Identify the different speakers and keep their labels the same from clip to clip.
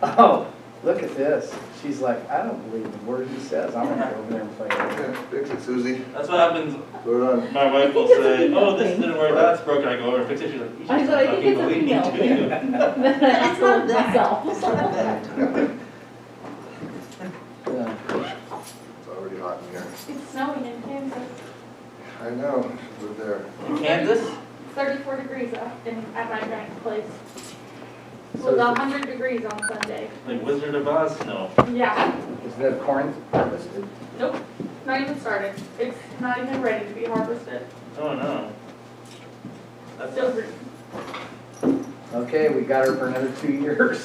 Speaker 1: Oh, look at this. She's like, I don't believe the word he says. I'm gonna go over there and play it.
Speaker 2: Yeah, fix it, Susie.
Speaker 3: That's what happens.
Speaker 2: Put it on.
Speaker 3: My wife will say, "Oh, this didn't work. That's broken." I go over and fix it. She's like, "You
Speaker 4: I
Speaker 3: just
Speaker 4: said, I
Speaker 3: fucking
Speaker 4: think it's a
Speaker 3: believe me,
Speaker 4: female
Speaker 3: do
Speaker 4: thing.
Speaker 3: you?"
Speaker 4: Then I have to look myself.
Speaker 2: It's already hot in here.
Speaker 5: It's snowing in Kansas.
Speaker 2: I know, should live there.
Speaker 3: In Kansas?
Speaker 5: 34 degrees up at my parents' place. It
Speaker 1: So
Speaker 5: was
Speaker 1: is it-
Speaker 5: 100 degrees on Sunday.
Speaker 3: Like Wizard of Oz snow.
Speaker 5: Yeah.
Speaker 1: Is the corn harvested?
Speaker 5: Nope. Not even started. It's not even ready to be harvested.
Speaker 3: Oh no. That's
Speaker 5: Still green.
Speaker 1: Okay, we got her for another 2 years.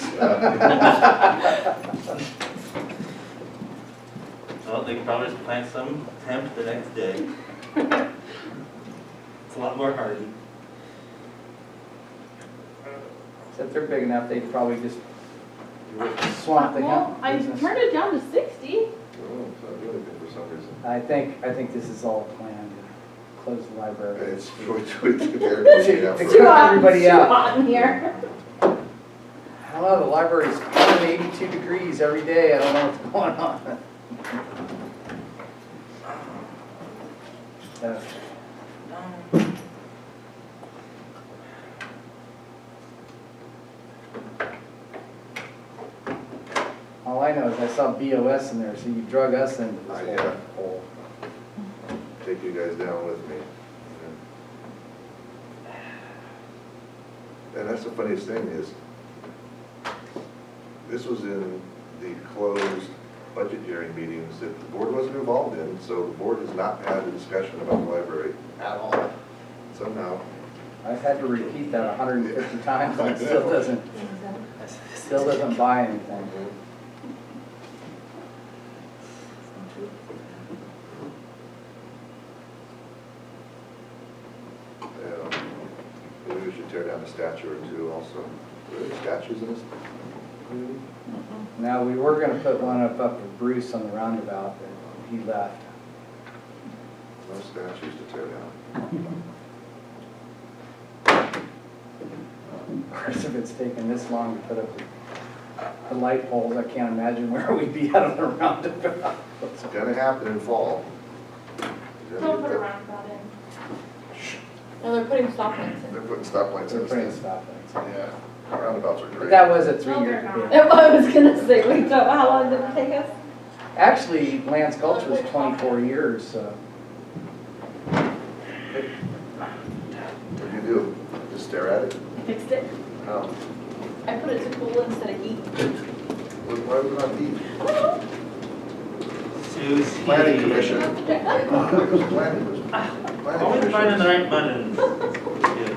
Speaker 3: Well, they can probably just plant some temp the next day. It's a lot more hardy.
Speaker 1: Since they're big enough, they'd probably just swamp the
Speaker 5: Well,
Speaker 1: hemp
Speaker 5: I
Speaker 1: business.
Speaker 5: turned it down to 60.
Speaker 2: Oh, it's not doing anything for some reason.
Speaker 1: I think this is all planned to close the library.
Speaker 2: It's way too there.
Speaker 1: It's got everybody
Speaker 4: Too
Speaker 1: out.
Speaker 4: hot in here.
Speaker 1: I don't know, the library's 182 degrees every day. I don't know what's going on. All I know is I saw BOS in there, so you drug us into this
Speaker 2: Yeah.
Speaker 1: hole.
Speaker 2: Take you guys down with me. And that's the funniest thing is, this was in the closed budget hearing meetings that the board wasn't involved in, so the board has not had a discussion about the library at all. Somehow.
Speaker 1: I've had to repeat that 150 times and it still doesn't buy anything.
Speaker 2: Maybe we should tear down a statue or two also. Are there statues in this community?
Speaker 1: Now, we were gonna put one up for Bruce on the roundabout, but he left.
Speaker 2: No statues to tear down.
Speaker 1: Of course, if it's taken this long to put up the light poles, I can't imagine where we'd be at on the roundabout.
Speaker 2: It's gonna happen in fall.
Speaker 5: Don't put a roundabout in.
Speaker 4: No, they're putting stoplights in.
Speaker 2: They're putting stoplights
Speaker 1: They're
Speaker 2: in.
Speaker 1: putting stoplights.
Speaker 2: Yeah, roundabouts are
Speaker 1: But
Speaker 2: great.
Speaker 1: that was a 3-year
Speaker 5: No, they're not.
Speaker 1: debate.
Speaker 4: I was gonna say, wait, so how long did it take us?
Speaker 1: Actually, Lance Gulch was 24 years, so.
Speaker 2: What'd you do? Just stare at it?
Speaker 4: I fixed it.
Speaker 2: How?
Speaker 4: I put it to cool instead of heat.
Speaker 2: Why was it not heat?
Speaker 3: Susie.
Speaker 2: Planning commission. It was planning.
Speaker 3: Always finding the right buttons. Yeah.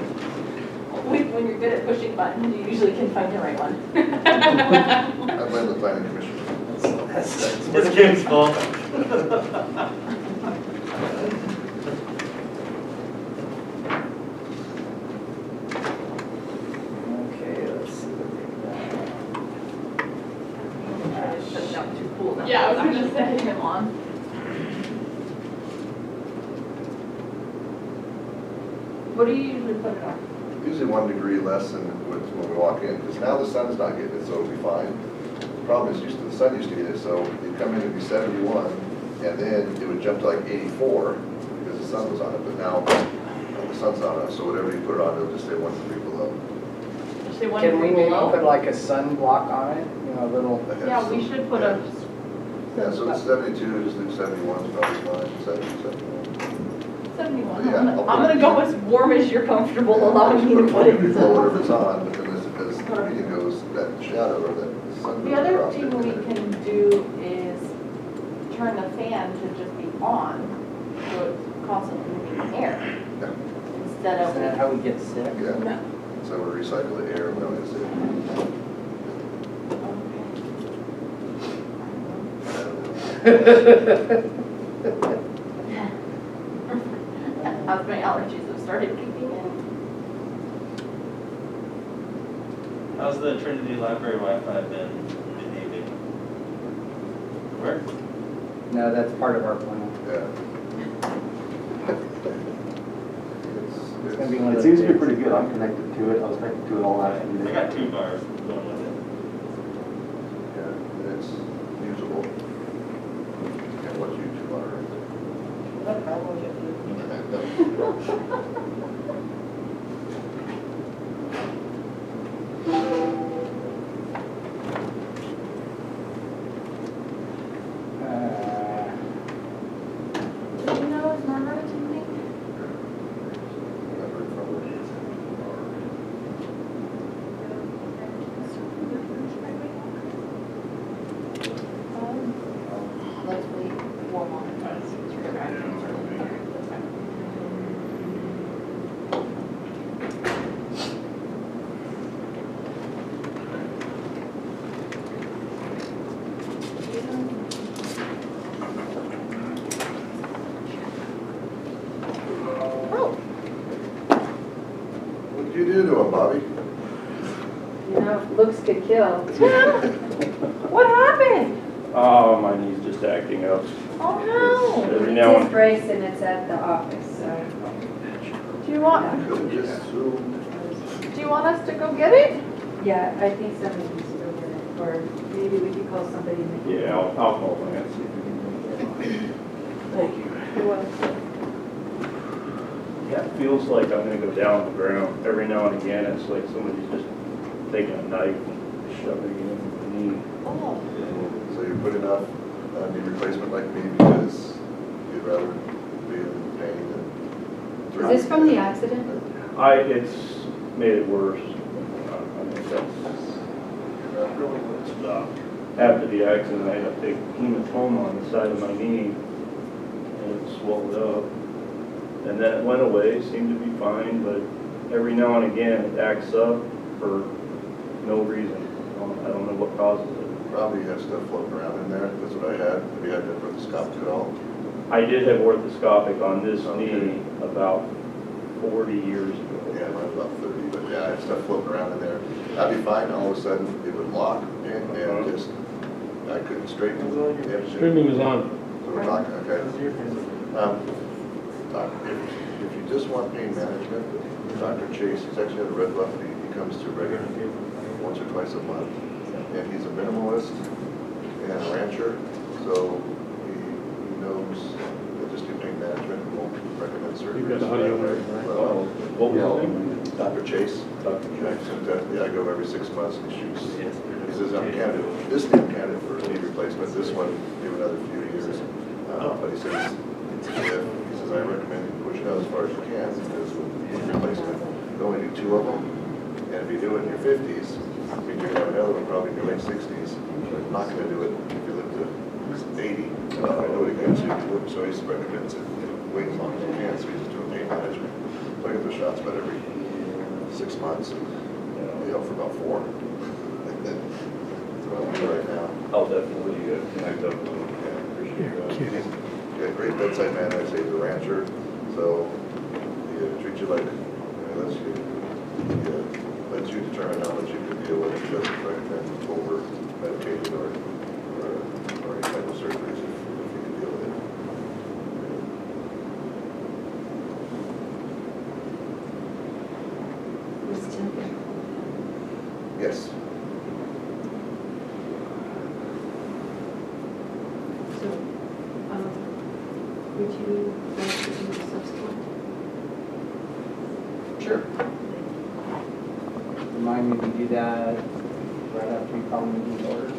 Speaker 4: When you're good at pushing buttons, you usually can find the right one.
Speaker 2: I blame the planning commission.
Speaker 3: It's Kim's fault.
Speaker 1: Okay, let's see what
Speaker 4: I just shut it down too cool. Now.
Speaker 5: Yeah, I was gonna
Speaker 4: Actually
Speaker 5: say.
Speaker 4: putting him on. What do you usually put it on?
Speaker 2: Usually 1 degree less than when we walk in, because now the sun's not getting it, so it'll be fine. The problem is, the sun used to get it, so you'd come in and be 71, and then it would jump to like 84, because the sun was on it, but now the sun's not on it, so whatever you put it on, it'll just stay 1 degree below.
Speaker 4: Just say 1
Speaker 1: Can we
Speaker 4: degree
Speaker 1: maybe
Speaker 4: below.
Speaker 1: put like a sun block on it? You know, a little,
Speaker 4: Yeah, we should put a.
Speaker 2: Yeah, so it's 72, just leave 71 is probably fine, 70, 71.
Speaker 4: 71.
Speaker 2: Yeah,
Speaker 4: I'm gonna go as warm as you're comfortable allowing me to put it.
Speaker 2: Before whatever it's on, but then as the meeting goes, that shadow or that sun
Speaker 4: The
Speaker 2: goes
Speaker 4: other
Speaker 2: across
Speaker 4: thing
Speaker 2: it.
Speaker 4: we can do is turn the fan to just be on, so it's constantly moving air.
Speaker 2: Yeah.
Speaker 4: Instead
Speaker 1: isn't that
Speaker 4: of.
Speaker 1: how we get sick?
Speaker 2: Yeah,
Speaker 4: No.
Speaker 2: so we recycle the air, we don't use it.
Speaker 4: As my allergies have started kicking in.
Speaker 3: How's the Trinity Library Wi-Fi been behaving? Work?
Speaker 1: No, that's part of our plan.
Speaker 2: Yeah.
Speaker 1: It's gonna be one of
Speaker 6: It
Speaker 1: those
Speaker 6: seems to be
Speaker 1: days.
Speaker 6: pretty good. I'm connected to it. I was connected to it all last
Speaker 3: I
Speaker 6: year.
Speaker 3: got 2 bars going with it.
Speaker 4: Do you know if Margaret attending? Let's wait one more.
Speaker 2: What did you do to him, Bobby?
Speaker 6: You know, looks could kill.
Speaker 4: What happened?
Speaker 7: Oh, my knee's just acting up.
Speaker 4: Oh no.
Speaker 7: Every now
Speaker 6: It's his
Speaker 7: and
Speaker 6: brace and it's at the office, so.
Speaker 4: Do you want
Speaker 2: Could have just zoomed.
Speaker 4: us to go get it?
Speaker 6: Yeah, I think somebody needs to go get it, or maybe we could call somebody in the.
Speaker 7: yeah, I'll call Lance. See if we can get it. Thank you. Yeah, it feels like I'm gonna go down on the ground. Every now and again, it's like somebody's just taking a knife and shoving it in the knee.
Speaker 4: Oh.
Speaker 2: So you put enough knee replacement like me because you'd rather be in pain than.
Speaker 6: Is this from the accident?
Speaker 7: It's made it worse. I think that's really what it stopped. After the accident, I had a big hematoma on the side of my knee, and it swelled up. And then it went away, seemed to be fine, but every now and again, it acts up for no reason. I don't know what causes it.
Speaker 2: Probably have stuff floating around in there. That's what I had. Have you had that arthroscopic at all?
Speaker 7: I did have orthoscopic on this knee about 40 years ago.
Speaker 2: Yeah, mine's about 30, but yeah, I had stuff floating around in there. I'd be fine, all of a sudden it would lock and just, I couldn't straighten.
Speaker 8: Streaming is on.
Speaker 2: So we're talking, okay. Doc, if you just want pain management, Dr. Chase, he's actually at a Red Bluff, he comes to regularly once or twice a month. And he's a minimalist and a rancher, so he knows that just do pain management, and won't recommend surgery.
Speaker 8: You've got the audio there, right?
Speaker 7: What was his name?
Speaker 2: Dr. Chase.
Speaker 7: Dr. Chase.
Speaker 2: Yeah, I go every 6 months and he shoots. He says, I'm candidate, this knee I'm candidate for knee replacement, this one, give another few years. But he says, I recommend you push it out as far as you can, because with knee replacement, you only do 2 of them. And if you do it in your 50s, you're gonna have another one probably in your late 60s. You're not gonna do it if you live to 80. You're not gonna do it again, so he recommends it, wait as long as you can, so he's just doing pain management. So I get the shots about every 6 months, and you know, for about 4. That's what I'm doing right now.
Speaker 7: I'll definitely connect up with him.
Speaker 2: Yeah, appreciate that. He's got a great bedside manner. I say he's a rancher, so he treats you like, lets you determine how much you can deal with. He doesn't recommend over medicated or any type of surgeries if you can deal with it.
Speaker 6: This temper.
Speaker 2: Yes.
Speaker 6: So, would you like to do the subsequent?
Speaker 2: Sure.
Speaker 1: Remind me to do that right after you call me to order.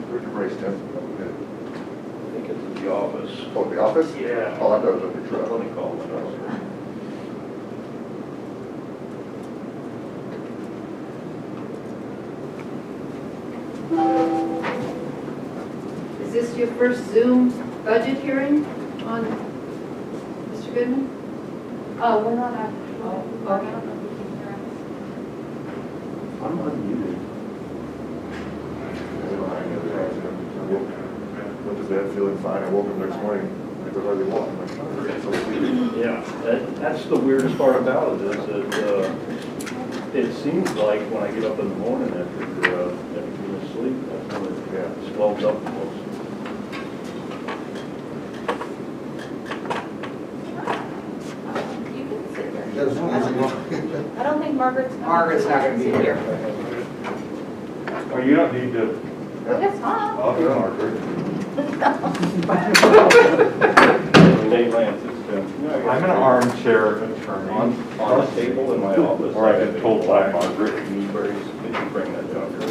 Speaker 2: Where's your brace, Tim?
Speaker 7: I think it's at the office.
Speaker 2: Oh, the office?
Speaker 7: Yeah.
Speaker 2: Oh, I thought it was on your truck.
Speaker 7: Let me call it.
Speaker 6: Is this your first Zoom budget hearing on Mr. Goodman?
Speaker 4: Oh, we're not at.
Speaker 6: Oh, okay.
Speaker 7: I'm unmuted.
Speaker 2: Went to bed feeling fine. I woke up next morning, I could hardly walk. I'm like, oh, so sleepy.
Speaker 7: Yeah, that's the weirdest part about it, is that it seems like when I get up in the morning after being asleep, that's when it swells up the most.
Speaker 4: You can sit there.
Speaker 2: Yes,
Speaker 4: I Margaret's.
Speaker 1: Margaret's not gonna be here.
Speaker 8: Oh, you don't need to,
Speaker 4: I guess not.
Speaker 8: I'll be Margaret.
Speaker 7: Dave Lance, it's been.
Speaker 8: I'm an armchair attorney.
Speaker 7: On the table in my office.
Speaker 8: Or I've been told by Margaret.
Speaker 7: Newberry's, did you bring that down here?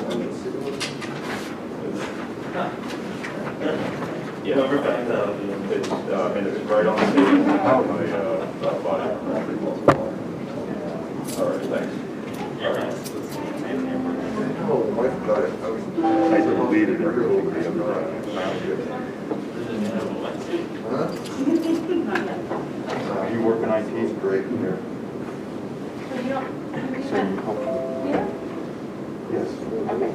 Speaker 7: Yeah,
Speaker 3: Whoever finds out.
Speaker 7: it's, and it's right on the table. My, body. All right, thanks.
Speaker 2: Oh, my God,
Speaker 8: I deleted everything the other day.
Speaker 2: Huh?
Speaker 8: You work in IT?
Speaker 2: Great.
Speaker 4: So you don't, yeah?
Speaker 8: Yes.
Speaker 4: Okay.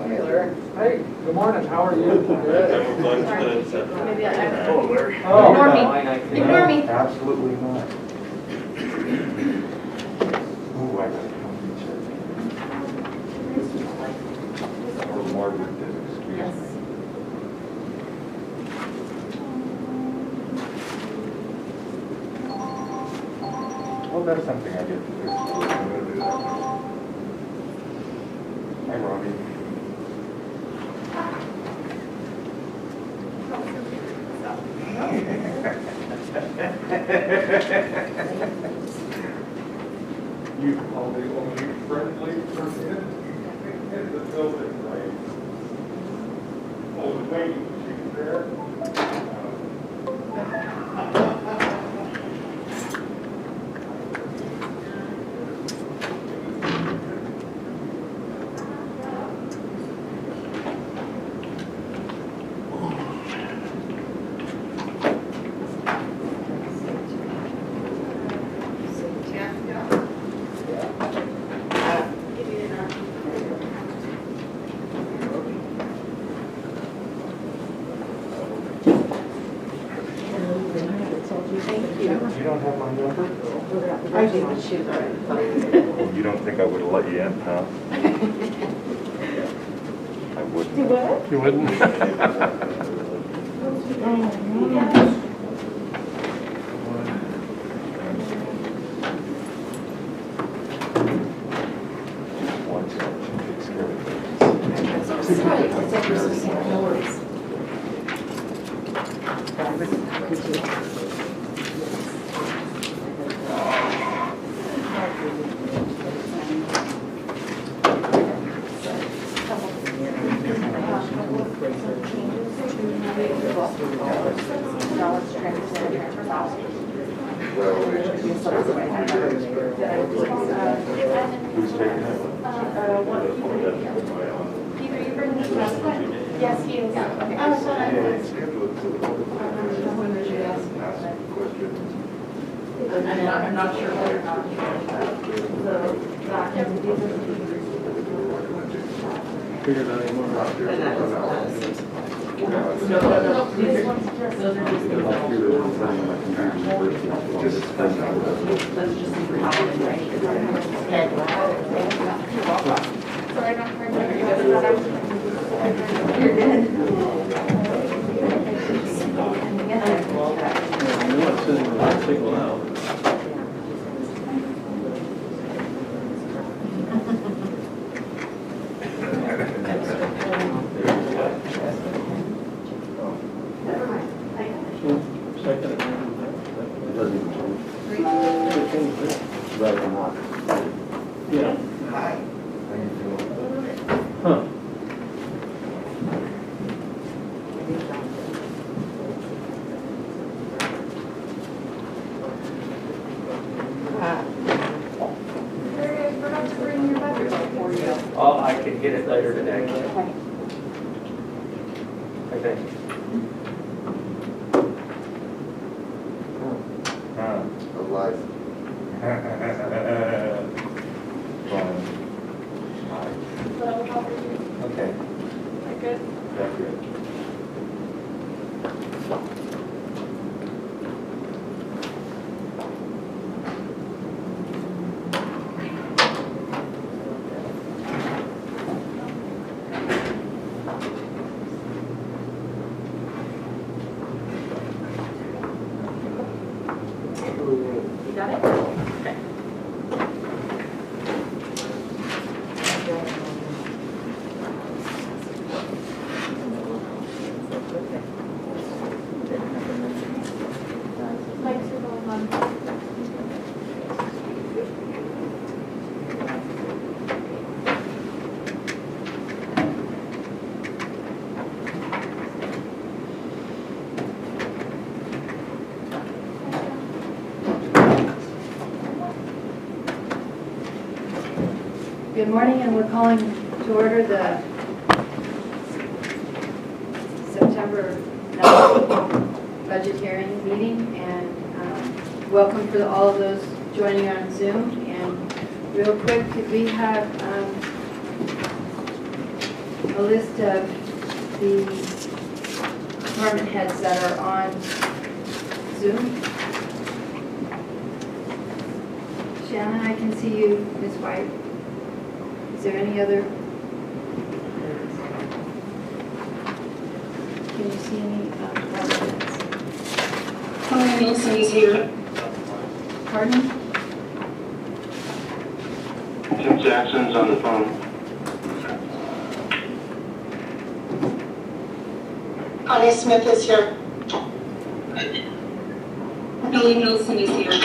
Speaker 1: Hey Larry. Hey, good morning, how are you?
Speaker 3: Good.
Speaker 4: Maybe I.
Speaker 7: Oh, Larry.
Speaker 4: Ignore me. Ignore me.
Speaker 8: Absolutely not. Oh, I got to come and check. Or Margaret did, excuse me.
Speaker 4: Yes.
Speaker 8: Well, that's something I get to do. So I'm gonna do that. Hi, Robbie. You are the only friendly person in the building, right? Oh, the waiting machine there. You don't have my number?
Speaker 6: I do, but she's already.
Speaker 8: You don't think I would have let you in, huh? I wouldn't.
Speaker 6: Do what?
Speaker 8: You wouldn't? Who's taking it?
Speaker 4: Peter, you bring this last one? Yes, he is. Okay. Oh, so
Speaker 2: Yeah, it's scheduled so the public can ask questions.
Speaker 4: I'm not sure whether or not
Speaker 8: Figured out anymore.
Speaker 4: This one's just.
Speaker 8: Those are just.
Speaker 5: Sorry, I'm not trying to.
Speaker 4: You're good.
Speaker 8: Rather not.
Speaker 7: Yeah. Huh.
Speaker 4: Larry, I forgot to bring your budget for you.
Speaker 1: Oh, I could get it later today. I think.
Speaker 2: Of life.
Speaker 8: Fine.
Speaker 5: So, how are you?
Speaker 8: Okay,
Speaker 5: Like good?
Speaker 8: that's good.
Speaker 4: You got it? Okay.
Speaker 6: Good morning, and we're calling to order the September 9th budget hearing meeting, and welcome for all of those joining on Zoom. And real quick, could we have a list of the department heads that are on Zoom? Shannon, I can see you. Ms. White. Is there any other? Can you see any department heads?
Speaker 9: Tony Nielsen is here.
Speaker 6: Pardon?
Speaker 3: Tim Jackson's on the phone.
Speaker 9: Connie Smith is here. Billy Nielsen is here.
Speaker 6: Did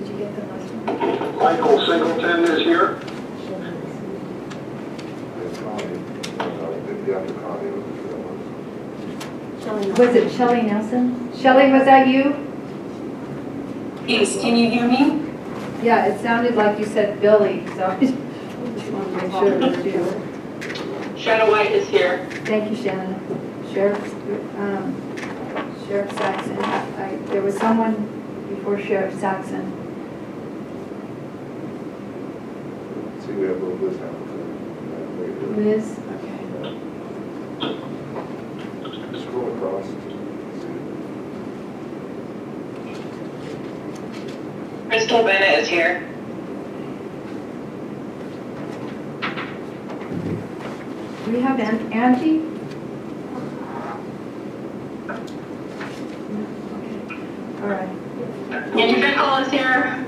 Speaker 6: you get the last one?
Speaker 8: Michael Singleton is here.
Speaker 2: There's Connie, maybe after Connie, was
Speaker 6: Was it Shelley Nelson? Shelley, was that you?
Speaker 9: Yes, can you hear me?
Speaker 6: Yeah, it sounded like you said Billy, so I just wanted to make sure it was you.
Speaker 9: Shadow White is here.
Speaker 6: Thank you, Shannon. Sheriff Saxon. There was someone before Sheriff Saxon.
Speaker 2: See, we have little Liz Hamilton.
Speaker 6: Liz? Okay.
Speaker 2: Scroll across.
Speaker 9: Crystal Bennett is here.
Speaker 6: Do we have Angie? Okay. All right.
Speaker 9: Angie Fiscal is here.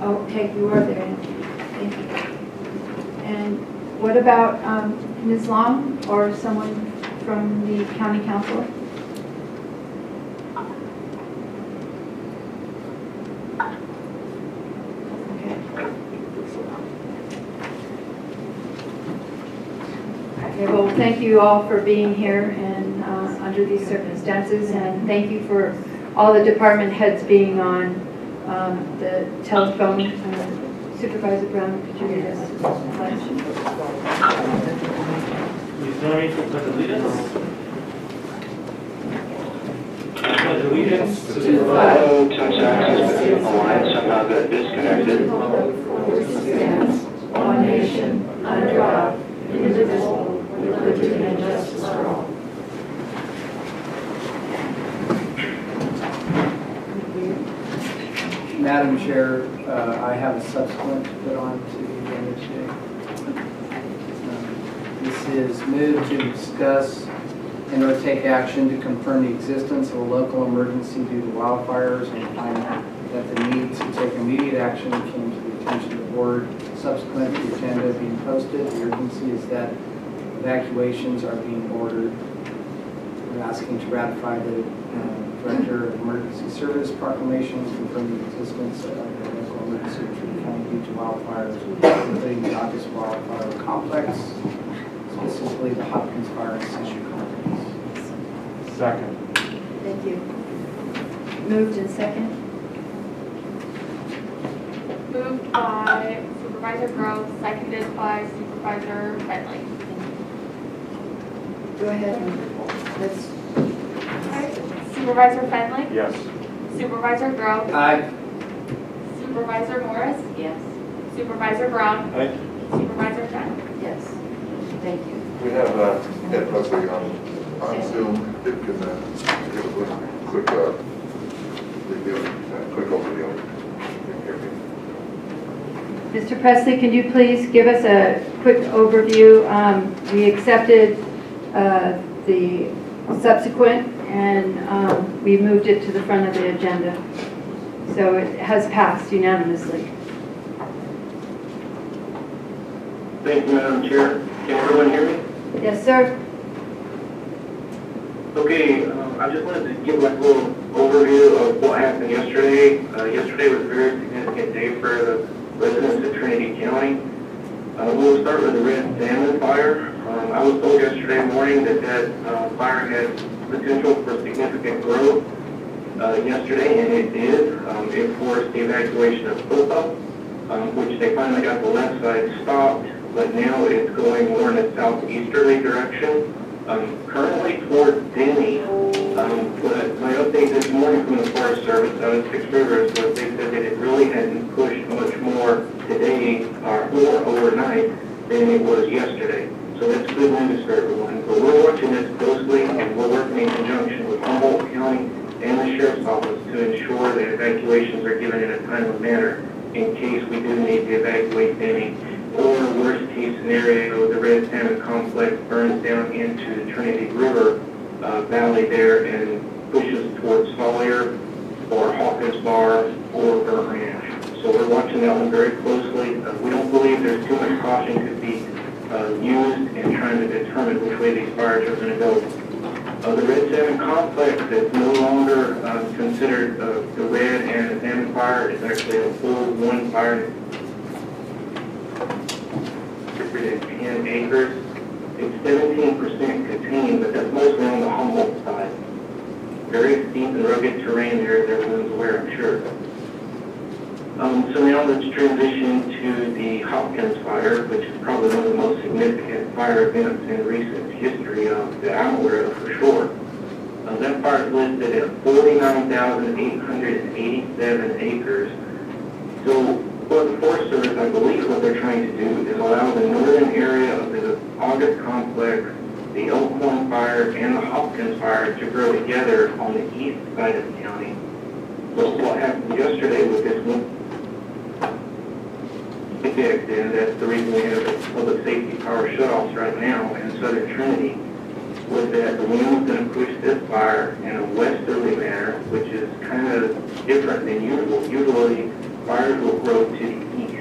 Speaker 6: Okay, you are there, Angie. Thank you. And what about Ms. Long or someone from the county council? Okay, well, thank you all for being here and under these circumstances, and thank you for all the department heads being on the telephone. Supervisor Brown, could you read us the pledge?
Speaker 3: Please join me for pledge allegiance. I pledge allegiance to the flag
Speaker 10: Hello, Tim Jackson with the line somehow got disconnected.
Speaker 6: Which stands one nation under God, indivisible, with liberty and justice for all.
Speaker 1: Madam Chair, I have a subsequent to put on to the agenda today. This is moved to discuss and or take action to confirm the existence of a local emergency due to wildfires and find that the need to take immediate action came to the attention of the board. Subsequent to the agenda being posted, the urgency is that evacuations are being ordered. We're asking to ratify the Director of Emergency Service proclamation confirming the existence of a local emergency in Trinity County due to wildfires, including the August wildfire complex, specifically the Hopkins Fire and Century complex.
Speaker 8: Second.
Speaker 6: Thank you. Moved and second.
Speaker 5: Moved by Supervisor Groves, seconded by Supervisor Bentley.
Speaker 6: Go ahead and let's.
Speaker 5: Supervisor Bentley?
Speaker 8: Yes.
Speaker 5: Supervisor Groves?
Speaker 1: Aye.
Speaker 5: Supervisor Morris?
Speaker 6: Yes.
Speaker 5: Supervisor Brown?
Speaker 8: Aye.
Speaker 5: Supervisor Dunn?
Speaker 6: Yes. Thank you.
Speaker 2: We have Ed Presley on Zoom. It can give a quick review, quick overview. You can hear me.
Speaker 6: Mr. Presley, can you please give us a quick overview? We accepted the subsequent and we moved it to the front of the agenda. So it has passed unanimously.
Speaker 10: Thank you, Madam Chair. Can everyone hear me?
Speaker 6: Yes, sir.
Speaker 10: Okay, I just wanted to give like a little overview of what happened yesterday. Yesterday was a very significant day for the residents of Trinity County. We'll start with the Red Salmon fire. I was told yesterday morning that that fire had potential for significant growth. yesterday, and it did. It forced the evacuation of Copa, which they finally got the left side stopped, but now it's going more in a southeasterly direction. Currently toward Denny, but my update this morning from the Forest Service out of Six Rivers was they said that it really hadn't pushed much more today or overnight than it was yesterday. So that's good news for everyone. But we're watching this closely, and we're working in conjunction with Humboldt County and the Sheriff's Office to ensure that evacuations are given in a timely manner in case we do need to evacuate Denny. Or worst case scenario, the Red Salmon Complex burns down into the Trinity River valley there and pushes towards Sawyer or Hawkins Bar or Burnt Ranch. So we're watching that one very closely. We don't believe there's too much caution to be used in trying to determine which way these fires are going to go. The Red Salmon Complex is no longer considered the red and the salmon fire. It's actually a full one fire. 10 acres. It's 17% contained, but that's mostly on the Humboldt side. Very steep and rugged terrain there, as everyone's aware, I'm sure. So now let's transition to the Hopkins fire, which is probably one of the most significant fire events in recent history that I'm aware of for sure. That fire is listed at 49,887 acres. So what the Forest Service, I believe what they're trying to do is allow the northern area of the August complex, the Elkhorn fire, and the Hopkins fire to grow together on the east side of the county. But what happened yesterday with this one, and that's the reason we have the public safety power shutoffs right now in southern Trinity, was that the wind was going to push this fire in a westerly manner, which is kind of different than usual. Usually, fires will grow to the east,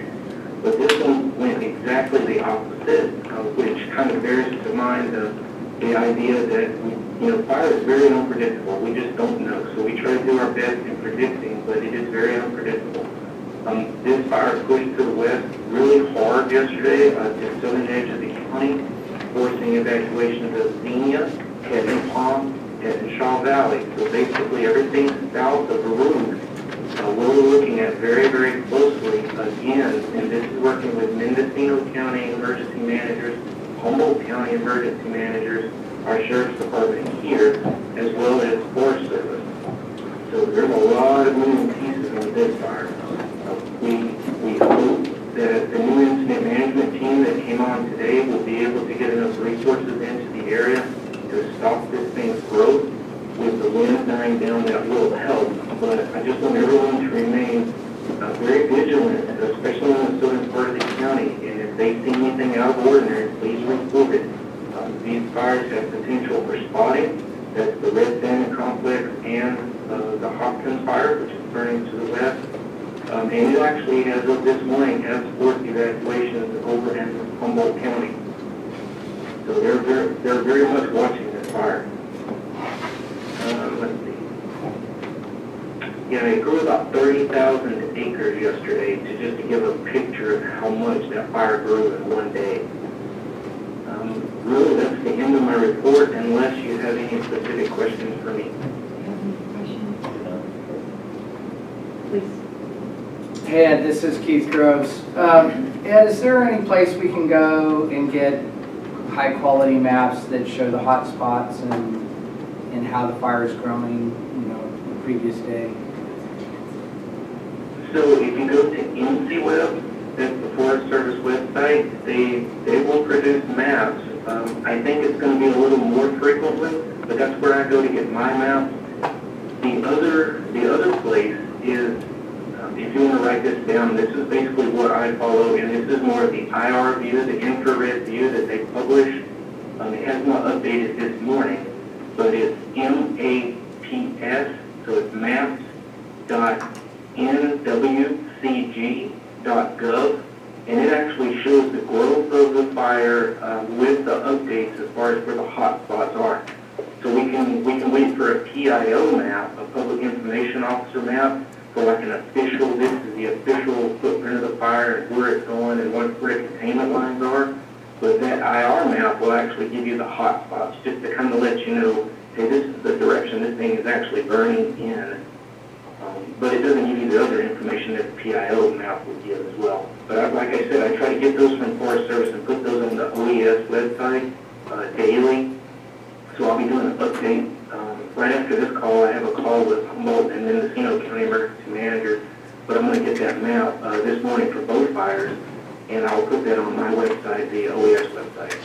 Speaker 10: but this one went exactly the opposite, which kind of bears to mind the idea that fire is very unpredictable. We just don't know, so we try to do our best in predicting, but it is very unpredictable. This fire pushed to the west really hard yesterday to the southern edge of the county, forcing evacuation of Xenia, Kevin Palm, and Shaw Valley. So basically everything south of the route we're looking at very, very closely again, and this is working with Mendocino County emergency managers, Humboldt County emergency managers, our Sheriff's Department here, as well as Forest Service. So there's a lot of moving pieces on this fire. We hope that the new incident management team that came on today will be able to get enough resources into the area to stop this thing's growth. With the wind dying down, that will help. But I just want everyone to remain very vigilant, especially in the southern part of the county. And if they see anything out of ordinary, please report it. These fires have potential for spotting. That's the Red Salmon Complex and the Hopkins fire, which is burning to the west. And it actually, as of this morning, has forced evacuations over in Humboldt County. So they're very much watching this fire. Let's see. Yeah, it grew about 30,000 acres yesterday, to give a picture of how much that fire grew in one day. Really, that's the end of my report, unless you have any specific questions for me.
Speaker 6: Please.
Speaker 1: Hey Ed, this is Keith Groves. Ed, is there any place we can go and get high-quality maps that show the hot spots and how the fire is growing, the previous day?
Speaker 10: So if you go to NCWeb, that's the Forest Service website, they will produce maps. I think it's going to be a little more frequently, but that's where I go to get my maps. The other place is, if you want to write this down, this is basically what I follow, and this is more of the IR view, the infrared view that they publish. It has not updated this morning, but it's MAPS, so it's maps.nwcg.gov, and it actually shows the growth of the fire with the updates as far as where the hot spots are. So we can wait for a PIO map, a Public Information Officer map, for like an official, this is the official footprint of the fire and where it's going and where the containment lines are. But that IR map will actually give you the hot spots, just to kind of let you know hey, this is the direction this thing is actually burning in. But it doesn't give you the other information that the PIO map would give as well. But like I said, I try to get those from Forest Service and put those on the OES website daily. So I'll be doing an update. Right after this call, I have a call with Humboldt and Mendocino County Emergency Manager. But I'm going to get that map this morning for both fires, and I'll put that on my website, the OES website.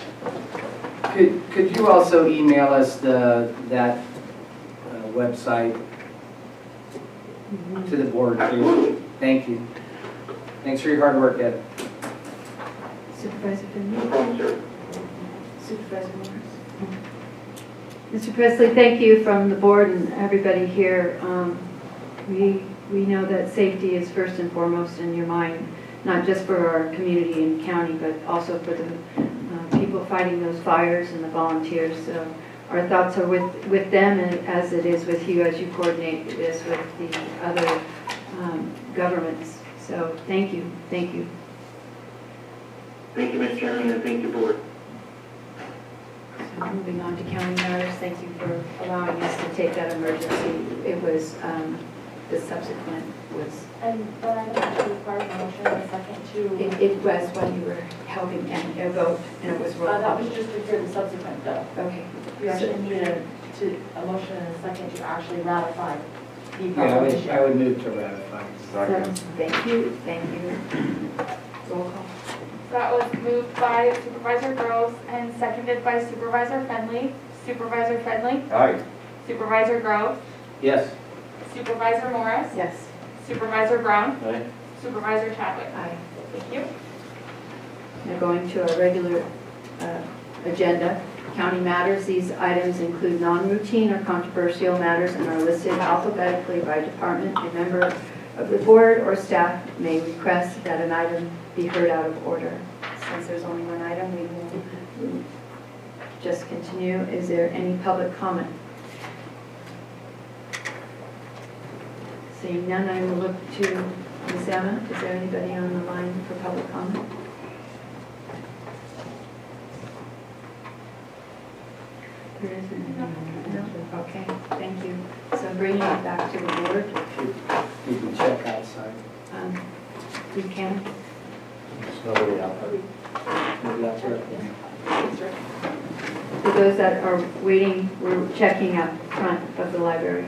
Speaker 1: Could you also email us that website to the board?
Speaker 10: Absolutely.
Speaker 1: Thank you. Thanks for your hard work, Ed.
Speaker 6: Supervisor
Speaker 10: No
Speaker 6: Finley?
Speaker 10: problem, sir.
Speaker 6: Supervisor Morris? Mr. Presley, thank you from the board and everybody here. We know that safety is first and foremost in your mind, not just for our community and county, but also for the people fighting those fires and the volunteers. So our thoughts are with them, and as it is with you as you coordinate this with the other governments. So thank you, thank you.
Speaker 10: Thank you, Mr. Chairman, and thank you, board.
Speaker 6: So moving on to county matters, thank you for allowing us to take that emergency. It was, the subsequent was,
Speaker 4: And that item actually requires a motion and a second to,
Speaker 6: it was when you were helping and a vote, and it was roll
Speaker 4: that
Speaker 6: call.
Speaker 4: was just to hear the subsequent though.
Speaker 6: Okay.
Speaker 4: You actually needed a motion and a second to actually ratify the
Speaker 1: Yeah,
Speaker 4: proclamation.
Speaker 1: I would move to ratify.
Speaker 6: So, thank you, thank you. Roll call.
Speaker 5: That was moved by Supervisor Groves and seconded by Supervisor Finley. Supervisor Finley,
Speaker 3: Aye.
Speaker 5: Supervisor Groves,
Speaker 1: Yes.
Speaker 5: Supervisor Morris,
Speaker 6: Yes.
Speaker 5: Supervisor Brown,
Speaker 3: Aye.
Speaker 5: Supervisor Chadwick.
Speaker 6: Aye.
Speaker 5: Thank you.
Speaker 6: Now going to our regular agenda, county matters. These items include non-routine or controversial matters and are listed alphabetically by department. A member of the board or staff may request that an item be heard out of order. Since there's only one item, we will just continue. Is there any public comment? Seeing none, I will look to Ms. Emma. Is there anybody on the line for public comment? There isn't. No? Okay, thank you. So bringing it back to the board,
Speaker 1: You can check outside.
Speaker 6: we can.
Speaker 3: There's nobody out there.
Speaker 1: Maybe that's right.
Speaker 6: For those that are waiting, we're checking up front of the library.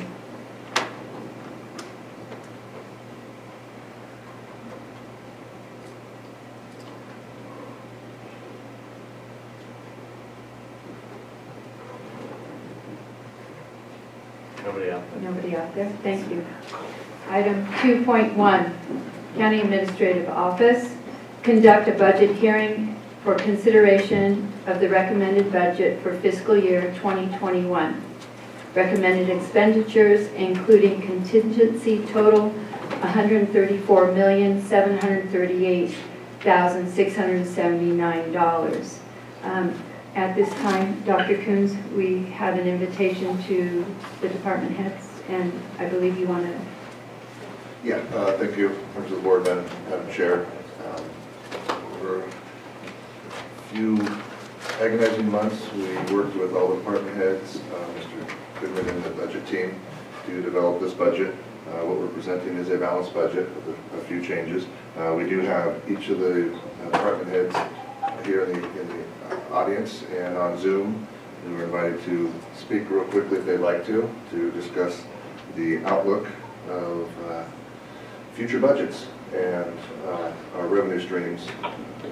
Speaker 3: Nobody out there.
Speaker 6: Nobody out there? Thank you. Item 2.1, County Administrative Office, conduct a budget hearing for consideration of the recommended budget for fiscal year 2021. Recommended expenditures, including contingency total $134,738,679. At this time, Dr. Coons, we had an invitation to the department heads, and I believe you want to.
Speaker 2: Yeah, thank you, members of the board, Madam Chair. Over a few agonizing months, we worked with all the department heads, Mr. Goodman and the budget team, to develop this budget. What we're presenting is a balanced budget with a few changes. We do have each of the department heads here in the audience and on Zoom. We were invited to speak real quickly if they'd like to discuss the outlook of future budgets and our revenue streams,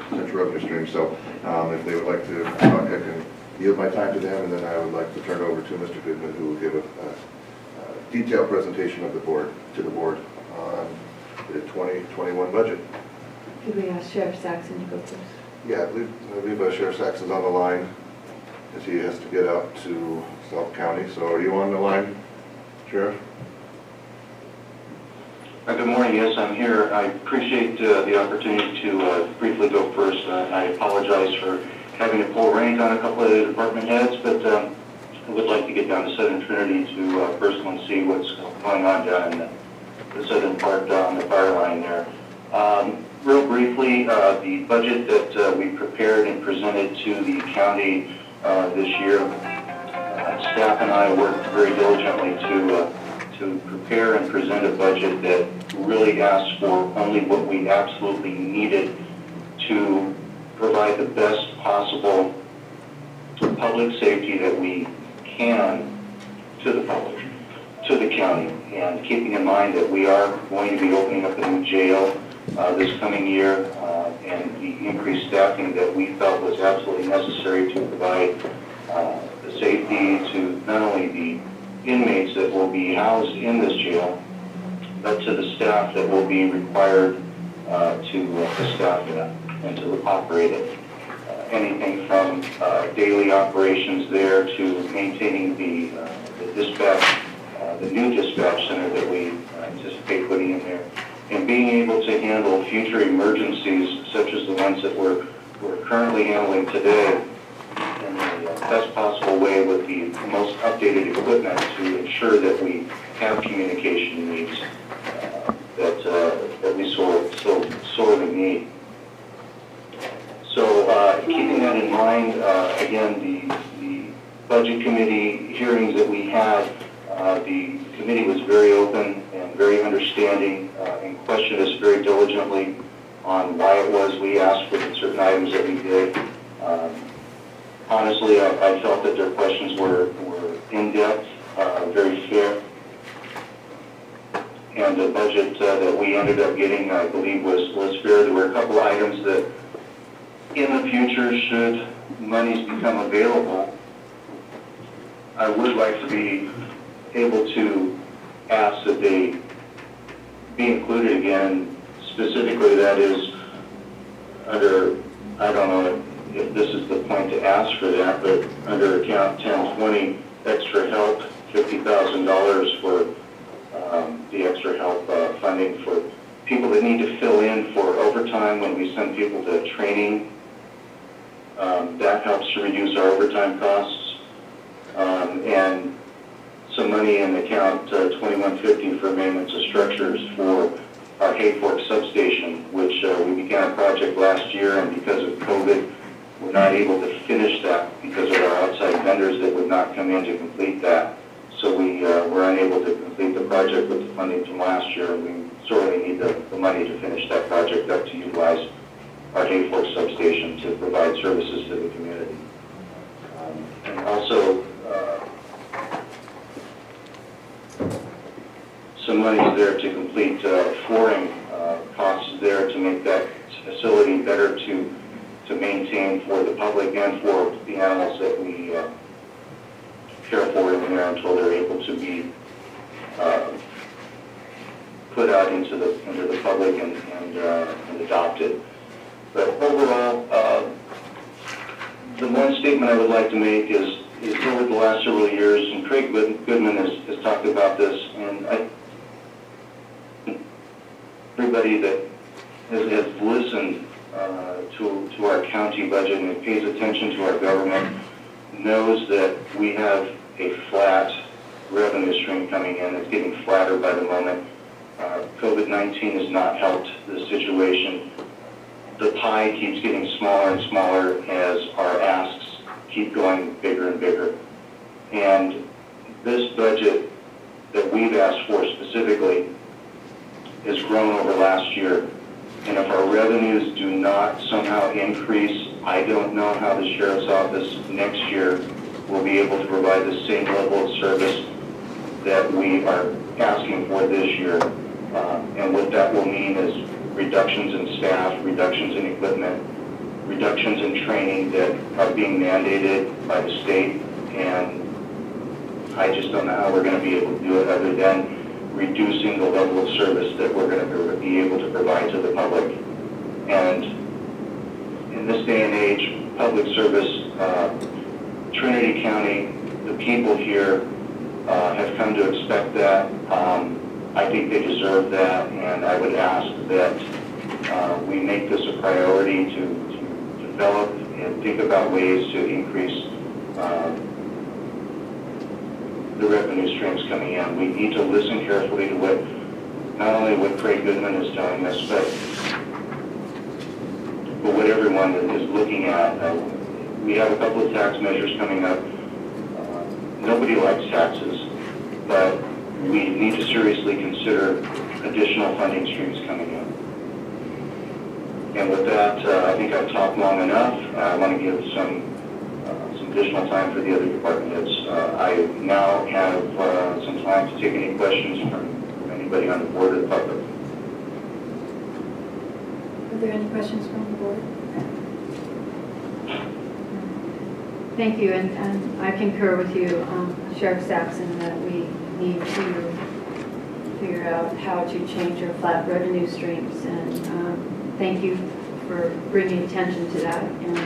Speaker 2: potential revenue streams. So if they would like to talk, I can yield my time to them, and then I would like to turn it over to Mr. Goodman, who will give a detailed presentation of the board on the 2021 budget.
Speaker 6: Could we ask Sheriff Saxon to go first?
Speaker 2: Yeah, I believe Sheriff Saxon's on the line, as he has to get out to South County. So are you on the line, Sheriff?
Speaker 10: Good morning. Yes, I'm here. I appreciate the opportunity to briefly go first. I apologize for having to pull reins on a couple of the department heads, but I would like to get down to Southern Trinity to personally see what's going on down in the southern part on the fire line there. Real briefly, the budget that we prepared and presented to the county this year
Speaker 11: staff and I worked very diligently to prepare and present a budget that really asks for only what we absolutely needed to provide the best possible public safety that we can to the public, to the county, and keeping in mind that we are going to be opening up a new jail this coming year, and the increased staffing that we felt was absolutely necessary to provide the safety to not only the inmates that will be housed in this jail, but to the staff that will be required to staff it and to operate it. Anything from daily operations there to maintaining the dispatch, the new dispatch center that we anticipate putting in there, and being able to handle future emergencies such as the ones that we're currently handling today in the best possible way with the most updated equipment to ensure that we have communication needs that we sorely need. So keeping that in mind, again, the budget committee hearings that we had, the committee was very open and very understanding and questioned us very diligently on why it was we asked for the certain items that we did. Honestly, I felt that their questions were in-depth, very fair, and the budget that we ended up getting, I believe, was fair. There were a couple items that in the future, should monies become available, I would like to be able to ask that they be included again. Specifically, that is under, I don't know if this is the point to ask for that, but under account 1020, extra help, $50,000 for the extra help funding for people that need to fill in for overtime when we send people to training. That helps to reduce our overtime costs. And some money in account 2150 for maintenance of structures for our Hay Fork substation, which we began a project last year, and because of COVID, we're not able to finish that because of our outside vendors that would not come in to complete that. So we were unable to complete the project with the funding from last year, and we sorely need the money to finish that project up to utilize our Hay Fork substation to provide services to the community. And also, some money is there to complete flooring costs there to make that facility better to maintain for the public and for the animals that we care for in there until they're able to be put out into the public and adopted. But overall, the one statement I would like to make is over the last several years, and Craig Goodman has talked about this, and everybody that has listened to our county budget and pays attention to our government knows that we have a flat revenue stream coming in. It's getting flatter by the moment. COVID-19 has not helped the situation. The pie keeps getting smaller and smaller as our asks keep going bigger and bigger. And this budget that we've asked for specifically has grown over last year. And if our revenues do not somehow increase, I don't know how the Sheriff's Office next year will be able to provide the same level of service that we are asking for this year. And what that will mean is reductions in staff, reductions in equipment, reductions in training that are being mandated by the state, and I just don't know how we're going to be able to do it other than reducing the level of service that we're going to be able to provide to the public. And in this day and age, public service, Trinity County, the people here have come to expect that. I think they deserve that, and I would ask that we make this a priority to develop and think about ways to increase the revenue streams coming in. We need to listen carefully to not only what Craig Goodman is telling us, but what everyone is looking at. We have a couple of tax measures coming up. nobody likes taxes, but we need to seriously consider additional funding streams coming in. And with that, I think I've talked long enough. I want to give some additional time for the other department heads. I now have some time to take any questions from anybody on the board or the public.
Speaker 6: Are there any questions from the board? Thank you, and I concur with you, Sheriff Saxon, that we need to figure out how to change our flat revenue streams, and thank you for bringing attention to that and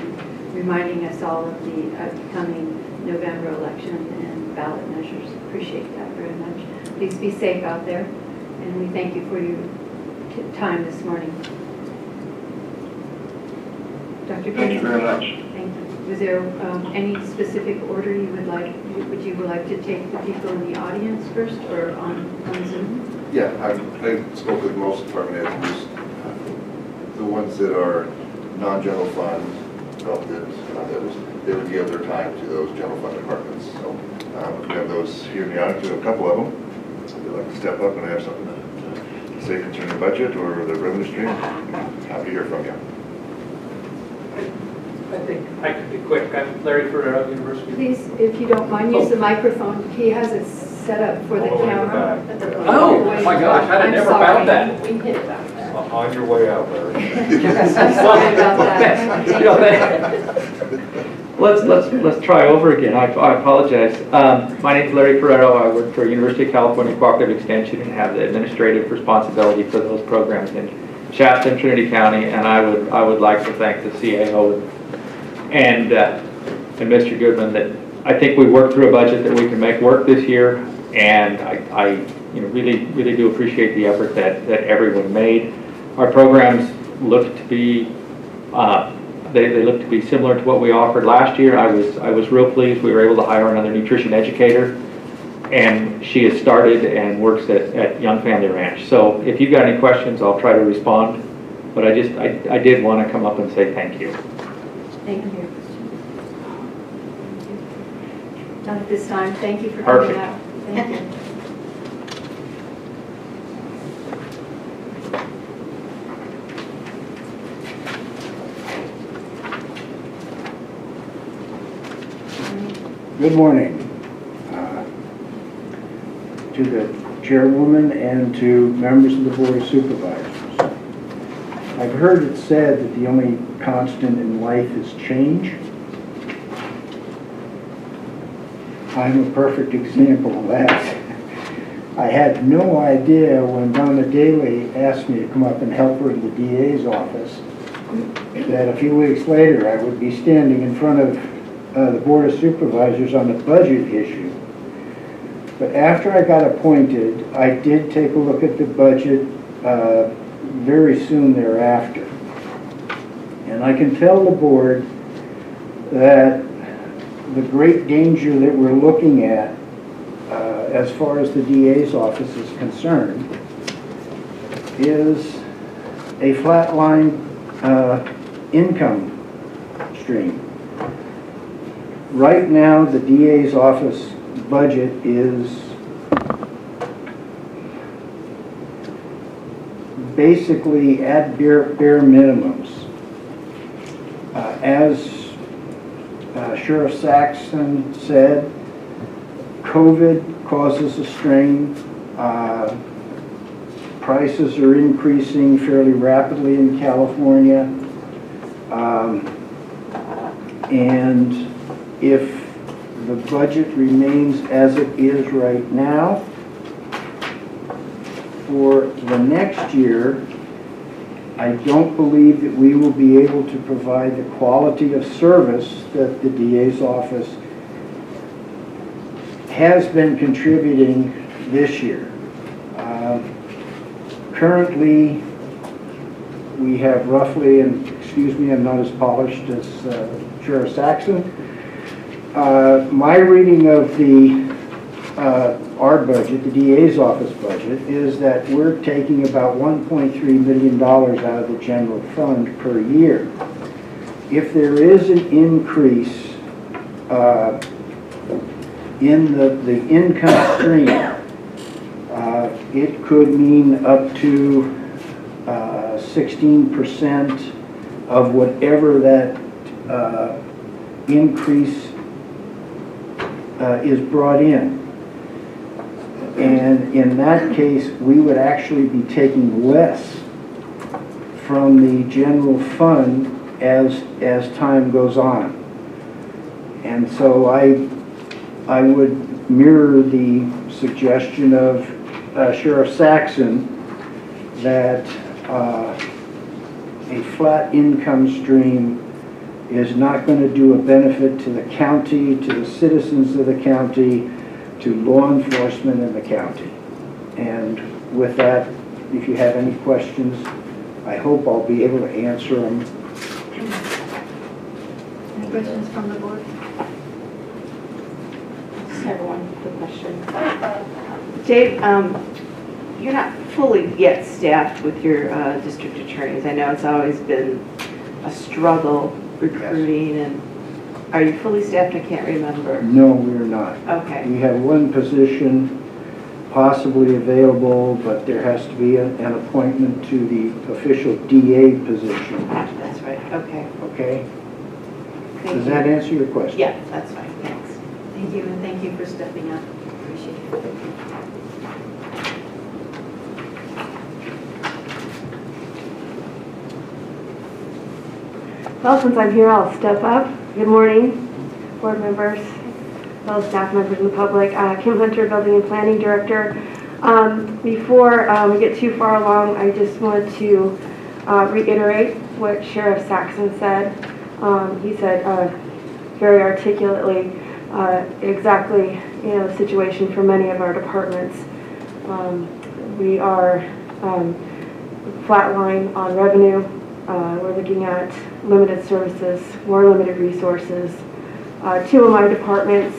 Speaker 6: reminding us all of the upcoming November election and ballot measures. Appreciate that very much. Please be safe out there, and we thank you for your time this morning. Dr.
Speaker 11: Thank you very much.
Speaker 6: Thank you. Was there any specific order you would like? Would you like to take the people in the audience first, or on Zoom?
Speaker 2: Yeah, I spoke with most department heads. The ones that are non-general fund felt that they would give their time to those general fund departments. So if we have those here in the audience, we have a couple of them. If they'd like to step up and have something to say concerning the budget or the revenue stream, happy to hear from you.
Speaker 12: I think I could be quick. I'm Larry Ferrero, University.
Speaker 6: Please, if you don't mind, use the microphone. He has it set up for the camera.
Speaker 12: Oh my gosh, I'd have never found that.
Speaker 4: We hit it out there.
Speaker 8: On your way out, Larry.
Speaker 6: I'm sorry about that.
Speaker 13: Let's try over again. I apologize. My name is Larry Ferrero. I work for University of California Cooperative Extension and have the administrative responsibility for those programs in Shasta and Trinity County. And I would like to thank the CAO and Mr. Goodman that I think we worked through a budget that we can make work this year, and I really do appreciate the effort that everyone made. Our programs look to be they look to be similar to what we offered last year. I was real pleased. We were able to hire another nutrition educator, and she has started and works at Young Family Ranch. So if you've got any questions, I'll try to respond. But I did want to come up and say thank you.
Speaker 6: Thank you. Not at this time. Thank you for coming out. Thank you.
Speaker 14: Good morning to the chairwoman and to members of the Board of Supervisors. I've heard it said that the only constant in life is change. I'm a perfect example of that. I had no idea when Donna Daly asked me to come up and help her in the DA's office that a few weeks later I would be standing in front of the Board of Supervisors on a budget issue. But after I got appointed, I did take a look at the budget very soon thereafter. And I can tell the board that the great danger that we're looking at as far as the DA's office is concerned is a flatline income stream. Right now, the DA's office budget is basically at bare minimums. As Sheriff Saxon said, COVID causes a strain. Prices are increasing fairly rapidly in California. And if the budget remains as it is right now, for the next year, I don't believe that we will be able to provide the quality of service that the DA's office has been contributing this year. Currently, we have roughly, and excuse me, I'm not as polished as Sheriff Saxon. My reading of our budget, the DA's office budget, is that we're taking about $1.3 million out of the general fund per year. If there is an increase in the income stream, it could mean up to 16% of whatever that increase is brought in. And in that case, we would actually be taking less from the general fund as time goes on. And so I would mirror the suggestion of Sheriff Saxon that a flat income stream is not going to do a benefit to the county, to the citizens of the county, to law enforcement in the county. And with that, if you have any questions, I hope I'll be able to answer them.
Speaker 6: Any questions from the board?
Speaker 4: Just have one quick question.
Speaker 15: Dave, you're not fully yet staffed with your district attorneys. I know it's always been a struggle recruiting, and are you fully staffed? I can't remember.
Speaker 14: No, we're not.
Speaker 15: Okay.
Speaker 14: We have one position possibly available, but there has to be an appointment to the official DA position.
Speaker 15: That's right. Okay.
Speaker 14: Okay?
Speaker 15: Thank
Speaker 14: Does
Speaker 15: you.
Speaker 14: that answer your question?
Speaker 15: Yeah, that's fine. Thanks.
Speaker 6: Thank you, and thank you for stepping up. Appreciate it.
Speaker 16: Well, since I'm here, I'll step up. Good morning, board members, fellow staff members, and the public. Kim Hunter, Building and Planning Director. Before we get too far along, I just wanted to reiterate what Sheriff Saxon said. He said very articulately exactly the situation for many of our departments. We are flatline on revenue. We're looking at limited services, more limited resources. Two of my departments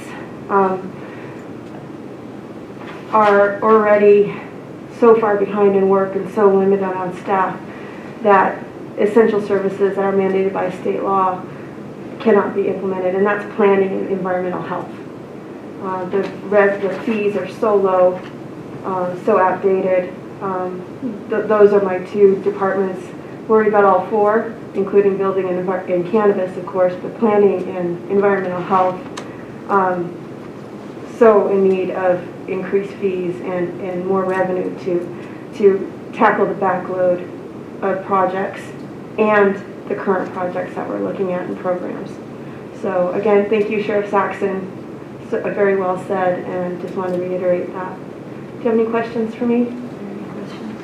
Speaker 16: are already so far behind in work and so limited on staff that essential services that are mandated by state law cannot be implemented, and that's planning and environmental health. The fees are so low, so outdated. Those are my two departments. Worried about all four, including building and cannabis, of course, but planning and environmental health, so in need of increased fees and more revenue to tackle the backload of projects and the current projects that we're looking at in programs. So again, thank you, Sheriff Saxon. So, very well said, and just wanted to reiterate that. Do you have any questions for me?
Speaker 6: Any questions?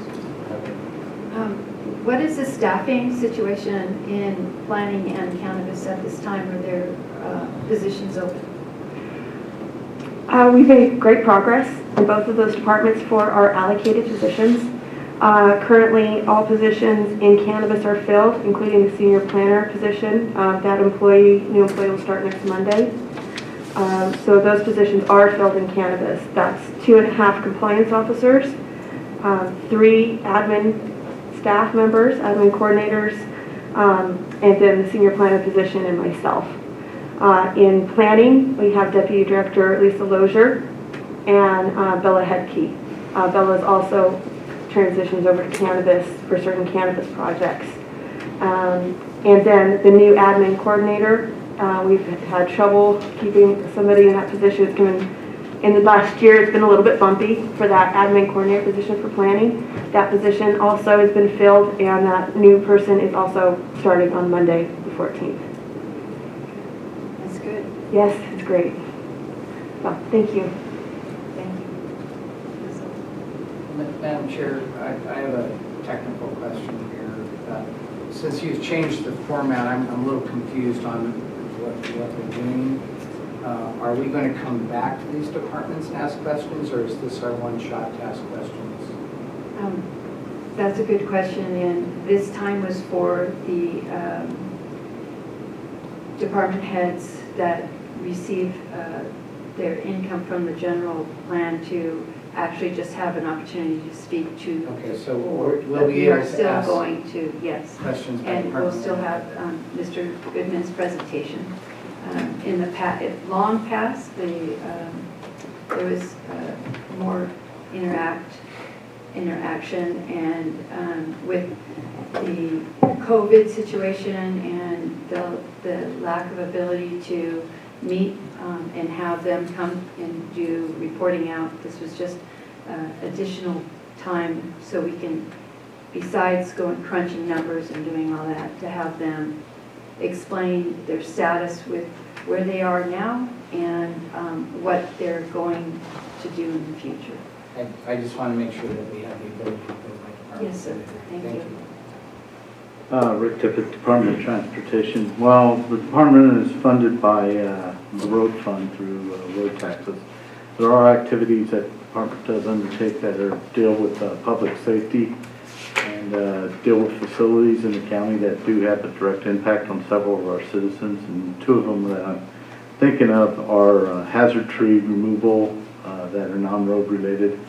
Speaker 6: What is the staffing situation in planning and cannabis at this time? Are there positions open?
Speaker 16: We've made great progress in both of those departments for our allocated positions. Currently, all positions in cannabis are filled, including the senior planner position. That new employee will start next Monday. So those positions are filled in cannabis. That's 2.5 compliance officers, 3 admin staff members, admin coordinators, and then the senior planner position and myself. In planning, we have Deputy Director Lisa Lozier and Bella Hedke. Bella is also transitions over to cannabis for certain cannabis projects. And then the new admin coordinator, we've had trouble keeping somebody in that position. It's been, in the last year, it's been a little bit bumpy for that admin coordinator position for planning. That position also has been filled, and that new person is also starting on Monday, the 14th.
Speaker 6: That's good.
Speaker 16: Yes, it's great. Well, thank you.
Speaker 6: Thank you.
Speaker 1: Madam Chair, I have a technical question here. Since you've changed the format, I'm a little confused on what they're doing. Are we going to come back to these departments and ask questions, or is this our one shot to ask questions?
Speaker 6: That's a good question, and this time was for the department heads that receive their income from the general plan to actually just have an opportunity to speak to.
Speaker 1: Okay, so
Speaker 6: board.
Speaker 1: we'll be able to
Speaker 6: still
Speaker 1: ask
Speaker 6: going to, yes.
Speaker 1: questions by
Speaker 6: And we'll
Speaker 1: department
Speaker 6: still
Speaker 1: head.
Speaker 6: have Mr. Goodman's presentation. in the long past, there was more interaction, and with the COVID situation and the lack of ability to meet and have them come and do reporting out, this was just additional time so we can, besides going crunching numbers and doing all that, to have them explain their status with where they are now and what they're going to do in the future.
Speaker 1: I just want to make sure that we have the ability to build my department.
Speaker 6: Yes, sir. Thank you.
Speaker 17: Rick Tippett, Department of Transportation. Well, the department is funded by the road fund through road taxes. There are activities that the department does undertake that deal with public safety and deal with facilities in the county that do have a direct impact on several of our citizens. And two of them that I'm thinking of are hazard tree removal that are non-road related,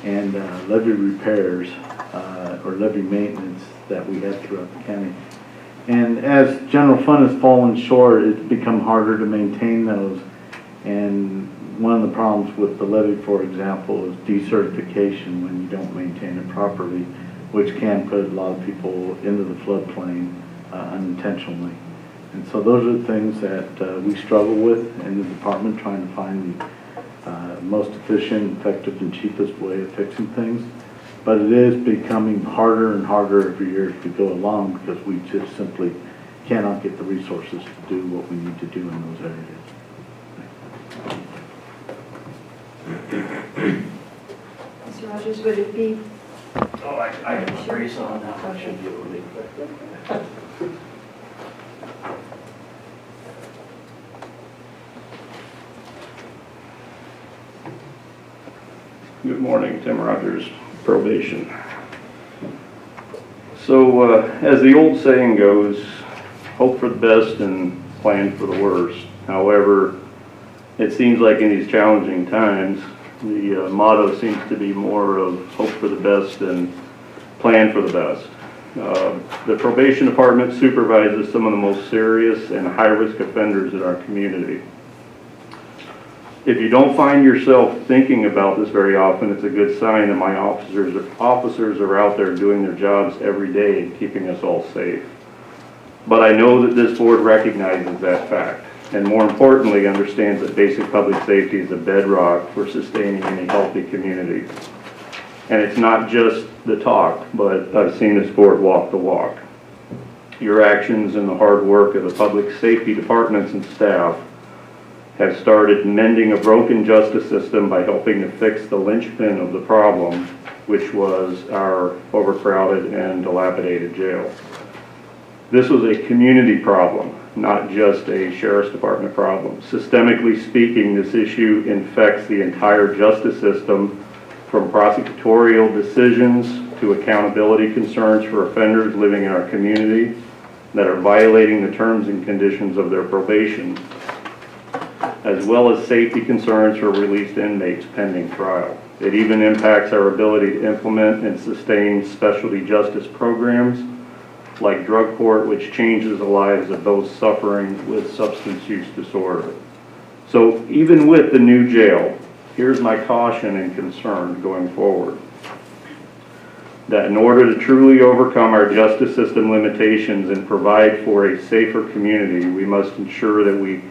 Speaker 17: and levee repairs or levee maintenance that we have throughout the county. And as general fund has fallen short, it's become harder to maintain those. And one of the problems with the levee, for example, is decertification when you don't maintain it properly, which can put a lot of people into the floodplain unintentionally. And so those are the things that we struggle with in the department, trying to find the most efficient, effective, and cheapest way of fixing things. But it is becoming harder and harder every year as we go along, because we just simply cannot get the resources to do what we need to do in those areas.
Speaker 6: Mr. Rogers, would it be?
Speaker 3: Oh, I have a brace on now. I should be able to make it.
Speaker 7: Good morning, Tim Rogers, Probation. So, as the old saying goes, hope for the best and plan for the worst. However, it seems like in these challenging times, the motto seems to be more of hope for the best and plan for the best. The probation department supervises some of the most serious and high-risk offenders in our community. If you don't find yourself thinking about this very often, it's a good sign that my officers are out there doing their jobs every day and keeping us all safe. But I know that this board recognizes that fact, and more importantly, understands that basic public safety is a bedrock for sustaining any healthy community. And it's not just the talk, but I've seen this board walk the walk. Your actions and the hard work of the public safety departments and staff have started mending a broken justice system by helping to fix the linchpin of the problem, which was our overcrowded and dilapidated jail. This was a community problem, not just a sheriff's department problem. Systemically speaking, this issue infects the entire justice system, from prosecutorial decisions to accountability concerns for offenders living in our community that are violating the terms and conditions of their probation, as well as safety concerns for released inmates pending trial. It even impacts our ability to implement and sustain specialty justice programs like drug court, which changes the lives of those suffering with substance use disorder. So even with the new jail, here's my caution and concern going forward. That in order to truly overcome our justice system limitations and provide for a safer community, we must ensure that we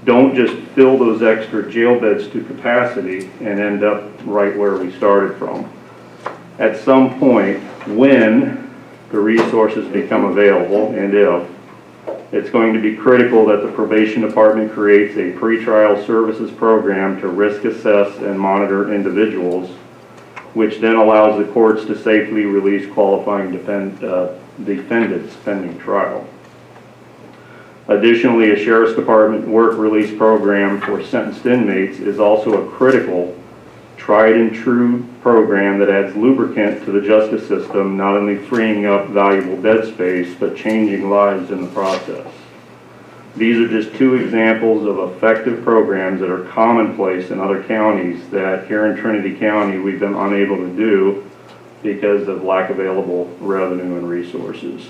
Speaker 7: don't just fill those extra jail beds to capacity and end up right where we started from. At some point, when the resources become available, and if, it's going to be critical that the probation department creates a pretrial services program to risk assess and monitor individuals, which then allows the courts to safely release qualifying defendants pending trial. Additionally, a Sheriff's Department work release program for sentenced inmates is also a critical, tried and true program that adds lubricant to the justice system, not only freeing up valuable bed space, but changing lives in the process. These are just two examples of effective programs that are commonplace in other counties that here in Trinity County we've been unable to do because of lack of available revenue and resources.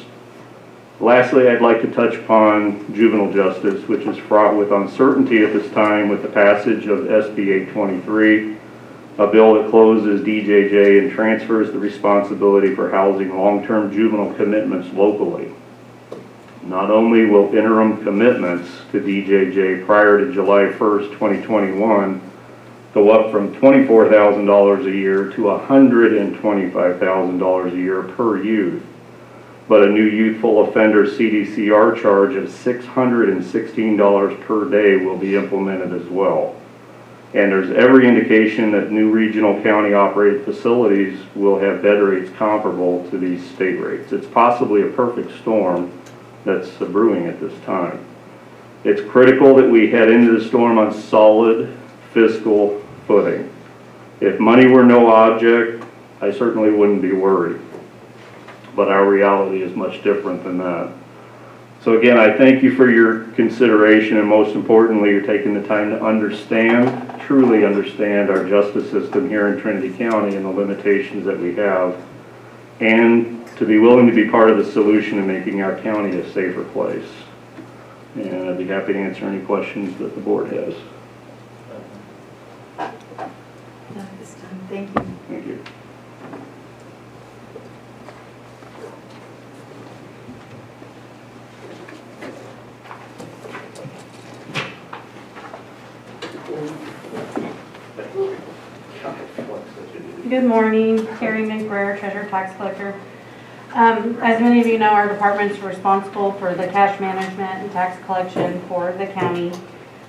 Speaker 7: Lastly, I'd like to touch upon juvenile justice, which is fraught with uncertainty at this time with the passage of SB 823, a bill that closes DJJ and transfers the responsibility for housing long-term juvenile commitments locally. Not only will interim commitments to DJJ prior to July 1st, 2021 go up from $24,000 a year to $125,000 a year per youth, but a new youthful offender CDCR charge of $616 per day will be implemented as well. And there's every indication that new regional county operated facilities will have bed rates comparable to these state rates. It's possibly a perfect storm that's brewing at this time. It's critical that we head into the storm on solid fiscal footing. If money were no object, I certainly wouldn't be worried. But our reality is much different than that. So again, I thank you for your consideration, and most importantly, you're taking the time to understand, truly understand our justice system here in Trinity County and the limitations that we have, and to be willing to be part of the solution in making our county a safer place. And I'd be happy to answer any questions that the board has.
Speaker 6: Not this time, thank you.
Speaker 7: Thank you.
Speaker 18: Good morning, Carrie McBrayer, Treasurer Tax Collector. As many of you know, our department's responsible for the cash management and tax collection for the county.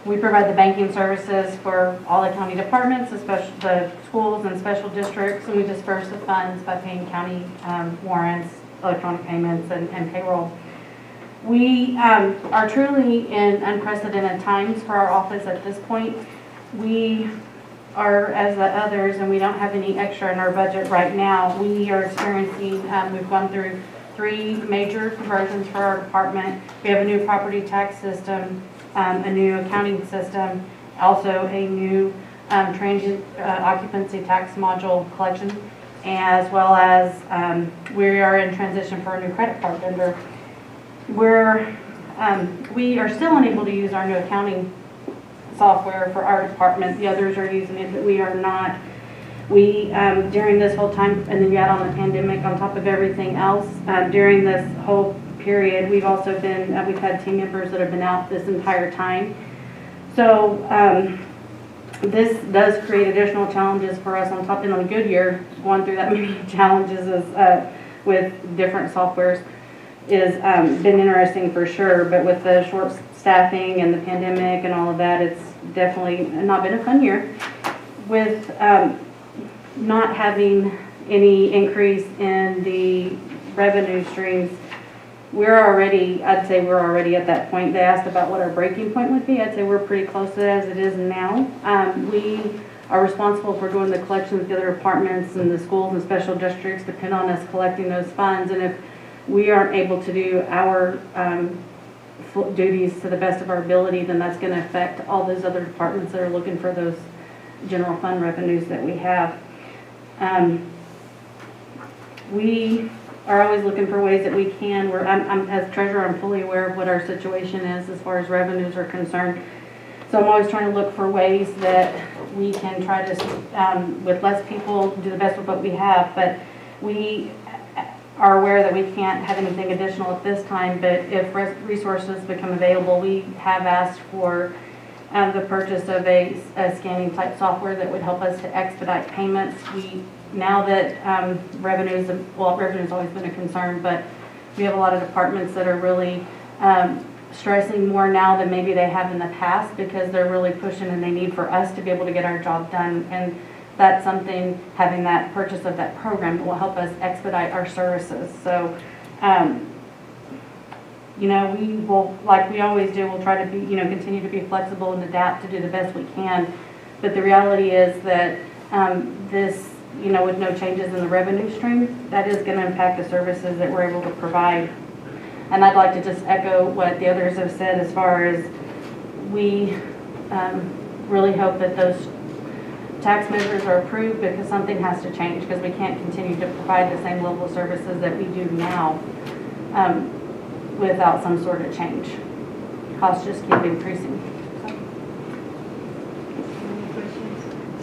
Speaker 18: We provide the banking services for all the county departments, especially the schools and special districts, and we disperse the funds by paying county warrants, electronic payments, and payroll. We are truly in unprecedented times for our office at this point. We are, as the others, and we don't have any extra in our budget right now. We are experiencing, we've gone through 3 major conversions for our department. We have a new property tax system, a new accounting system, also a new transient occupancy tax module collection, as well as we are in transition for a new credit card vendor. We are still unable to use our new accounting software for our department. The others are using it, but we are not. We, during this whole time, and then you add on the pandemic on top of everything else, during this whole period, we've also been, we've had team members that have been out this entire time. So this does create additional challenges for us on top, and on a good year, going through that many challenges is, with different softwares is been interesting for sure, but with the short staffing and the pandemic and all of that, it's definitely not been a fun year. With not having any increase in the revenue streams, I'd say we're already at that point. They asked about what our breaking point would be. I'd say we're pretty close to it as it is now. We are responsible for doing the collection with the other departments, and the schools and special districts depend on us collecting those funds, and if we aren't able to do our duties to the best of our ability, then that's going to affect all those other departments that are looking for those general fund revenues that we have. We are always looking for ways that we can. As treasurer, I'm fully aware of what our situation is as far as revenues are concerned. So I'm always trying to look for ways that we can try to, with less people, do the best with what we have. But we are aware that we can't have anything additional at this time, but if resources become available, we have asked for the purchase of a scanning type software that would help us to expedite payments. Now that revenue's always been a concern, but we have a lot of departments that are really stressing more now than maybe they have in the past, because they're really pushing and they need for us to be able to get our job done. And that's something, having that purchase of that program will help us expedite our services. So, we will, like we always do, we'll try to be, continue to be flexible and adapt to do the best we can. But the reality is that this, with no changes in the revenue stream, that is going to impact the services that we're able to provide. And I'd like to just echo what the others have said as far as we really hope that those tax measures are approved, because something has to change, because we can't continue to provide the same level of services that we do now. without some sort of change. Costs just keep increasing.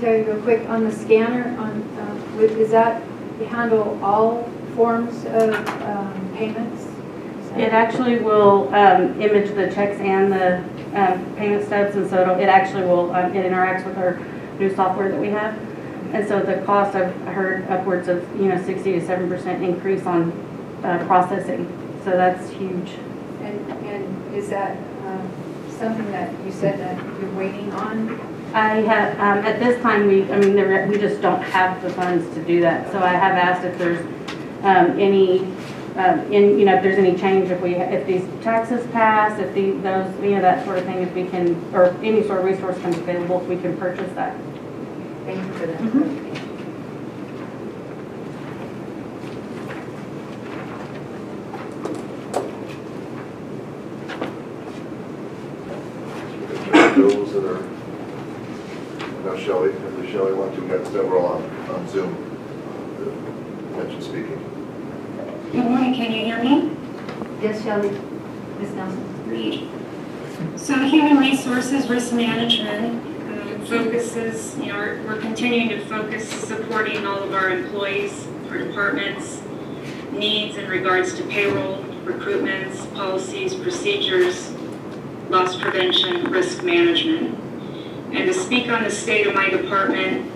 Speaker 6: Terry, real quick, on the scanner, does that handle all forms of payments?
Speaker 18: It actually will image the checks and the payment stubs, and so it actually will, it interacts with our new software that we have. And so the cost, I've heard upwards of, 60 to 7% increase on processing. So that's huge.
Speaker 6: And is that something that you said that you're waiting on?
Speaker 18: I have, at this time, we just don't have the funds to do that. So I have asked if there's any, if there's any change, if these taxes pass, if those, that sort of thing, if we can, or any sort of resource comes available, if we can purchase that.
Speaker 6: Thank you for that.
Speaker 2: Bills that are, Shelley wants to, we got several on Zoom, mention speaking.
Speaker 19: Good morning, can you hear me?
Speaker 6: Yes, Shelley. Ms. Nelson.
Speaker 19: Great. So human resources risk management focuses, we're continuing to focus supporting all of our employees, our departments, needs in regards to payroll, recruitments, policies, procedures, loss prevention, risk management. And to speak on the state of my department,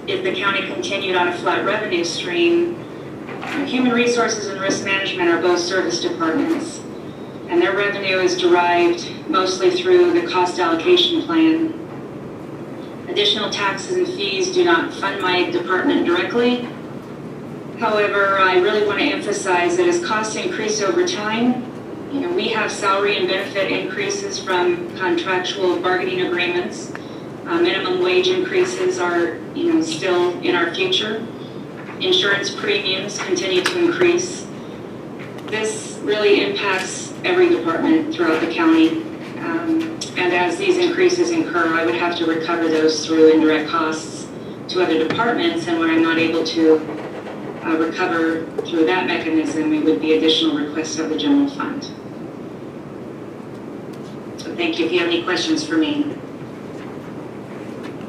Speaker 19: if the county continued on a flat revenue stream, human resources and risk management are both service departments, and their revenue is derived mostly through the cost allocation plan. Additional taxes and fees do not fund my department directly. However, I really want to emphasize that as costs increase over time, we have salary and benefit increases from contractual bargaining agreements. Minimum wage increases are, still in our future. Insurance premiums continue to increase. This really impacts every department throughout the county. And as these increases incur, I would have to recover those through indirect costs to other departments. And when I'm not able to recover through that mechanism, it would be additional requests of the general fund. So thank you. If you have any questions for me.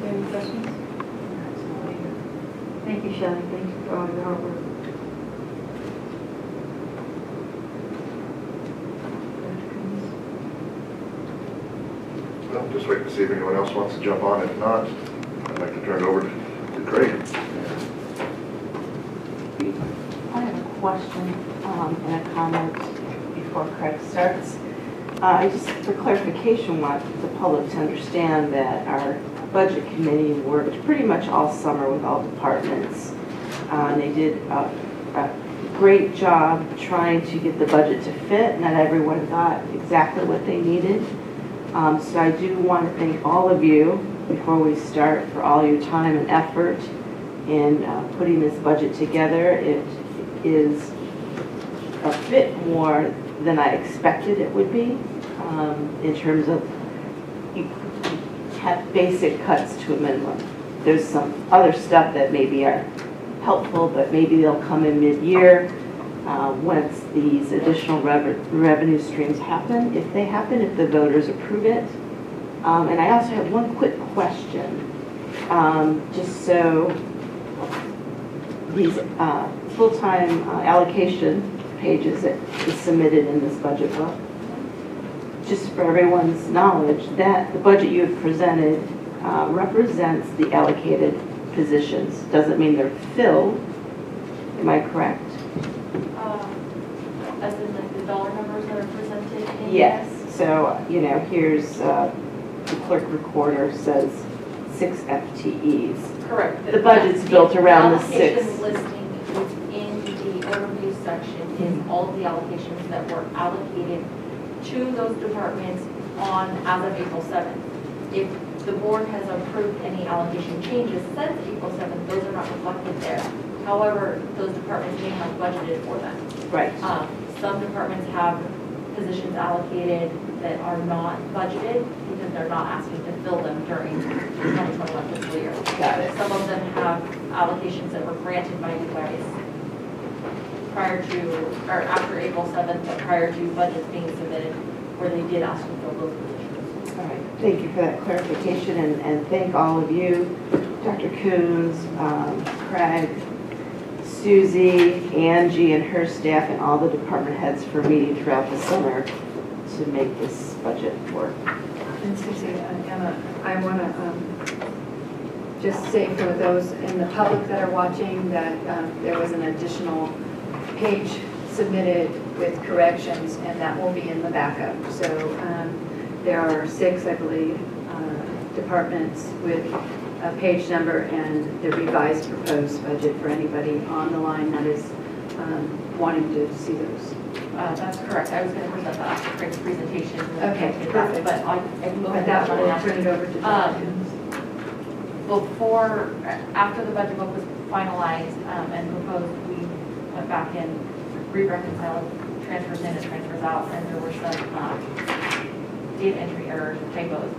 Speaker 6: Any questions? Thank you, Shelley. Thank you for all your hard work.
Speaker 2: Well, just wait to see if anyone else wants to jump on. If not, I'd like to turn it over to Craig.
Speaker 15: I have a question and a comment before Craig starts. I just, for clarification, want the public to understand that our budget committee worked pretty much all summer with all departments. They did a great job trying to get the budget to fit. Not everyone got exactly what they needed. So I do want to thank all of you before we start for all your time and effort in putting this budget together. It is a bit more than I expected it would be in terms of you have basic cuts to a minimum. There's some other stuff that maybe are helpful, but maybe they'll come in mid-year once these additional revenue streams happen, if they happen, if the voters approve it. And I also have one quick question. Just so these full-time allocation pages that is submitted in this budget book, just for everyone's knowledge, that the budget you have presented represents the allocated positions. Doesn't mean they're filled. Am I correct?
Speaker 4: As in like the dollar numbers that are presented in
Speaker 15: Yes. So, here's the clerk recorder says 6 FTEs.
Speaker 4: Correct.
Speaker 15: The budget's built around the 6.
Speaker 4: Allocation listing within the overview section is all of the allocations that were allocated to those departments as of April 7th. If the board has approved any allocation changes since April 7th, those are not reflected there. However, those departments may have budgeted for them.
Speaker 15: Right.
Speaker 4: Some departments have positions allocated that are not budgeted because they're not asking to fill them during the 2021 fiscal year.
Speaker 15: Got it.
Speaker 4: Some of them have allocations that were granted by you guys prior to, or after April 7th, but prior to budgets being submitted, where they did ask to fill those positions.
Speaker 15: All right, thank you for that clarification, and thank all of you, Dr. Coons, Craig, Susie, Angie, and her staff, and all the department heads for meeting throughout the summer to make this budget work.
Speaker 6: And Susie, Emma, I want to just say for those in the public that are watching that there was an additional page submitted with corrections, and that will be in the backup. So there are 6, I believe, departments with a page number and the revised proposed budget for anybody on the line that is wanting to see those.
Speaker 4: That's correct. I was going to present that after Craig's presentation.
Speaker 6: Okay, perfect.
Speaker 4: But I can go ahead
Speaker 6: That
Speaker 4: and
Speaker 6: will turn it over to Dr.
Speaker 4: Before, after the budget book was finalized and proposed, we went back and re-reconciled transfers in and transfers out, and there were some data entry errors and typos.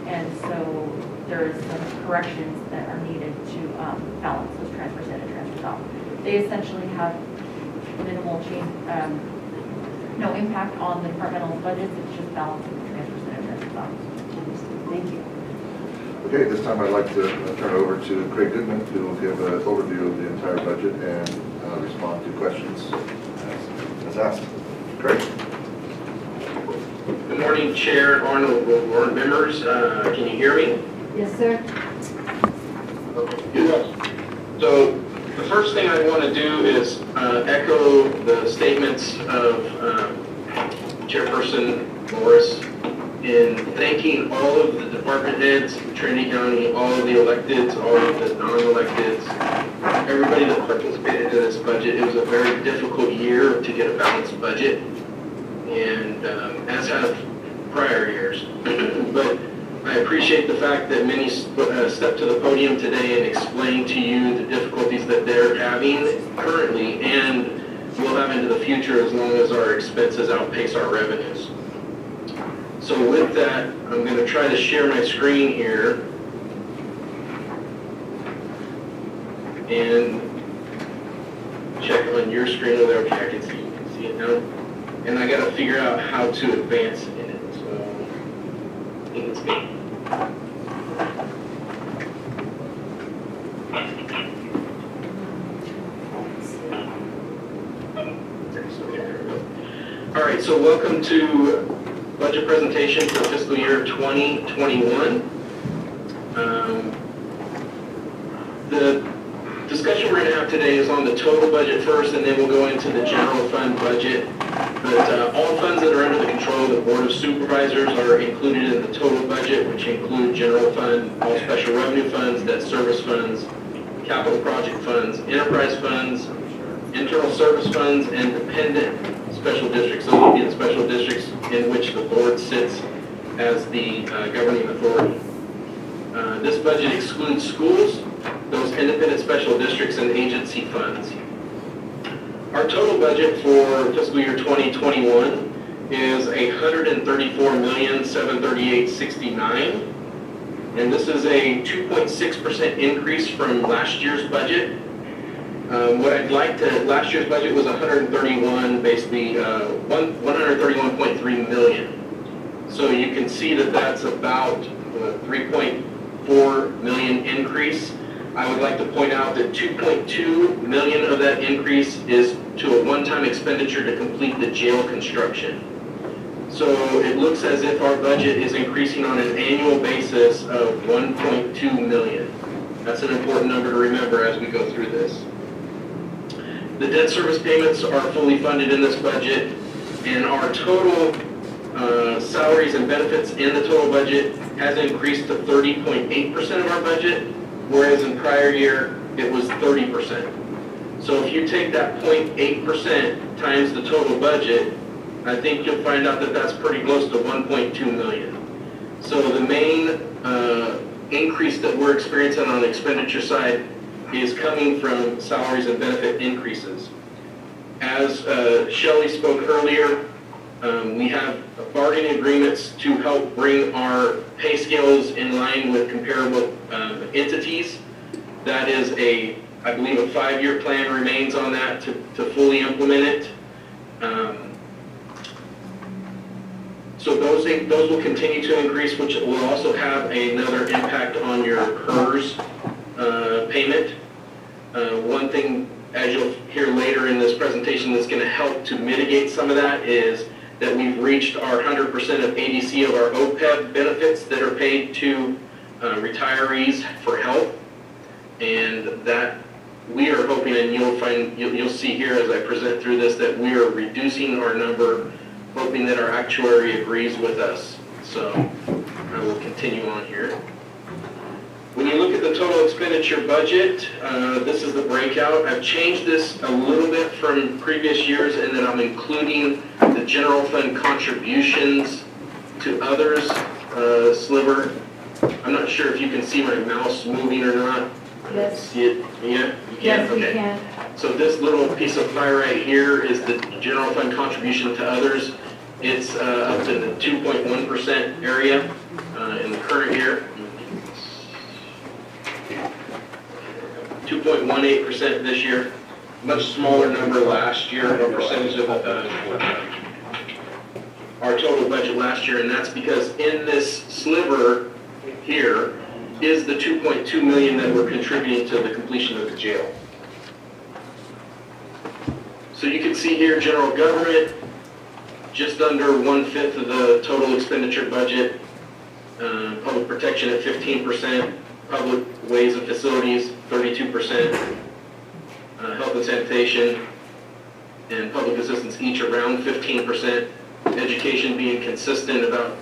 Speaker 4: And so there's some corrections that are needed to balance those transfers in and transfers out. They essentially have minimal change, no impact on the departmental budgets. It's just balancing the transfers in and transfers out.
Speaker 15: Thank you.
Speaker 2: Okay, this time I'd like to turn it over to Craig Goodman, who will give an overview of the entire budget and respond to questions as asked. Craig?
Speaker 10: Good morning, Chair, honorable board members. Can you hear me?
Speaker 6: Yes, sir.
Speaker 10: Okay, good. So the first thing I want to do is echo the statements of Chairperson Morris in thanking all of the department heads, Trinity County, all of the electeds, all of the non-electeds, everybody that participated in this budget. It was a very difficult year to get a balanced budget, and as have prior years. But I appreciate the fact that many stepped to the podium today and explained to you the difficulties that they're having currently and will have into the future as long as our expenses outpace our revenues. So with that, I'm going to try to share my screen here and check on your screen over there. Okay, I can see it now. And I got to figure out how to advance in it. So I think it's me. All right, so welcome to budget presentation for fiscal year 2021. The discussion we're going to have today is on the total budget first, and then we'll go into the general fund budget. But all funds that are under the control of the Board of Supervisors are included in the total budget, which include general fund, all special revenue funds, debt service funds, capital project funds, enterprise funds, internal service funds, and dependent special districts. Those will be the special districts in which the board sits as the governing authority. This budget excludes schools, those independent special districts, and agency funds. Our total budget for fiscal year 2021 is $134,738,069, and this is a 2.6% increase from last year's budget. Last year's budget was 131, basically 131.3 million. So you can see that that's about 3.4 million increase. I would like to point out that 2.2 million of that increase is to a one-time expenditure to complete the jail construction. So it looks as if our budget is increasing on an annual basis of 1.2 million. That's an important number to remember as we go through this. The debt service payments are fully funded in this budget, and our total salaries and benefits in the total budget has increased to 30.8% of our budget, whereas in prior year it was 30%. So if you take that 0.8% times the total budget, I think you'll find out that that's pretty close to 1.2 million. So the main increase that we're experiencing on the expenditure side is coming from salaries and benefit increases. As Shelley spoke earlier, we have bargaining agreements to help bring our pay scales in line with comparable entities. That is a I believe a 5-year plan remains on that to fully implement it. So those will continue to increase, which will also have another impact on your PERS payment. One thing, as you'll hear later in this presentation, that's going to help to mitigate some of that is that we've reached our 100% of ADC of our OPEB benefits that are paid to retirees for health, and that we are hoping, and you'll see here as I present through this, that we are reducing our number, hoping that our actuary agrees with us. So I will continue on here. When you look at the total expenditure budget, this is the breakout. I've changed this a little bit from previous years in that I'm including the general fund contributions to others sliver. I'm not sure if you can see my mouse moving or not.
Speaker 6: Yes.
Speaker 10: See it? Yeah? You can?
Speaker 6: Yes, we
Speaker 10: Okay.
Speaker 6: can.
Speaker 10: So this little piece of pie right here is the general fund contribution to others. It's up to the 2.1% area in the current year. 2.18% this year. Much smaller number last year, a percentage of our total budget last year, and that's because in this sliver here is the 2.2 million that we're contributing to the completion of the jail. So you can see here, general government, just under 1/5 of the total expenditure budget, public protection at 15%, public ways and facilities, 32%, health and sanitation, and public assistance each around 15%, education being consistent about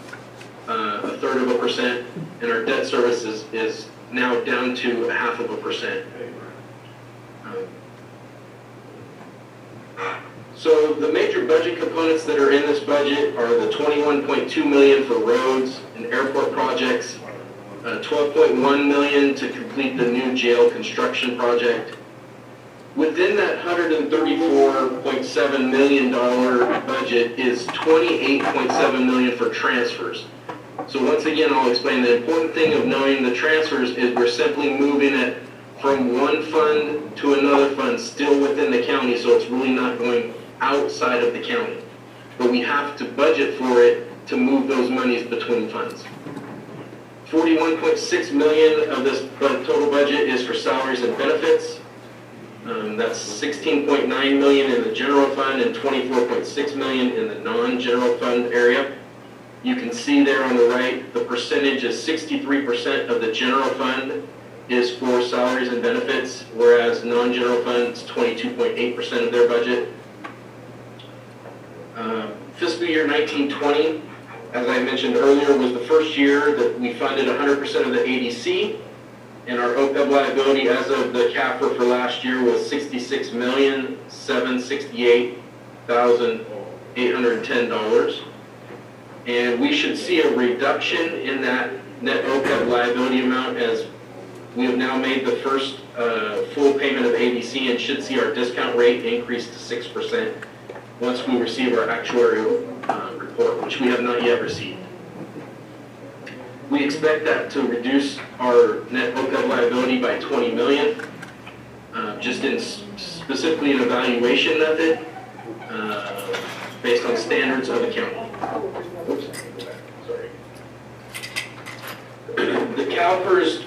Speaker 10: 1/3%, and our debt service is now down to 0.5%. So the major budget components that are in this budget are the 21.2 million for roads and airport projects, 12.1 million to complete the new jail construction project. Within that $134.7 million budget is 28.7 million for transfers. So once again, I'll explain the important thing of knowing the transfers is we're simply moving it from one fund to another fund still within the county, so it's really not going outside of the county. But we have to budget for it to move those monies between funds. 41.6 million of this total budget is for salaries and benefits. That's 16.9 million in the general fund and 24.6 million in the non-general fund area. You can see there on the right, the percentage is 63% of the general fund is for salaries and benefits, whereas non-general funds, 22.8% of their budget. Fiscal year 1920, as I mentioned earlier, was the first year that we funded 100% of the ADC, and our OPEB liability as of the CAFR for last year was $66,768,810. And we should see a reduction in that net OPEB liability amount as we have now made the first full payment of ADC and should see our discount rate increase to 6% once we receive our actuarial report, which we have not yet received. We expect that to reduce our net OPEB liability by 20 million, just in specifically an evaluation method based on standards of accounting. Oops, sorry. The CalPERS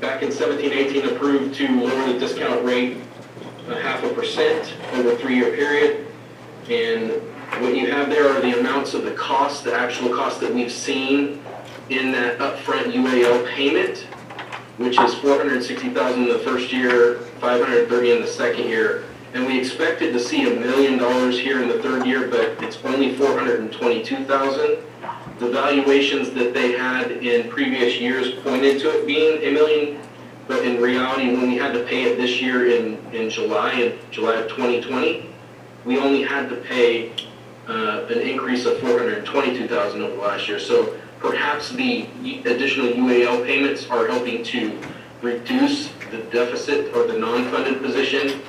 Speaker 10: back in 17-18 approved to lower the discount rate 0.5% over a 3-year period, and what you have there are the amounts of the cost, the actual cost that we've seen in that upfront UAL payment, which is $460,000 in the first year, $530,000 in the second year, and we expected to see $1 million here in the third year, but it's only $422,000. The valuations that they had in previous years pointed to it being $1 million, but in reality, when we had to pay it this year in July of 2020, we only had to pay an increase of $422,000 over last year. So perhaps the additional UAL payments are helping to reduce the deficit or the non-funded position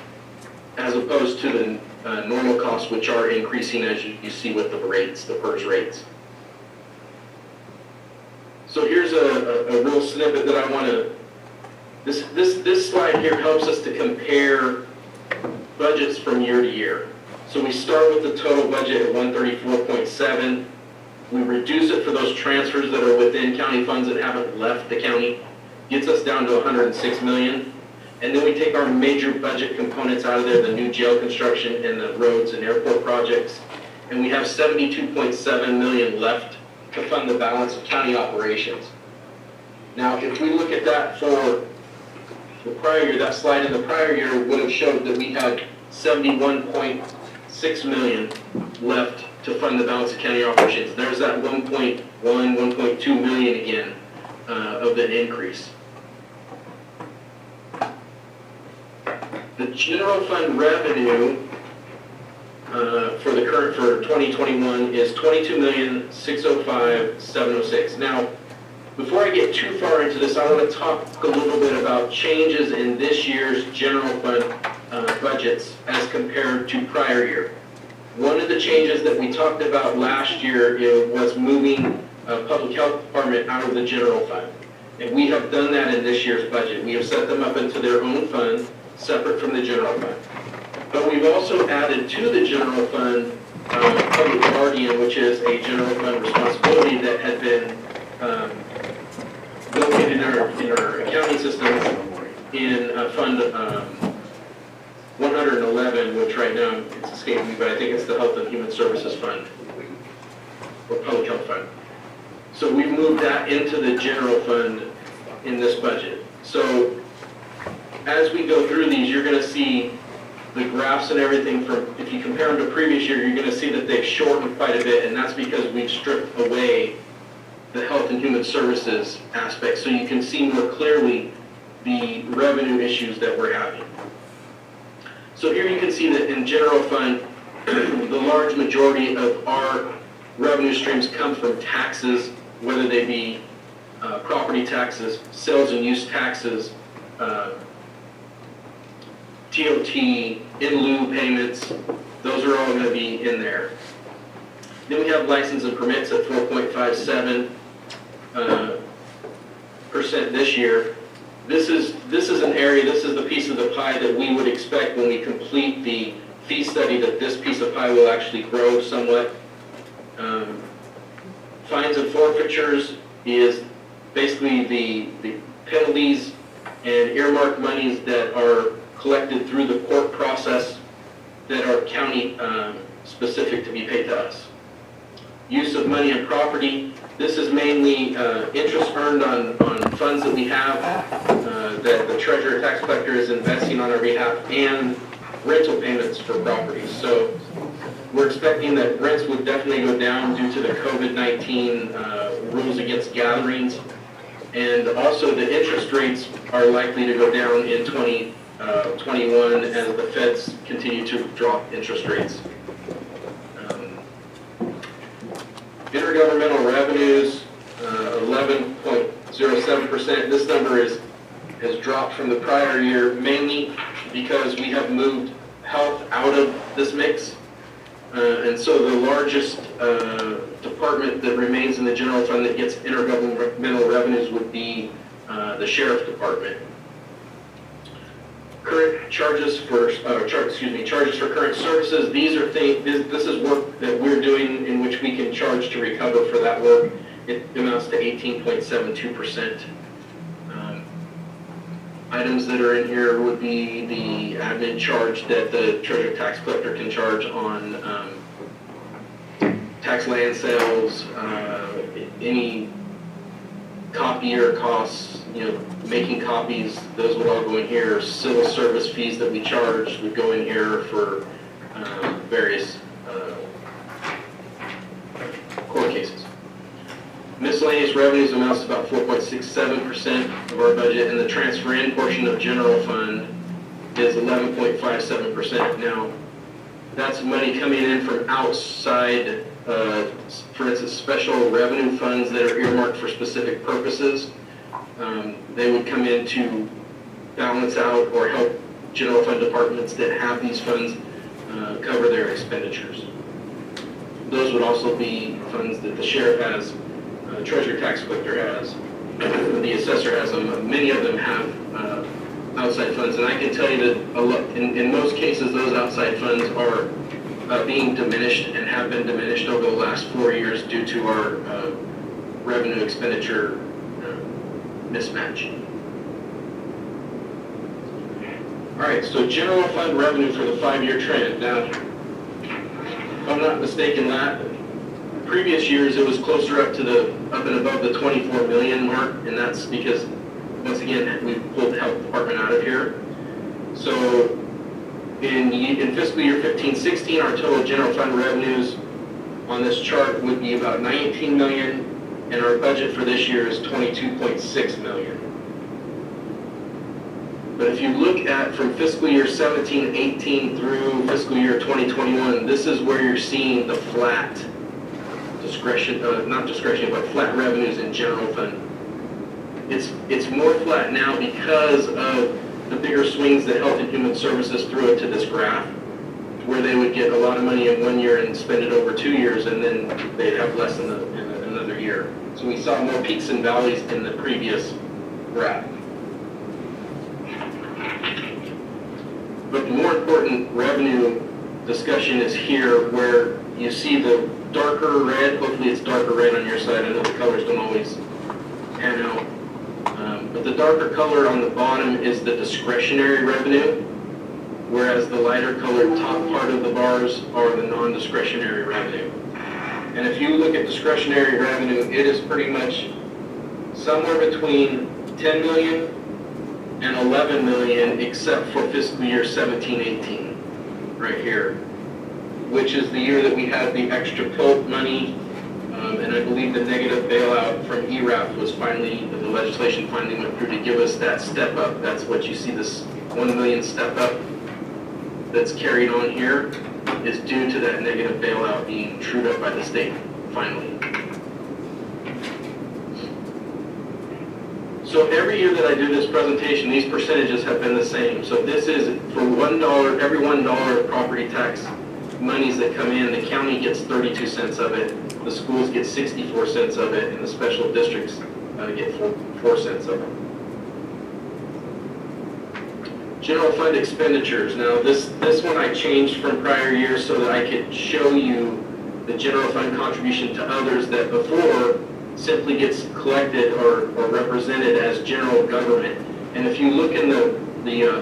Speaker 10: as opposed to the normal costs, which are increasing as you see with the rates, the PERS rates. So here's a real snippet that I want to
Speaker 20: This slide here helps us to compare budgets from year to year. So we start with the total budget at 134.7. We reduce it for those transfers that are within county funds that haven't left the county, gets us down to 106 million. And then we take our major budget components out of there, the new jail construction and the roads and airport projects, and we have 72.7 million left to fund the balance of county operations. Now, if we look at that for the prior year, that slide in the prior year would have showed that we had 71.6 million left to fund the balance of county operations. There's that 1.2 million again of the increase. The general fund revenue for 2021 is 22,605,706. Now, before I get too far into this, I want to talk a little bit about changes in this year's general fund budgets as compared to prior year. One of the changes that we talked about last year was moving public health department out of the general fund. And we have done that in this year's budget. We have set them up into their own fund, separate from the general fund. But we've also added to the general fund public guardian, which is a general fund responsibility that had been located in our accounting system in Fund 111, which right now it's escaping me, but I think it's the Health and Human Services Fund or Public Health Fund. So we've moved that into the general fund in this budget. So as we go through these, you're going to see the graphs and everything from, if you compare them to previous year, you're going to see that they've shortened quite a bit, and that's because we've stripped away the health and human services aspect, so you can see more clearly the revenue issues that we're having. So here you can see that in general fund, the large majority of our revenue streams come from taxes, whether they be property taxes, sales and use taxes, TOT, in lieu payments, those are all going to be in there. Then we have license and permits at 4.57% this year. This is an area, this is the piece of the pie that we would expect when we complete the fee study, that this piece of pie will actually grow somewhat. Fines and forfeitures is basically the penalties and earmarked monies that are collected through the court process that are county specific to be paid to us. Use of money and property, this is mainly interest earned on funds that we have that the treasurer tax collector is investing on our behalf, and rental payments for properties. So we're expecting that rents would definitely go down due to the COVID-19 rules against gatherings, and also the interest rates are likely to go down in 2021 as the feds continue to drop interest rates. Intergovernmental revenues, 11.07%. This number has dropped from the prior year, mainly because we have moved health out of this mix. And so the largest department that remains in the general fund that gets intergovernmental revenues would be the sheriff department. Current charges for charges for current services. These are things. This is work that we're doing in which we can charge to recover for that work. It amounts to 18.72%. Items that are in here would be the admin charge that the treasurer tax collector can charge on tax land sales, any copier costs, making copies, those would all go in here. Civil service fees that we charge would go in here for various court cases. Miscellaneous revenues amounts to about 4.67% of our budget, and the transfer in portion of general fund is 11.57%. Now, that's money coming in from outside, for instance, special revenue funds that are earmarked for specific purposes. They would come in to balance out or help general fund departments that have these funds cover their expenditures. Those would also be funds that the sheriff has, treasurer tax collector has, the assessor has them, many of them have outside funds, and I can tell you that in most cases, those outside funds are being diminished and have been diminished over the last 4 years due to our revenue expenditure mismatch. All right, so general fund revenue for the 5-year trend. Now, if I'm not mistaken, previous years it was closer up and above the 24 million mark, and that's because once again we pulled the health department out of here. So in fiscal year 15-16, our total general fund revenues on this chart would be about 19 million, and our budget for this year is 22.6 million. But if you look at from fiscal year 17-18 through fiscal year 2021, this is where you're seeing the flat flat revenues in general fund. It's more flat now because of the bigger swings that Health and Human Services threw into this graph, where they would get a lot of money in 1 year and spend it over 2 years, and then they'd have less in another year. So we saw more peaks and valleys in the previous graph. But the more important revenue discussion is here, where you see the darker red. Hopefully it's darker red on your side. I know the colors don't always pan out. But the darker color on the bottom is the discretionary revenue, whereas the lighter colored top part of the bars are the non-discretionary revenue. And if you look at discretionary revenue, it is pretty much somewhere between 10 million and 11 million, except for fiscal year 17-18, right here, which is the year that we had the extra PILT money, and I believe the negative bailout from ERAF was finally, the legislation finally went through to give us that step up. That's what you see, this 1 million step up that's carried on here is due to that negative bailout being trued up by the state, finally. So every year that I do this presentation, these percentages have been the same. So this is for $1, every $1 of property tax monies that come in, the county gets 32 cents of it, the schools get 64 cents of it, and the special districts get 4 cents of it. General fund expenditures. Now this one I changed from prior years so that I could show you the general fund contribution to others that before simply gets collected or represented as general government. And if you look in the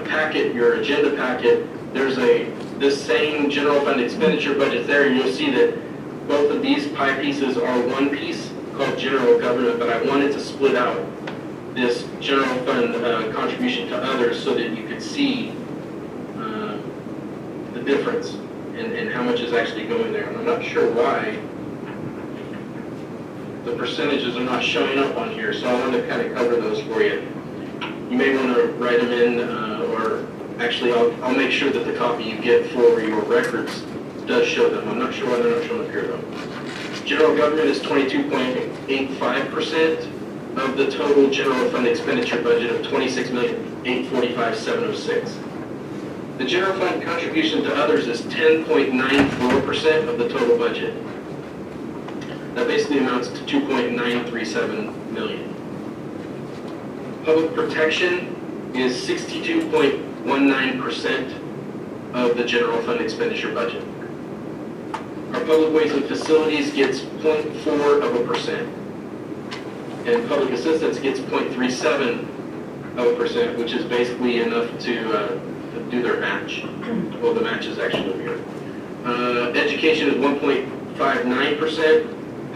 Speaker 20: packet, your agenda packet, there's this same general fund expenditure budget there, and you'll see that both of these pie pieces are one piece called general government, but I wanted to split out this general fund contribution to others so that you could see the difference and how much is actually going there. And I'm not sure why the percentages are not showing up on here, so I want to kind of cover those for you. You may want to write them in, or actually I'll make sure that the copy you get for your records does show them. I'm not sure why they're not showing up here though. General government is 22.85% of the total general fund expenditure budget of $26,845,706. The general fund contribution to others is 10.94% of the total budget. That basically amounts to 2.937 million. Public protection is 62.19% of the general fund expenditure budget. Our public ways and facilities gets 0.4%. And public assistance gets 0.37%, which is basically enough to do their match. Well, the match is actually over here. Education is 1.59%.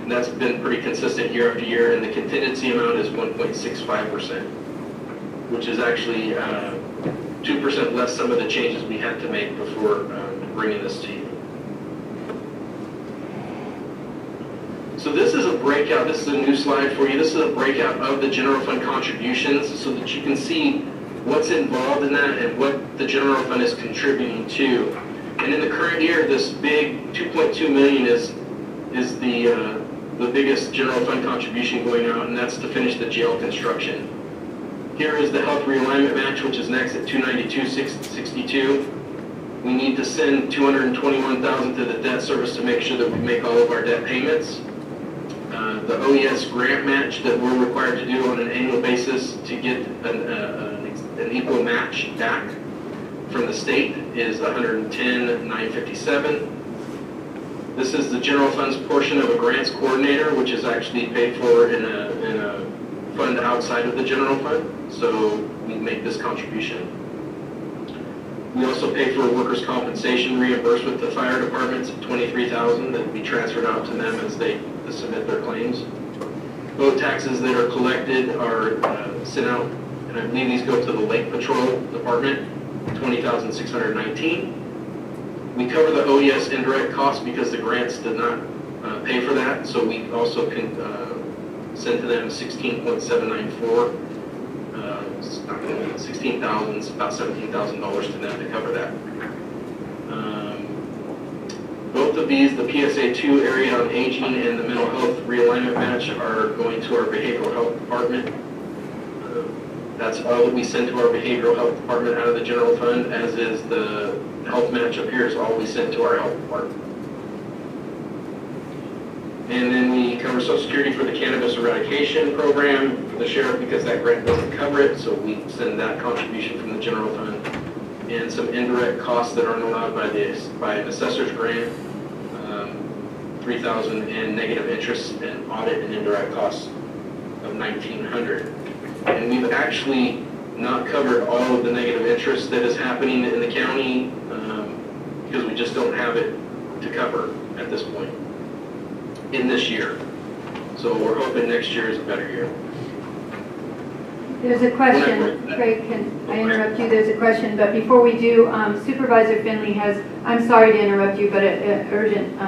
Speaker 20: That's been pretty consistent year after year, and the contingency amount is 1.65%, which is actually 2% less some of the changes we had to make before bringing this to you. So this is a breakout. This is a new slide for you. This is a breakout of the general fund contributions so that you can see what's involved in that and what the general fund is contributing to. And in the current year, this big 2.2 million is the biggest general fund contribution going out, and that's to finish the jail construction. Here is the health realignment match, which is next at 292,662. We need to send 221,000 to the debt service to make sure that we make all of our debt payments. the OES grant match that we're required to do on an annual basis to get an equal match back from the state is $110,957. This is the general funds portion of a grants coordinator, which is actually paid for in a fund outside of the general fund. So we make this contribution. We also pay for workers' compensation reimbursement to fire departments of $23,000 that we transferred out to them as they submit their claims. Boat taxes that are collected are sent out, and I believe these go to the Lake Patrol Department, $20,619. We cover the OES indirect costs because the grants did not pay for that, so we also can send to them 16.794. $16,000, it's about $17,000 to them to cover that. Both of these, the PSA 2 area on aging and the mental health realignment match, are going to our behavioral health department. That's all that we send to our behavioral health department out of the general fund, as is the health match up here is all we send to our health department. And then we cover Social Security for the cannabis eradication program for the sheriff because that grant doesn't cover it, so we send that contribution from the general fund. And some indirect costs that aren't allowed by an assessor's grant, $3,000, and negative interest and audit and indirect costs of $1,900. And we've actually not covered all of the negative interest that is happening in the county because we just don't have it to cover at this point in this year. So we're hoping next year is a better year.
Speaker 6: There's a question, Craig, can I interrupt you? There's a question, but before we do, Supervisor Finley has, I'm sorry to interrupt you, but urgent.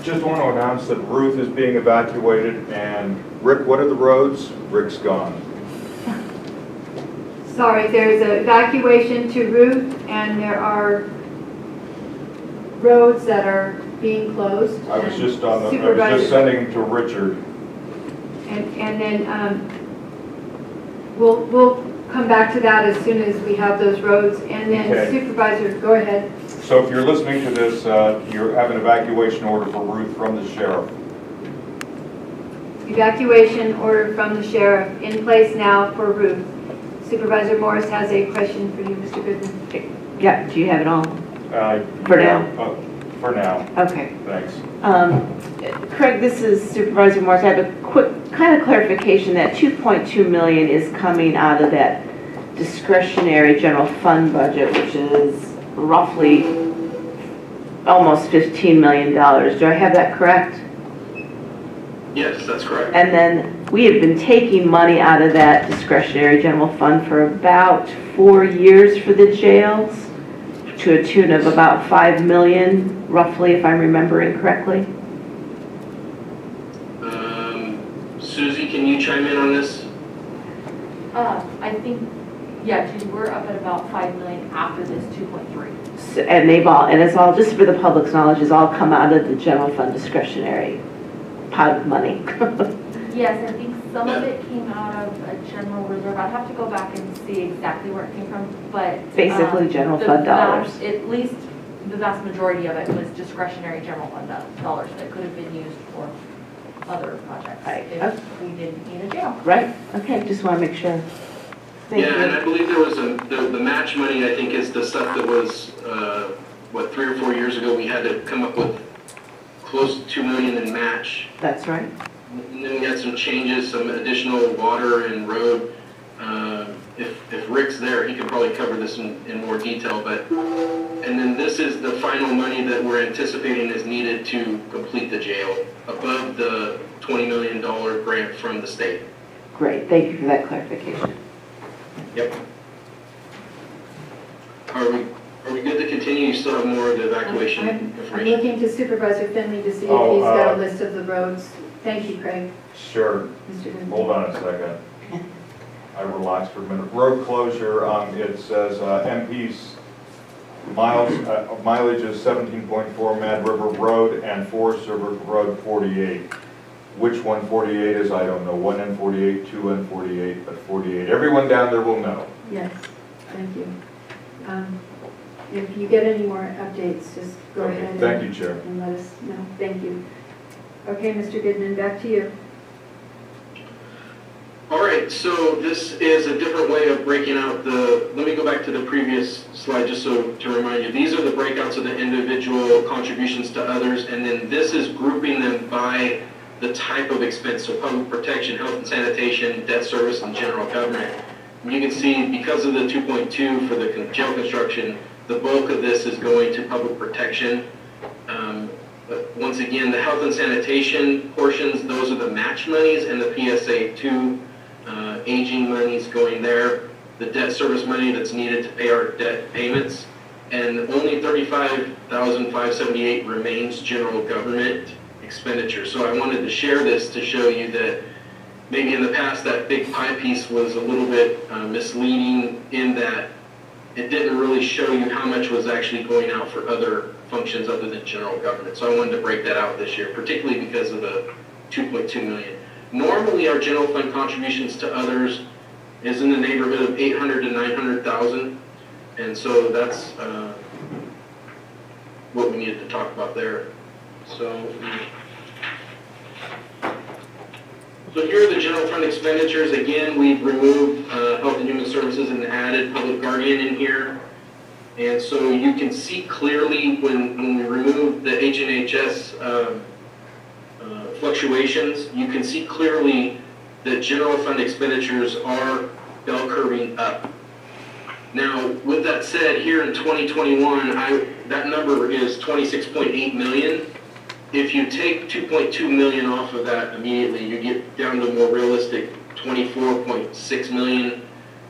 Speaker 21: Just want to announce that Ruth is being evacuated, and Rick, what are the roads? Rick's gone.
Speaker 6: Sorry, there's an evacuation to Ruth, and there are roads that are being closed.
Speaker 21: I was just sending to Richard.
Speaker 6: And then we'll come back to that as soon as we have those roads. And then
Speaker 21: Okay.
Speaker 6: Supervisor, go ahead.
Speaker 21: So if you're listening to this, you have an evacuation order for Ruth from the sheriff.
Speaker 6: Evacuation order from the sheriff in place now for Ruth. Supervisor Morris has a question for you, Mr. Goodman.
Speaker 15: Yeah, do you have it all? For now?
Speaker 21: For now.
Speaker 15: Okay.
Speaker 21: Thanks.
Speaker 15: Craig, this is Supervisor Morris. I have a quick kind of clarification that 2.2 million is coming out of that discretionary general fund budget, which is roughly almost $15 million. Do I have that correct?
Speaker 20: Yes, that's correct.
Speaker 15: And then we have been taking money out of that discretionary general fund for about 4 years for the jails, to a tune of about $5 million, roughly, if I'm remembering correctly.
Speaker 20: Susie, can you chime in on this?
Speaker 4: I think, yeah, we're up at about 5 million after this 2.3.
Speaker 15: So, and they've all, and it's all, just for the public's knowledge, it's all come out of the general fund discretionary pot of money.
Speaker 4: Yes, I think some of it came out of a general reserve. I'd have to go back and see exactly where it came from, but
Speaker 15: Basically general fund dollars.
Speaker 4: At least the vast majority of it was discretionary general fund dollars that could have been used for other projects if we didn't need a jail.
Speaker 15: Right, okay, just want to make sure. Thank you.
Speaker 20: And I believe there was the match money, I think, is the stuff that was, 3 or 4 years ago, we had to come up with close to 2 million in match.
Speaker 15: That's right.
Speaker 20: And then we had some changes, some additional water and road. If Rick's there, he could probably cover this in more detail, and then this is the final money that we're anticipating is needed to complete the jail above the $20 million grant from the state.
Speaker 15: Great, thank you for that clarification.
Speaker 20: Yep. Are we good to continue? You still have more of the evacuation
Speaker 6: I'm
Speaker 20: information?
Speaker 6: looking to Supervisor Finley to see if he's got a list of the roads. Thank you, Craig.
Speaker 21: Sure. Hold on a second. I relaxed for a minute. Road closure, it says MP's mileage is 17.4 Mad River Road and Forest River Road 48. Which one 48 is, I don't know. 1 and 48, 2 and 48, but 48. Everyone down there will know.
Speaker 6: Yes, thank you. If you get any more updates, just go ahead.
Speaker 21: Thank you, Chair.
Speaker 6: And let us know. Thank you. Okay, Mr. Goodman, back to you.
Speaker 20: All right, so this is a different way of breaking out let me go back to the previous slide just so to remind you. These are the breakouts of the individual contributions to others, and then this is grouping them by the type of expense, so public protection, health and sanitation, debt service, and general government. And you can see because of the 2.2 for the jail construction, the bulk of this is going to public protection. But once again, the health and sanitation portions, those are the match monies and the PSA 2 aging monies going there, the debt service money that's needed to pay our debt payments, and only $35,578 remains general government expenditure. So I wanted to share this to show you that maybe in the past that big pie piece was a little bit misleading in that it didn't really show you how much was actually going out for other functions other than general government. So I wanted to break that out this year, particularly because of the 2.2 million. Normally, our general fund contributions to others is in the neighborhood of 800 to 900,000, and so that's what we needed to talk about there. So here are the general fund expenditures. Again, we've removed Health and Human Services and added Public Guardian in here, and so you can see clearly when we remove the H&HS fluctuations, you can see clearly that general fund expenditures are bell curving up. Now, with that said, here in 2021, that number is 26.8 million. If you take 2.2 million off of that immediately, you get down to more realistic 24.6 million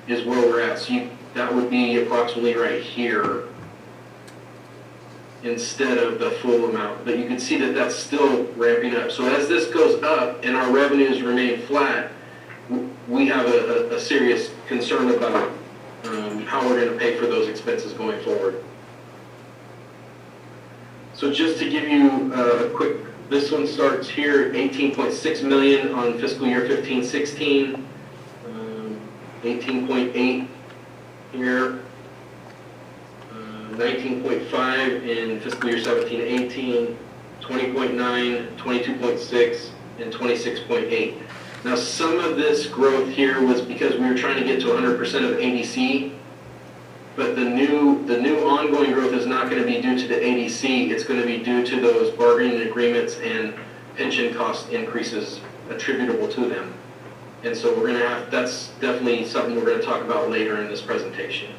Speaker 20: is where we're at. So that would be approximately right here instead of the full amount. But you can see that that's still ramping up. So as this goes up and our revenues remain flat, we have a serious concern about how we're going to pay for those expenses going forward. So just to give you a quick, this one starts here, 18.6 million on fiscal year 15-16, 18.8 here, 19.5 in fiscal year 17-18, 20.9, 22.6, and 26.8. Now some of this growth here was because we were trying to get to 100% of ADC, but the new ongoing growth is not going to be due to the ADC. It's going to be due to those bargaining agreements and pension cost increases attributable to them. And so we're going to have, that's definitely something we're going to talk about later in this presentation.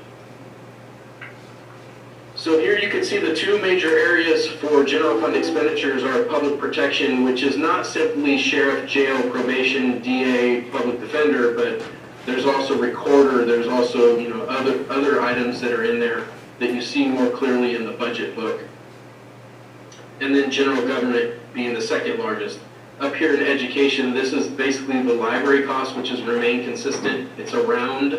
Speaker 20: So here you can see the two major areas for general fund expenditures are public protection, which is not simply sheriff, jail, probation, DA, public defender, but there's also recorder, there's also other items that are in there that you see more clearly in the budget book. And then general government being the second largest. Up here in education, this is basically the library cost, which has remained consistent. It's around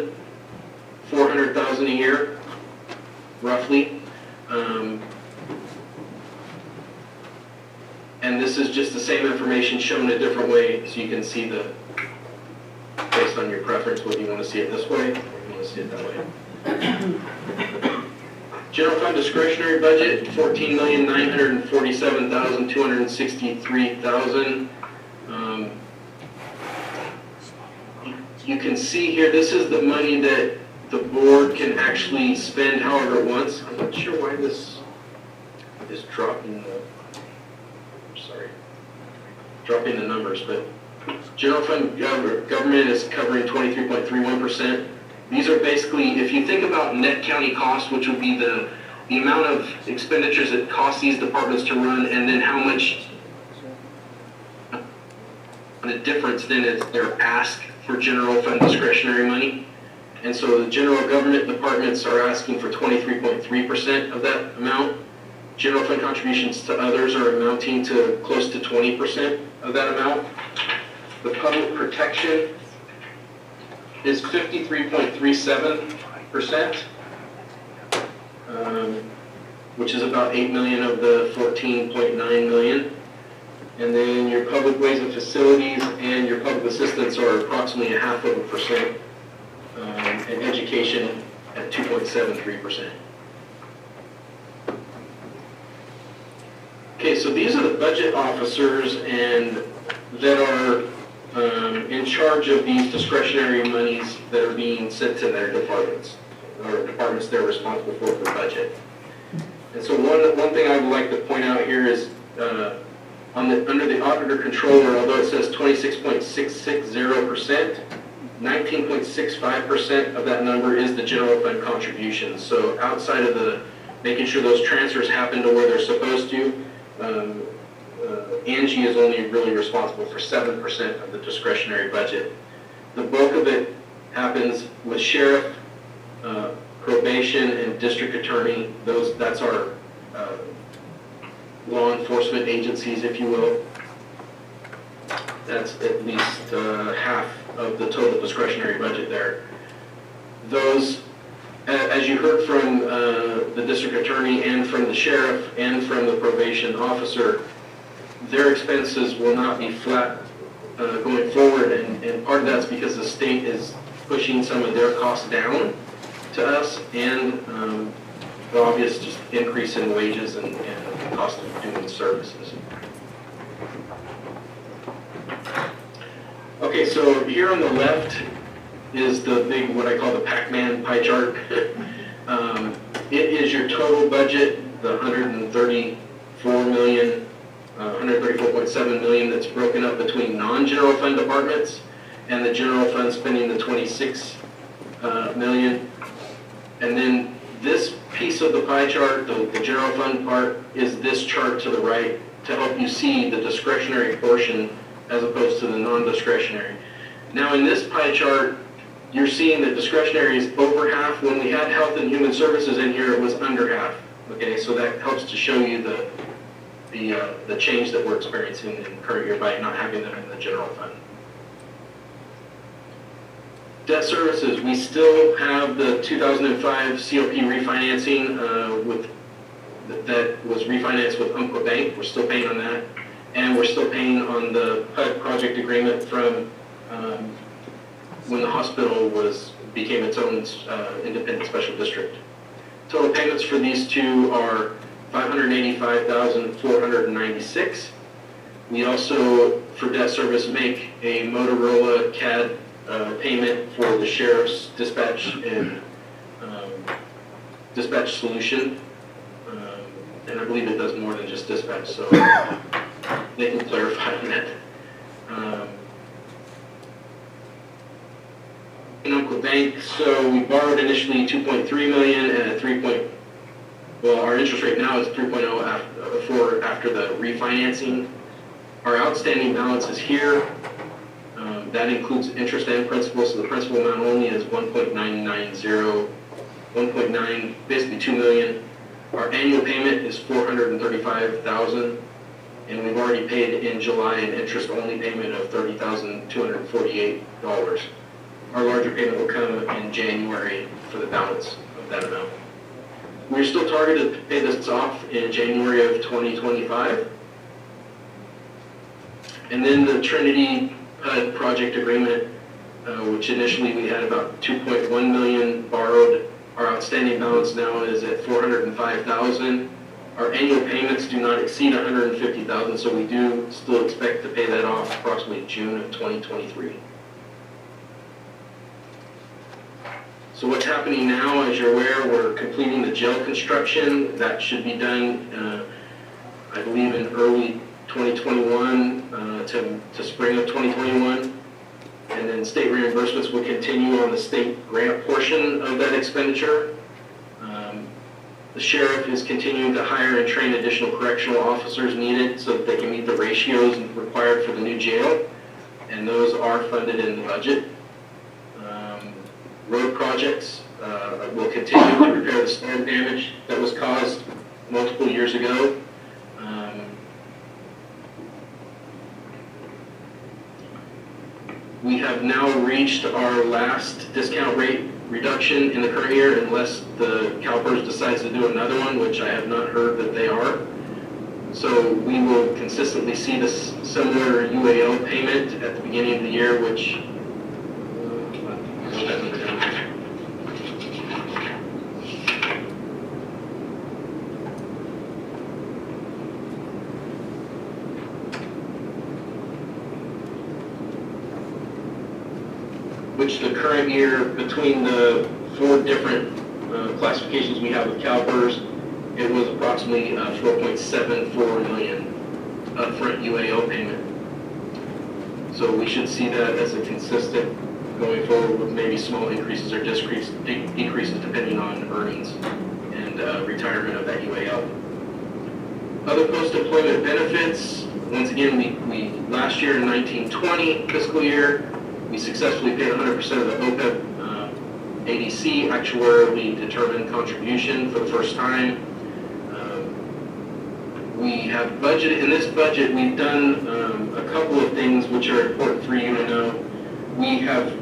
Speaker 20: $400,000 a year, roughly. And this is just the same information shown a different way, so you can see based on your preference, whether you want to see it this way or you want to see it that way. General fund discretionary budget, $14,947,263,000. You can see here, this is the money that the board can actually spend however it wants. I'm not sure why this is dropping dropping the numbers, but general fund government is covering 23.31%. These are basically, if you think about net county costs, which would be the amount of expenditures that cost these departments to run, and then how much the difference then is their ask for general fund discretionary money. And so the general government departments are asking for 23.3% of that amount. General fund contributions to others are amounting to close to 20% of that amount. The public protection is 53.37%, which is about 8 million of the 14.9 million. And then your public ways and facilities and your public assistance are approximately 0.5%, and education at 2.73%. Okay, so these are the budget officers and that are in charge of these discretionary monies that are being sent to their departments, or departments they're responsible for budget. And so one thing I would like to point out here is under the auditor controller, although it says 26.660%, 19.65% of that number is the general fund contributions. So outside of the making sure those transfers happen to where they're supposed to, Angie is only really responsible for 7% of the discretionary budget. The bulk of it happens with sheriff, probation, and district attorney. That's our law enforcement agencies, if you will. That's at least half of the total discretionary budget there. Those, as you heard from the district attorney and from the sheriff and from the probation officer, their expenses will not be flat going forward, and part of that's because the state is pushing some of their costs down to us, and the obvious just increase in wages and cost of doing services. Okay, so here on the left is the big, what I call the Pac-Man pie chart. It is your total budget, the 134.7 million that's broken up between non-general fund departments, and the general fund spending the 26 million. And then this piece of the pie chart, the general fund part, is this chart to the right to help you see the discretionary portion as opposed to the non-discretionary. Now in this pie chart, you're seeing that discretionary is over half. When we had health and human services in here, it was under half. Okay, so that helps to show you the change that we're experiencing in current year by not having them in the general fund. Debt services, we still have the 2005 COP refinancing that was refinanced with Umpqua Bank. We're still paying on that. And we're still paying on the PUD project agreement from when the hospital became its own independent special district. Total payments for these two are $585,496. We also, for debt service, make a Motorola CAD payment for the sheriff's dispatch and dispatch solution, and I believe it does more than just dispatch, so they can clarify on that. In Umpqua Bank, so we borrowed initially 2.3 million and at our interest rate now is 3.04 after the refinancing. Our outstanding balance is here. That includes interest and principal, so the principal amount only is 1.9, basically 2 million. Our annual payment is 435,000, and we've already paid in July an interest-only payment of $30,248. Our larger payment will come in January for the balance of that amount. We're still targeted to pay this off in January of 2025. And then the Trinity PUD project agreement, which initially we had about 2.1 million borrowed. Our outstanding balance now is at 405,000. Our annual payments do not exceed 150,000, so we do still expect to pay that off approximately June of 2023. So what's happening now, as you're aware, we're completing the jail construction. That should be done, I believe, in early 2021 to spring of 2021. And then state reimbursements will continue on the state grant portion of that expenditure. The sheriff is continuing to hire and train additional correctional officers needed so that they can meet the ratios required for the new jail. And those are funded in the budget. Road projects will continue to repair the storm damage that was caused multiple years ago. We have now reached our last discount rate reduction in the current year, unless the CalPERS decides to do another one, which I have not heard that they are. So we will consistently see this similar UAL payment at the beginning of the year, which which the current year, between the 4 different classifications we have with CalPERS, it was approximately 4.74 million upfront UAO payment. So we should see that as a consistent going forward, with maybe small increases or decreases depending on earnings and retirement of that UAL. Other post-employment benefits, once again, we last year in 1920 fiscal year, we successfully paid 100% of the OPEB ADC actuarially determined contribution for the first time. We have budgeted, in this budget, we've done a couple of things which are important for you to know. We have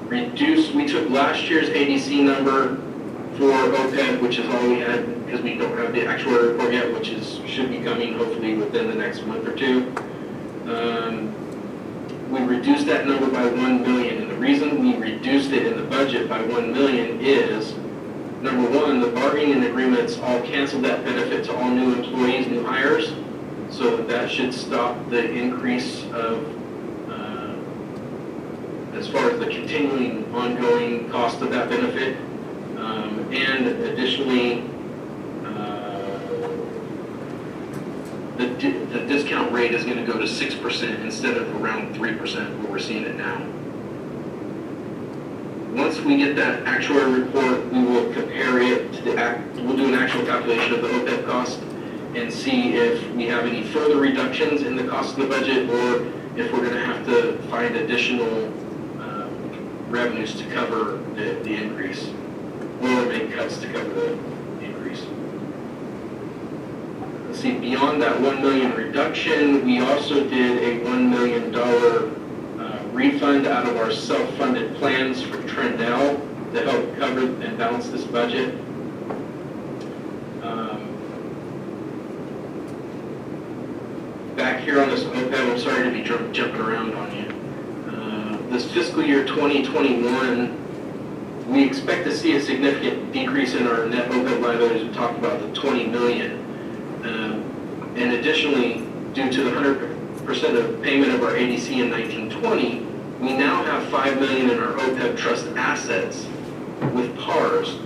Speaker 20: reduced, we took last year's ADC number for OPEB, which is all we had, because we don't have the actuary report yet, which should be coming hopefully within the next month or two. We reduced that number by 1 million, and the reason we reduced it in the budget by 1 million is, number one, the bargaining agreements all canceled that benefit to all new employees, new hires, so that should stop the increase of, as far as the continuing ongoing cost of that benefit. And additionally, the discount rate is going to go to 6% instead of around 3% where we're seeing it now. Once we get that actuary report, we will compare it to we'll do an actual calculation of the OPEB cost and see if we have any further reductions in the cost of the budget, or if we're going to have to find additional revenues to cover the increase, or make cuts to cover the increase. Let's see, beyond that 1 million reduction, we also did a $1 million refund out of our self-funded plans for Trendell to help cover and balance this budget. Back here on this OPEB, I'm sorry to be jumping around on you. This fiscal year 2021, we expect to see a significant decrease in our net OPEB liabilities. We talked about the 20 million. And additionally, due to the 100% of payment of our ADC in 1920, we now have 5 million in our OPEB trust assets with PARs.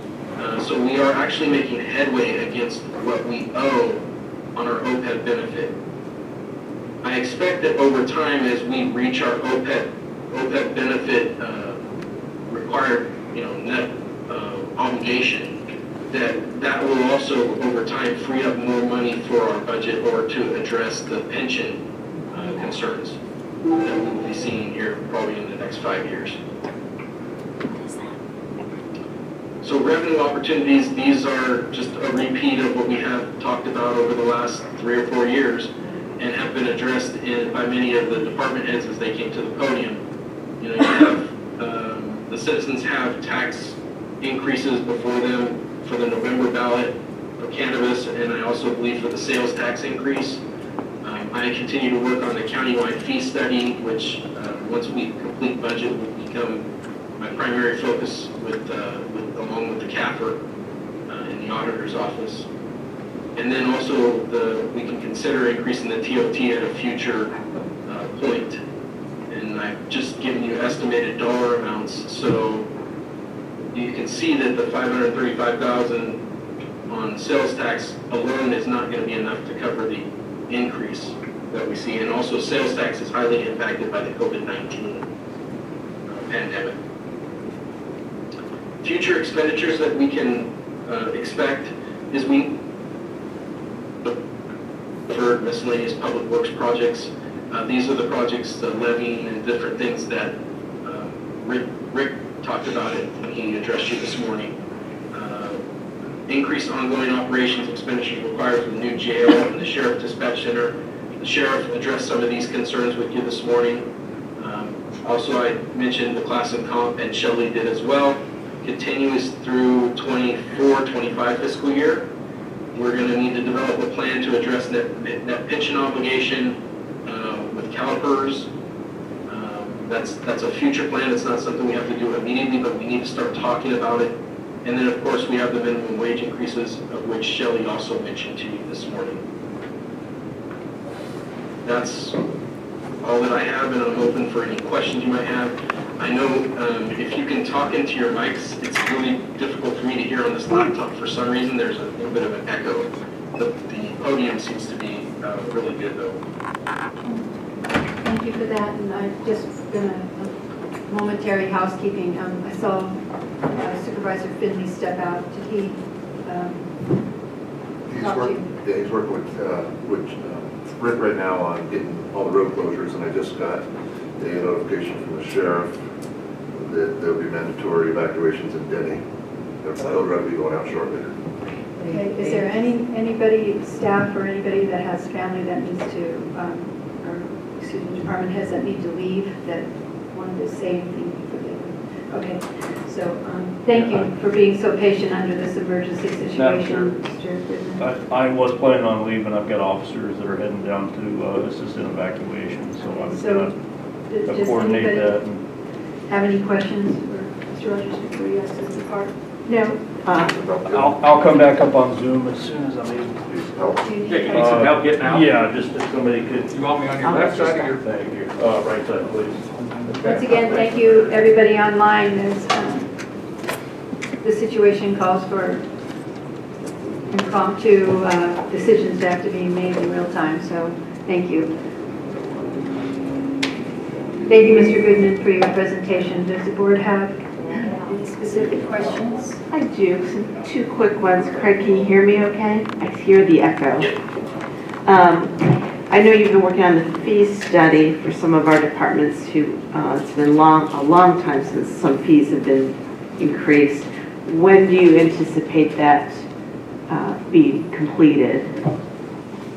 Speaker 20: So we are actually making headway against what we owe on our OPEB benefit. I expect that over time, as we reach our OPEB benefit required, net obligation, that will also over time free up more money for our budget, or to address the pension concerns that we will be seeing here probably in the next 5 years. So revenue opportunities, these are just a repeat of what we have talked about over the last 3 or 4 years, and have been addressed by many of the department heads as they came to the podium. You have, the citizens have tax increases before them for the November ballot for cannabis, and I also believe for the sales tax increase. I continue to work on the countywide fee study, which once we complete budget will become my primary focus along with the CAFR in the auditor's office. And then also we can consider increasing the TOT at a future point. And I've just given you estimated dollar amounts, so you can see that the 535,000 on sales tax alone is not going to be enough to cover the increase that we see. And also sales tax is highly impacted by the COVID-19 pandemic. Future expenditures that we can expect is for miscellaneous public works projects. These are the projects, the levying and different things that Rick talked about it when he addressed you this morning. Increased ongoing operations expenditures required for the new jail and the sheriff dispatch center. The sheriff addressed some of these concerns with you this morning. Also, I mentioned the class and comp, and Shelley did as well. Continues through 24-25 fiscal year. We're going to need to develop a plan to address net pension obligation with CalPERS. That's a future plan. It's not something we have to do immediately, but we need to start talking about it. And then, of course, we have the minimum wage increases, of which Shelley also mentioned to you this morning. That's all that I have, and I'm open for any questions you might have. I know if you can talk into your mics, it's really difficult for me to hear on this laptop. For some reason, there's a little bit of an echo. The podium seems to be really good though.
Speaker 6: Thank you for that, and I'm just gonna, momentary housekeeping. I saw Supervisor Finley step out. Did he talk to you?
Speaker 2: Yeah, he's working with Rick right now on getting all the road closures, and I just got a notification from the sheriff that there'll be mandatory evacuations in Denny. They'll be going out shortly.
Speaker 6: Okay, is there anybody, staff or anybody that has family that needs to, or excuse me, department heads that need to leave that wanted to say anything for them? Okay, so thank you for being so patient under this emergency situation, Mr. Goodman.
Speaker 7: I was planning on leaving. I've got officers that are heading down to assist in evacuation, so I'm going to coordinate that.
Speaker 6: Have any questions for Mr. Rogers before you ask us to depart? No.
Speaker 7: I'll come back up on Zoom as soon as I'm able to.
Speaker 12: Yeah, you need some help getting out?
Speaker 7: Yeah, just if somebody could.
Speaker 12: You want me on your left side or your?
Speaker 7: Thank you. Right side, please.
Speaker 6: Once again, thank you, everybody online. The situation calls for impromptu decisions that have to be made in real time, so thank you. Thank you, Mr. Goodman, for your presentation. Does the board have any specific questions?
Speaker 15: I do. Some two quick ones. Craig, can you hear me okay? I hear the echo. I know you've been working on the fee study for some of our departments who, it's been a long time since some fees have been increased. When do you anticipate that being completed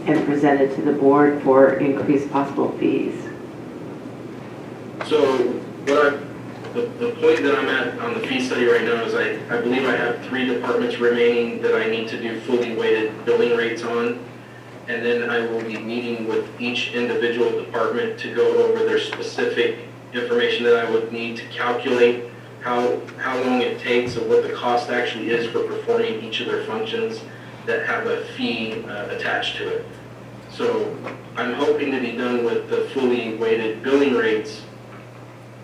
Speaker 15: and presented to the board for increased possible fees?
Speaker 20: So the point that I'm at on the fee study right now is I believe I have 3 departments remaining that I need to do fully weighted billing rates on. And then I will be meeting with each individual department to go over their specific information that I would need to calculate how long it takes and what the cost actually is for performing each of their functions that have a fee attached to it. So I'm hoping to be done with the fully weighted billing rates.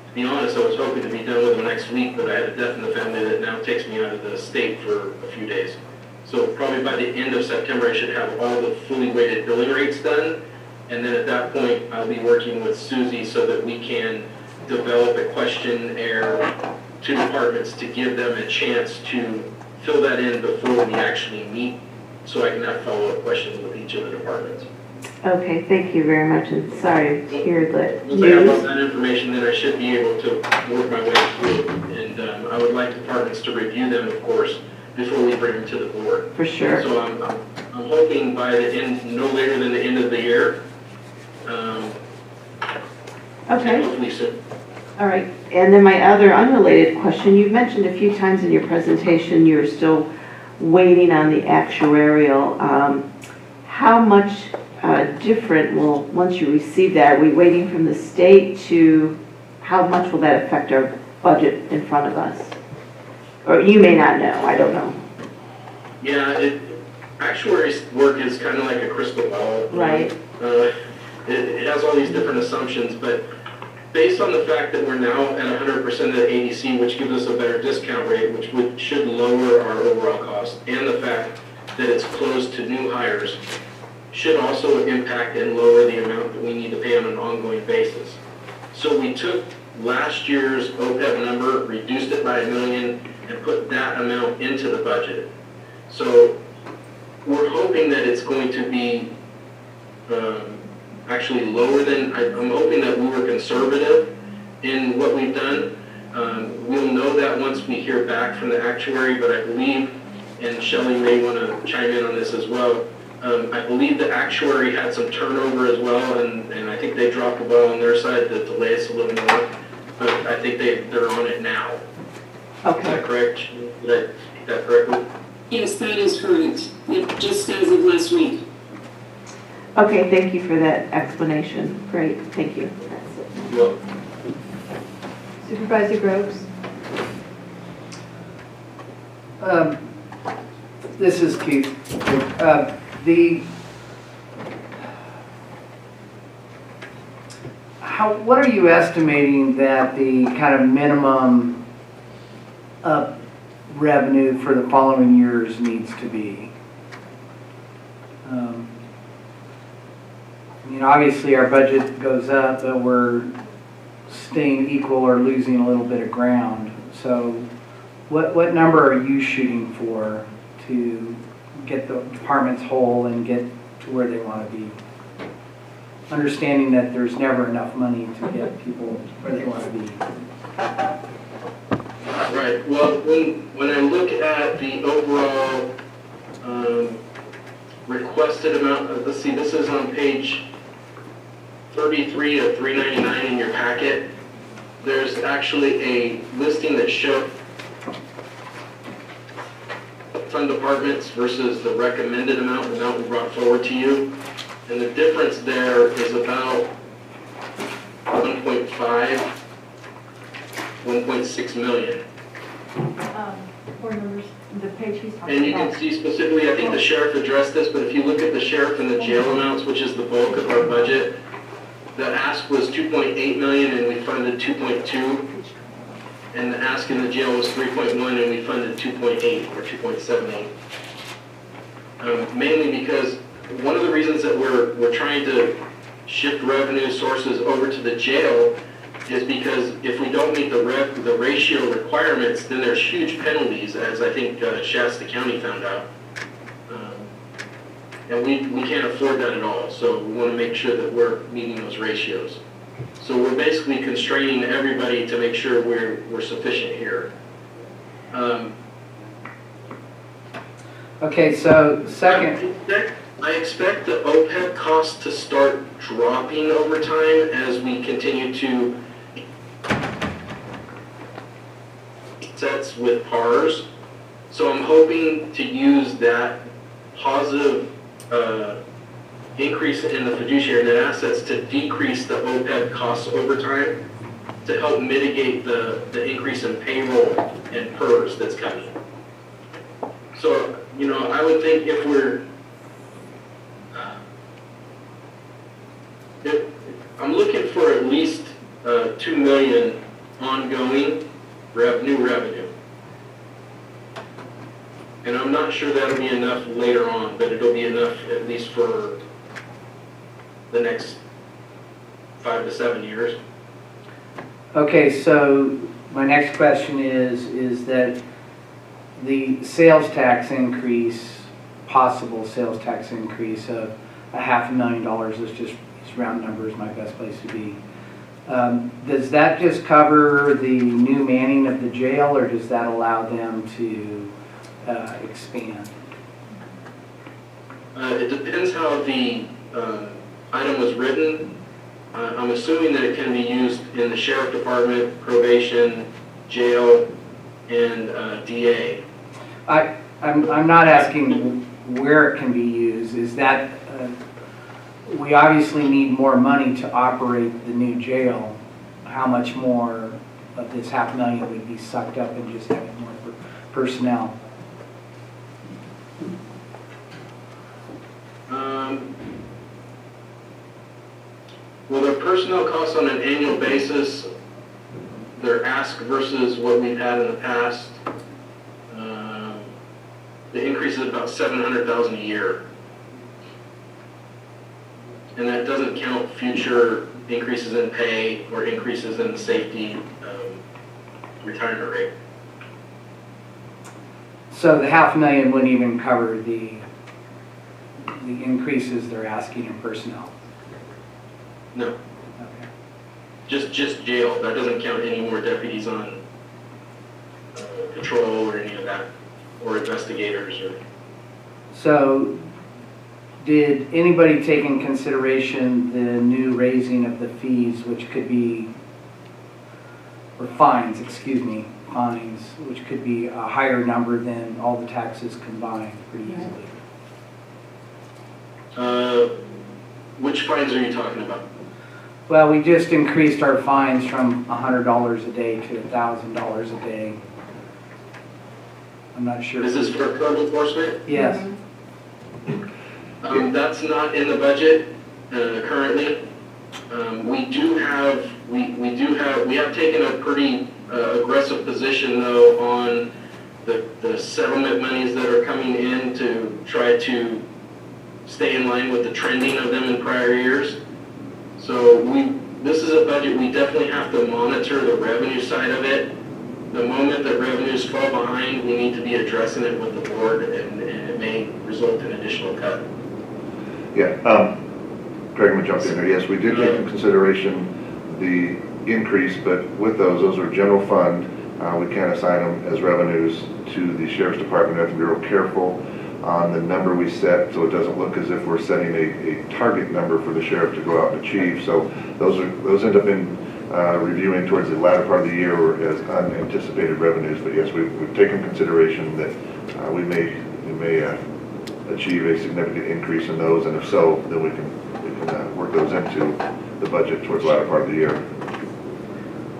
Speaker 20: To be honest, I was hoping to be done with them next week, but I had a death in the family that now takes me out of the state for a few days. So probably by the end of September, I should have all the fully weighted billing rates done. And then at that point, I'll be working with Susie so that we can develop a questionnaire to departments to give them a chance to fill that in before we actually meet, so I can have follow-up questions with each of the departments.
Speaker 15: Okay, thank you very much, and sorry to hear that
Speaker 20: Once I have all that information, then I should be able to work my way through. And I would like departments to review them, of course, before we bring them to the board.
Speaker 15: For sure.
Speaker 20: So I'm hoping by the end, no later than the end of the year.
Speaker 15: Okay.
Speaker 20: Hopefully soon.
Speaker 15: All right. And then my other unrelated question, you've mentioned a few times in your presentation you're still waiting on the actuarial. How much different will, once you receive that, are we waiting from the state to, how much will that affect our budget in front of us? Or you may not know, I don't know.
Speaker 20: Yeah, actuary's work is kind of like a crystal ball.
Speaker 15: Right.
Speaker 20: It has all these different assumptions, but based on the fact that we're now at 100% of the ADC, which gives us a better discount rate, which should lower our overall cost, and the fact that it's closed to new hires, should also impact and lower the amount that we need to pay on an ongoing basis. So we took last year's OPEB number, reduced it by $1 million, and put that amount into the budget. So we're hoping that it's going to be actually lower than, I'm hoping that we were conservative in what we've done. We'll know that once we hear back from the actuary, but I believe, and Shelley may want to chime in on this as well, I believe the actuary had some turnover as well, and I think they dropped the ball on their side to delay us a little more, but I think they're on it now.
Speaker 15: Okay.
Speaker 20: Is that correct? Did I speak that correctly?
Speaker 19: Yes, that is correct. Yep, just as of last week.
Speaker 15: Okay, thank you for that explanation. Great, thank you. That's it.
Speaker 20: Well,
Speaker 6: Supervisor Groves?
Speaker 1: This is Keith. what are you estimating that the kind of minimum revenue for the following years needs to be? I mean, obviously our budget goes up, but we're staying equal or losing a little bit of ground. So what number are you shooting for to get the departments whole and get to where they want to be? Understanding that there's never enough money to get people where they want to be.
Speaker 20: Right, well, when I look at the overall requested amount, let's see, this is on page 33 of 399 in your packet. There's actually a listing that shows fund departments versus the recommended amount, the amount we brought forward to you. And the difference there is about 1.5, 1.6 million.
Speaker 18: Board members, the page he's talking about.
Speaker 20: And you can see specifically, I think the sheriff addressed this, but if you look at the sheriff and the jail amounts, which is the bulk of our budget, the ask was 2.8 million and we funded 2.2. And the ask in the jail was 3.1 and we funded 2.8 or 2.78. Mainly because one of the reasons that we're trying to shift revenue sources over to the jail is because if we don't meet the ratio requirements, then there's huge penalties, as I think Shasta County found out. And we can't afford that at all, so we want to make sure that we're meeting those ratios. So we're basically constraining everybody to make sure we're sufficient here.
Speaker 1: Okay, so second.
Speaker 20: I expect the OPEB costs to start dropping over time as we continue to sets with PARs. So I'm hoping to use that positive increase in the fiduciary net assets to decrease the OPEB costs over time to help mitigate the increase in payroll and PERS that's coming. So, you know, I would think if I'm looking for at least 2 million ongoing new revenue. And I'm not sure that'll be enough later on, but it'll be enough at least for the next 5 to 7 years.
Speaker 1: Okay, so my next question is that the sales tax increase, possible sales tax increase of $500,000, is just round numbers, my best place to be. Does that just cover the new manning of the jail, or does that allow them to expand?
Speaker 20: It depends how the item was written. I'm assuming that it can be used in the sheriff department, probation, jail, and DA.
Speaker 1: I'm not asking where it can be used. Is that we obviously need more money to operate the new jail. How much more of this $500,000 would be sucked up in just having more personnel?
Speaker 20: Well, their personnel costs on an annual basis, their ask versus what we've had in the past, the increase is about $700,000 a year. And that doesn't count future increases in pay or increases in the safety retirement rate.
Speaker 1: So the $500,000 wouldn't even cover the increases they're asking in personnel?
Speaker 20: No.
Speaker 1: Okay.
Speaker 20: Just jail. That doesn't count any more deputies on patrol or any of that, or investigators. Or.
Speaker 1: So did anybody take in consideration the new raising of the fees, which could be, or fines, excuse me, fines, which could be a higher number than all the taxes combined pretty easily?
Speaker 20: Which fines are you talking about?
Speaker 1: Well, we just increased our fines from $100 a day to $1,000 a day. I'm not sure.
Speaker 20: Is this for code enforcement?
Speaker 1: Yes.
Speaker 20: That's not in the budget currently. We have taken a pretty aggressive position though on the settlement monies that are coming in to try to stay in line with the trending of them in prior years. So this is a budget we definitely have to monitor the revenue side of it. The moment that revenues fall behind, we need to be addressing it with the board, and it may result in additional cut.
Speaker 2: Yeah, Craig, I'm gonna jump in there. Yes, we did take into consideration the increase, but with those are general fund. We can't assign them as revenues to the Sheriff's Department. We have to be real careful on the number we set, so it doesn't look as if we're setting a target number for the sheriff to go out and achieve. So those end up in reviewing towards the latter part of the year or as unanticipated revenues. But yes, we've taken consideration that we may achieve a significant increase in those, and if so, then we can work those into the budget towards the latter part of the year.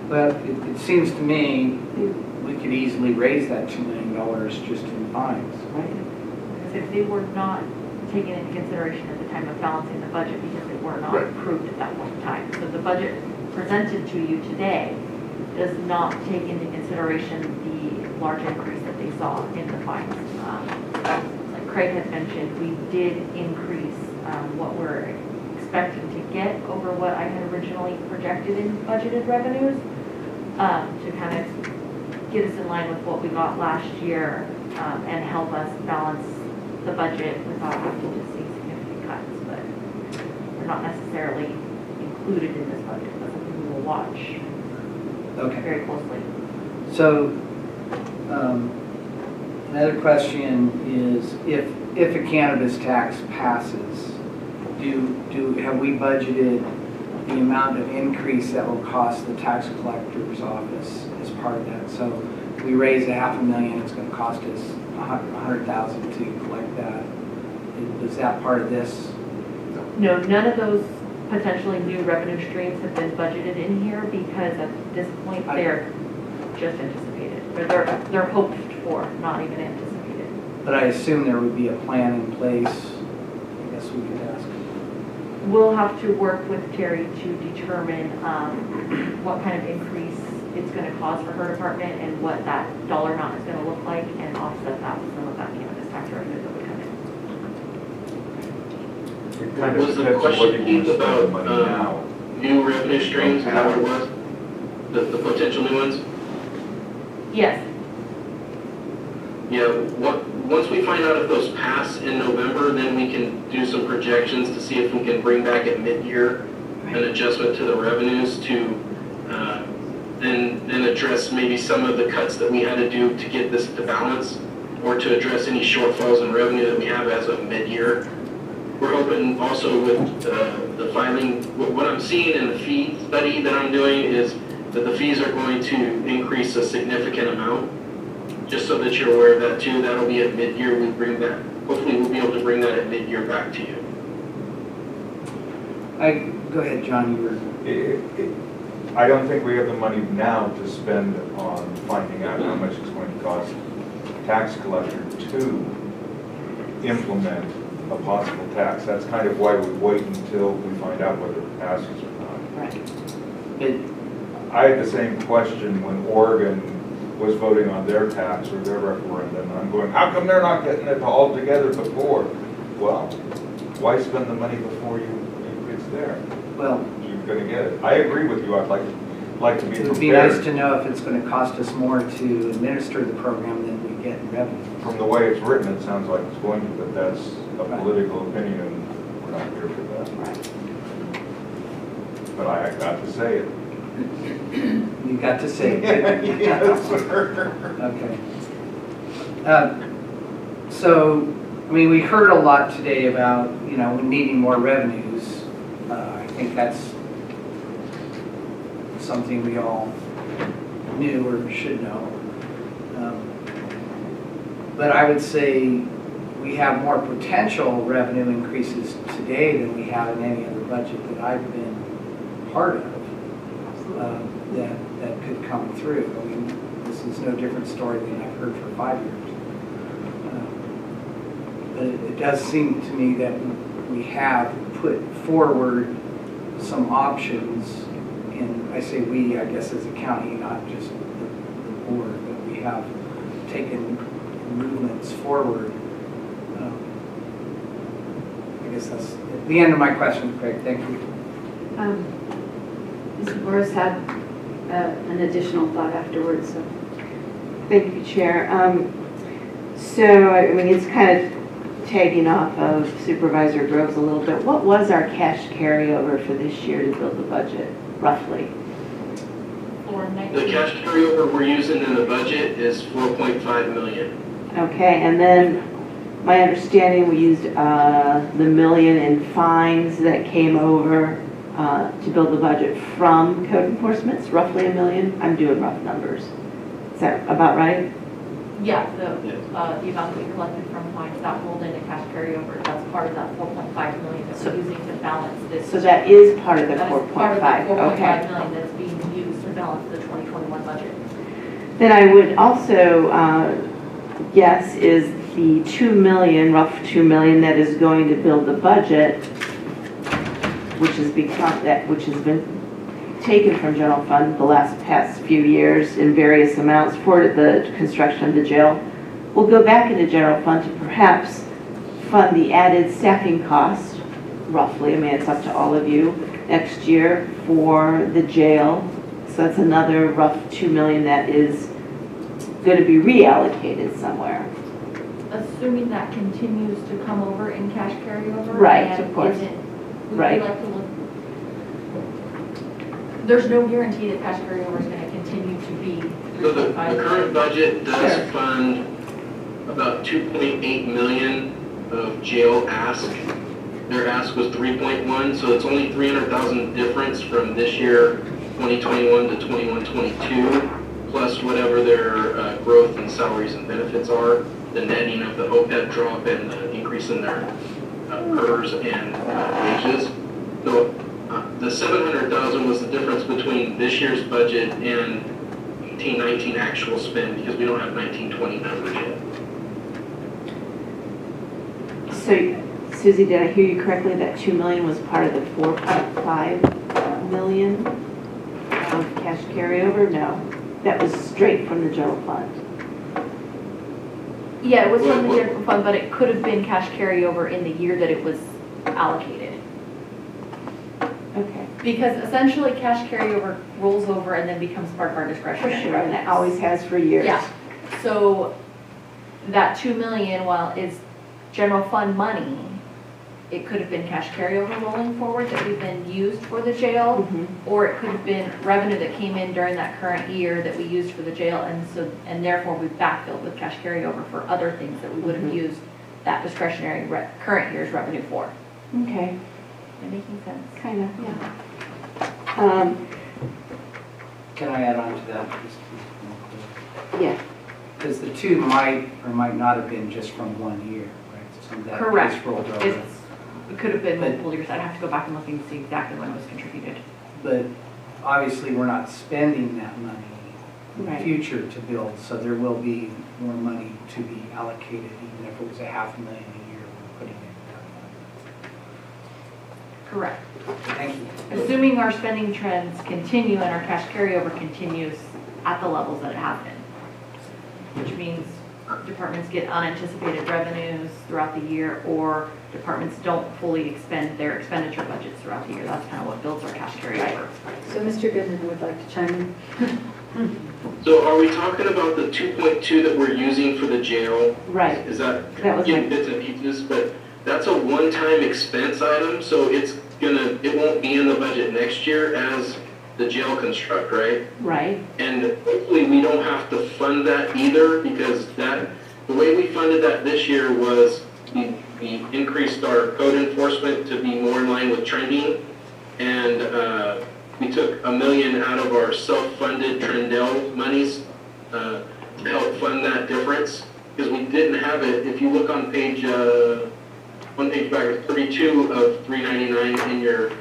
Speaker 1: But it seems to me we could easily raise that $2 million just in fines.
Speaker 4: Right. Because if they were not taken into consideration at the time of balancing the budget because they were not approved at that point in time. So the budget presented to you today does not take into consideration the large increase that they saw in the fines. Like Craig had mentioned, we did increase what we're expecting to get over what I had originally projected in budgeted revenues to kind of get us in line with what we got last year and help us balance the budget without having to see significant cuts. But they're not necessarily included in this budget. That's something we will watch very closely.
Speaker 1: So another question is, if a cannabis tax passes, have we budgeted the amount of increase that will cost the tax collector's office as part of that? So if we raise $500,000, it's going to cost us $100,000 to collect that. Is that part of this?
Speaker 4: No, none of those potentially new revenue streams have been budgeted in here because at this point they're just anticipated. They're hoped for, not even anticipated.
Speaker 1: But I assume there would be a plan in place. I guess we could ask.
Speaker 4: We'll have to work with Terry to determine what kind of increase it's going to cause for her department and what that dollar amount is going to look like, and offset that with some of that cannabis tax revenue that would come in.
Speaker 21: It kind of
Speaker 20: Was the
Speaker 21: depends on whether
Speaker 20: question
Speaker 21: you want to spend the
Speaker 20: about
Speaker 21: money now.
Speaker 20: new revenue streams? Is that what it was? The potential new ones?
Speaker 4: Yes.
Speaker 20: Yeah, once we find out if those pass in November, then we can do some projections to see if we can bring back at mid-year an adjustment to the revenues to then address maybe some of the cuts that we had to do to get this to balance, or to address any shortfalls in revenue that we have as of mid-year. We're hoping also with the filing, what I'm seeing in the fee study that I'm doing is that the fees are going to increase a significant amount. Just so that you're aware of that too, that'll be at mid-year. We bring that, hopefully we'll be able to bring that at mid-year back to you.
Speaker 1: Go ahead, John.
Speaker 21: I don't think we have the money now to spend on finding out how much it's going to cost the tax collector to implement a possible tax. That's kind of why we wait until we find out whether it passes or not.
Speaker 4: Right.
Speaker 21: I had the same question when Oregon was voting on their tax or their referendum. I'm going, how come they're not getting it all together before? Well, why spend the money before it's there?
Speaker 1: Well,
Speaker 21: you're going to get it. I agree with you. I'd like to be prepared.
Speaker 1: It would be nice to know if it's going to cost us more to administer the program than we get in revenue.
Speaker 21: From the way it's written, it sounds like it's going to, but that's a political opinion, and we're not here for that.
Speaker 4: Right.
Speaker 21: But I got to say it.
Speaker 1: You got to say it.
Speaker 21: Yes, sir.
Speaker 1: Okay. So, I mean, we heard a lot today about, needing more revenues. I think that's something we all knew or should know. But I would say we have more potential revenue increases today than we have in any other budget that I've been part of. That could come through. I mean, this is no different story than I've heard for 5 years. But it does seem to me that we have put forward some options, and I say we, I guess as a county, not just the board, but we have taken movements forward. I guess that's the end of my question, Craig. Thank you.
Speaker 6: Mr. Morris had an additional thought afterwards. So.
Speaker 15: Thank you, Chair. So, I mean, it's kind of tagging off of Supervisor Groves a little bit. What was our cash carryover for this year to build the budget, roughly?
Speaker 20: The cash carryover we're using in the budget is 4.5 million.
Speaker 15: Okay, and then my understanding, we used the $1 million in fines that came over to build the budget from code enforcements, roughly $1 million. I'm doing rough numbers. Is that about right?
Speaker 4: Yeah, the amount that we collected from fines, that rolled into cash carryover, that's part of that 4.5 million that we're using to balance this.
Speaker 15: So that is part of the 4.5,
Speaker 4: That is part of the 4.5
Speaker 15: okay.
Speaker 4: million that's being used to balance the 2021 budget.
Speaker 15: Then I would also guess is the 2 million, rough 2 million that is going to build the budget, which has been taken from general fund the past few years in various amounts for the construction of the jail, will go back into general fund to perhaps fund the added staffing cost, roughly, I mean, it's up to all of you, next year for the jail. So that's another rough 2 million that is going to be reallocated somewhere.
Speaker 4: Assuming that continues to come over in cash carryover.
Speaker 15: Right,
Speaker 4: and
Speaker 15: of course.
Speaker 4: Would
Speaker 15: Right.
Speaker 4: you like to look? There's no guarantee that cash carryover is going to continue to be.
Speaker 20: So the current budget does fund about 2.8 million of jail ask. Their ask was 3.1, so it's only 300,000 difference from this year, 2021 to 21-22, plus whatever their growth in salaries and benefits are, the netting of the OPEB drop and the increase in their PERS and wages. So the 700,000 was the difference between this year's budget and 18-19 actual spend, because we don't have 19-20 numbers yet.
Speaker 15: So, Susie, did I hear you correctly that 2 million was part of the 4.5 million of cash carryover? No, that was straight from the general fund.
Speaker 4: Yeah, it was from the general fund, but it could have been cash carryover in the year that it was allocated.
Speaker 15: Okay.
Speaker 4: Because essentially cash carryover rolls over and then becomes part of our discretionary
Speaker 15: For sure,
Speaker 4: revenue.
Speaker 15: and it always has for years.
Speaker 4: Yeah, so that 2 million, while it's general fund money, it could have been cash carryover rolling forward that we've been used for the jail, or it could have been revenue that came in during that current year that we used for the jail, and therefore we backfilled with cash carryover for other things that we would have used that discretionary current year's revenue for.
Speaker 15: Okay.
Speaker 4: That making sense?
Speaker 15: Kind of, yeah.
Speaker 1: Can I add on to that?
Speaker 15: Yeah.
Speaker 1: Because the two might or might not have been just from 1 year, right? Some of that
Speaker 4: Correct.
Speaker 1: just rolled over.
Speaker 4: It could have been multiple years. I'd have to go back and look and see exactly when it was contributed.
Speaker 1: But obviously, we're not spending that money in the
Speaker 4: Right.
Speaker 1: future to build, so there will be more money to be allocated, even if it was $500,000 a year we're putting in that
Speaker 4: Correct.
Speaker 1: fund. Thank you.
Speaker 4: Assuming our spending trends continue and our cash carryover continues at the levels that it has been, which means departments get unanticipated revenues throughout the year, or departments don't fully expend their expenditure budgets throughout the year. That's kind of what builds our cash carryover.
Speaker 6: So Mr. Goodman would like to chime in.
Speaker 20: So are we talking about the 2.2 that we're using for the jail?
Speaker 15: Right.
Speaker 20: Is that
Speaker 15: That was
Speaker 20: getting bits and pieces? But that's a one-time expense item, so it won't be in the budget next year as the jail construct, right?
Speaker 15: Right.
Speaker 20: And hopefully we don't have to fund that either, because the way we funded that this year was we increased our code enforcement to be more in line with trending, and we took $1 million out of our self-funded Trendell monies to help fund that difference, because we didn't have it. If you look on page, one page back, 32 of 399 in your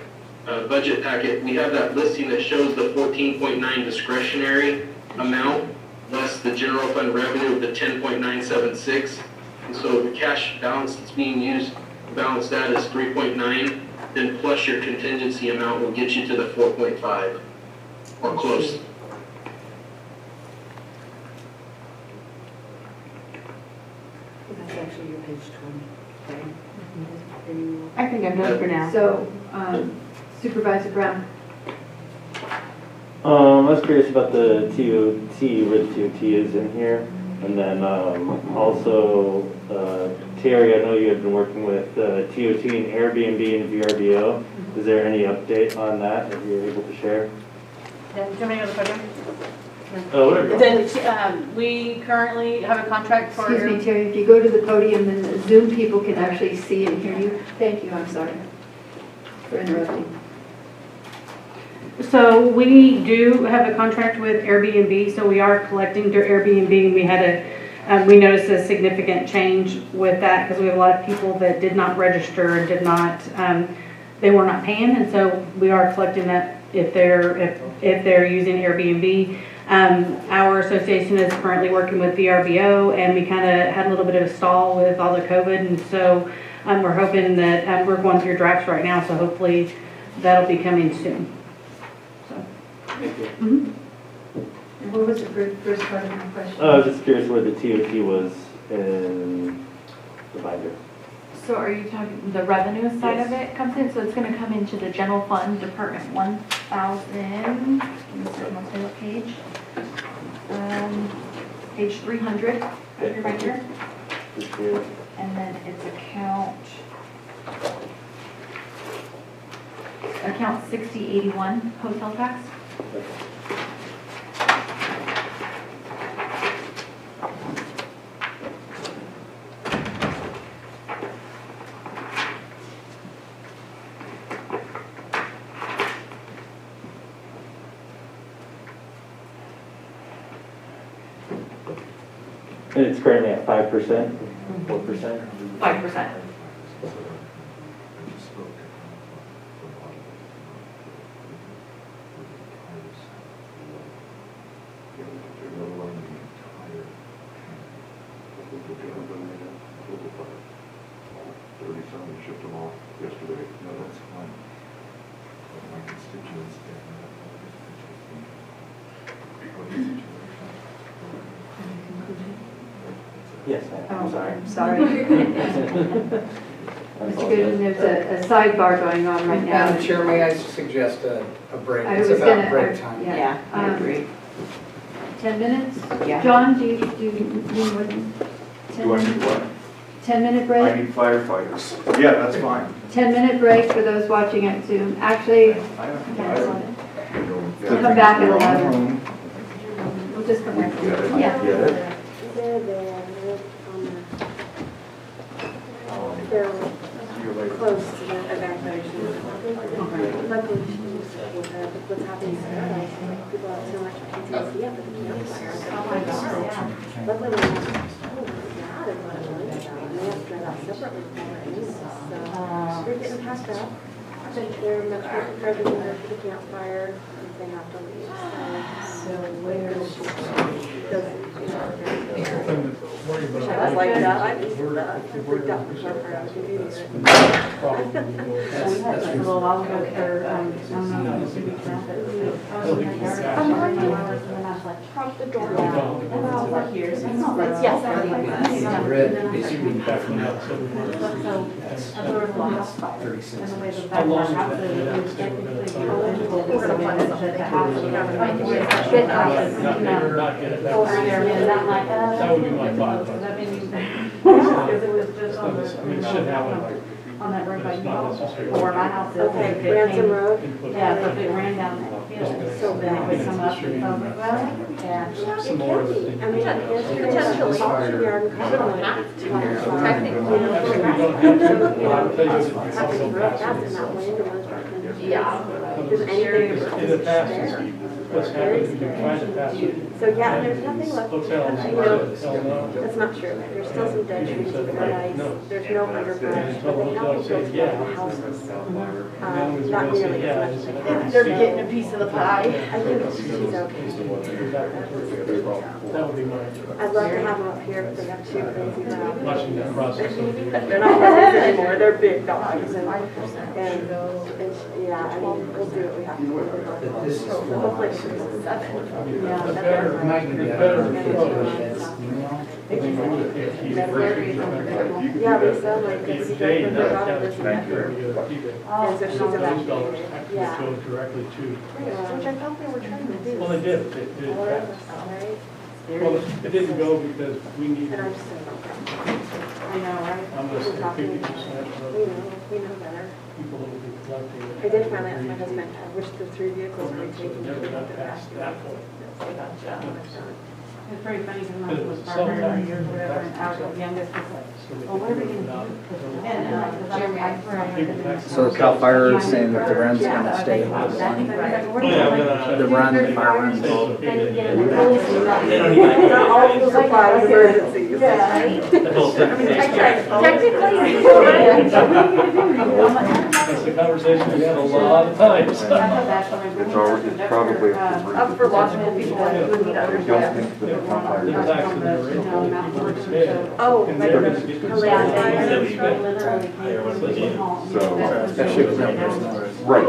Speaker 20: budget packet, we have that listing that shows the 14.9 discretionary amount less the general fund revenue of the 10.976. And so the cash balance that's being used to balance that is 3.9. then plus your contingency amount will get you to the 4.5 or close.
Speaker 15: That's actually your page 20, right?
Speaker 16: I think I'm done for now.
Speaker 6: So Supervisor Brown?
Speaker 7: I was curious about the TOT, where the TOT is in here. And then also, Terry, I know you had been working with TOT and Airbnb and VRBO. Is there any update on that you're able to share?
Speaker 18: Then, do you want me to go to the podium?
Speaker 7: Oh, whatever.
Speaker 18: Then, we currently have a contract for.
Speaker 6: Excuse me, Terry, if you go to the podium, then the Zoom people can actually see and hear you. Thank you, I'm sorry for interrupting.
Speaker 18: So we do have a contract with Airbnb, so we are collecting through Airbnb. We had we noticed a significant change with that because we have a lot of people that did not register and did not, they were not paying, and so we are collecting that if they're using Airbnb. Our association is currently working with VRBO, and we kind of had a little bit of a stall with all the COVID, and so we're hoping that we're going through drafts right now, so hopefully that'll be coming soon.
Speaker 7: Thank you.
Speaker 6: And what was the first part of your question?
Speaker 7: I was just curious where the TOT was in the binder.
Speaker 4: So are you talking, the revenue side of it comes in, so it's gonna come into the general fund, Department 1000, I'll say what page? Page 300, right here. And then it's account 6081, hotel tax.
Speaker 7: And it's currently at 5%, 4%?
Speaker 4: 5%.
Speaker 2: Shipped them off yesterday. No, that's fine. But my constituents
Speaker 7: Yes, I'm sorry.
Speaker 6: I'm sorry. Mr. Goodman, there's a sidebar going on right now.
Speaker 1: Madam Chair, may I suggest a break?
Speaker 6: I
Speaker 1: It's
Speaker 6: was
Speaker 1: about
Speaker 6: gonna-
Speaker 1: break time.
Speaker 15: Yeah, I agree.
Speaker 6: 10 minutes?
Speaker 15: Yeah.
Speaker 6: John, do you need more than 10
Speaker 21: Do I need
Speaker 6: minutes?
Speaker 21: what?
Speaker 6: 10-minute
Speaker 21: I
Speaker 6: break?
Speaker 21: need firefighters. Yeah, that's fine.
Speaker 6: 10-minute break for those watching at Zoom. Actually, we'll come back at 11. We'll just come back. Yeah.
Speaker 19: They're close to the evacuation. Luckily, with what's happening in Paradise, people have so much PTSD after the campfire. Oh my God. Luckily, they're not mad at what it was about. And they have to drive out separately from all their animals. So they're getting packed up. They're much more prepared than they were for the campfire if they have to leave. So where is she? I was like that. I freaked out for her. I was confused.
Speaker 18: We had like a little while ago for, I don't know, it was 2 weeks now, but
Speaker 19: Prop the door.
Speaker 18: and I was like, here's, it's not like, yes, so there was a lot of house fire, and the way the back of our house is, we're gonna find something. The house, we have a big house, and I'm like,
Speaker 12: That would be my thought.
Speaker 18: because I've been using, because it was just on the,
Speaker 12: I mean, it should happen like,
Speaker 18: on that road by
Speaker 12: it's not necessary.
Speaker 18: or where my house is.
Speaker 19: Okay,
Speaker 18: if it
Speaker 19: Ransom
Speaker 18: came-
Speaker 19: Road.
Speaker 18: Yeah, so if it ran down that hill, so then it would come up, and so I was like, well, yeah.
Speaker 12: Some more of the things.
Speaker 19: I mean, potentially, auction yard and cover have to.
Speaker 12: Technically, you don't have to. I'll tell you what, it's
Speaker 19: Have to
Speaker 12: also
Speaker 19: be roughed up
Speaker 12: fast.
Speaker 19: in that way, otherwise.
Speaker 4: Yeah.
Speaker 19: Because anything
Speaker 12: In the past, what's happened, you try to pass it.
Speaker 19: So yeah, there's nothing left.
Speaker 12: Hotels,
Speaker 19: You know,
Speaker 12: hell no.
Speaker 19: that's not true. There's still some dead trees in Paradise. There's no underbrush, but they have to build the houses. Not nearly as much as they have.
Speaker 18: They're getting a piece of the pie.
Speaker 19: I think she's okay.
Speaker 12: That would be mine.
Speaker 16: I'd love to have them up here, but they have two crazy dogs.
Speaker 12: Watching that process.
Speaker 16: They're not puppies anymore, they're big dogs. And yeah, I mean, we'll do what we have to do. So hopefully it's 7. Yeah, that's
Speaker 12: Better,
Speaker 1: Might be
Speaker 12: better.
Speaker 16: Yeah, Lisa, like, this is her daughter lives in Bedford. And so she's about,
Speaker 12: Those
Speaker 16: yeah.
Speaker 12: go directly to.
Speaker 16: Which I thought they were trying to do.
Speaker 12: Well, they did. They did.
Speaker 16: Right?
Speaker 12: Well, it didn't go because we needed.
Speaker 16: And I'm just saying, I know, right?
Speaker 12: I'm just
Speaker 16: We're talking
Speaker 12: 50% of
Speaker 16: we know better.
Speaker 12: people that will be collecting it.
Speaker 16: I did finally ask my husband, I wish the 3 vehicles were taken.
Speaker 12: Never got past that point.
Speaker 18: It's pretty funny because my was partner years or whatever, and our youngest was like, well, what are we gonna do?
Speaker 9: So Cal Fire is saying that the run's gonna stay on. The run, the fire run.
Speaker 16: Not all the supplies emergencies.
Speaker 12: That's a conversation we had a lot of times.
Speaker 8: It's probably
Speaker 16: Up for logical people who would need understand. Oh,
Speaker 12: And
Speaker 16: like,
Speaker 12: they're gonna get
Speaker 16: So,
Speaker 8: especially with numbers. Right.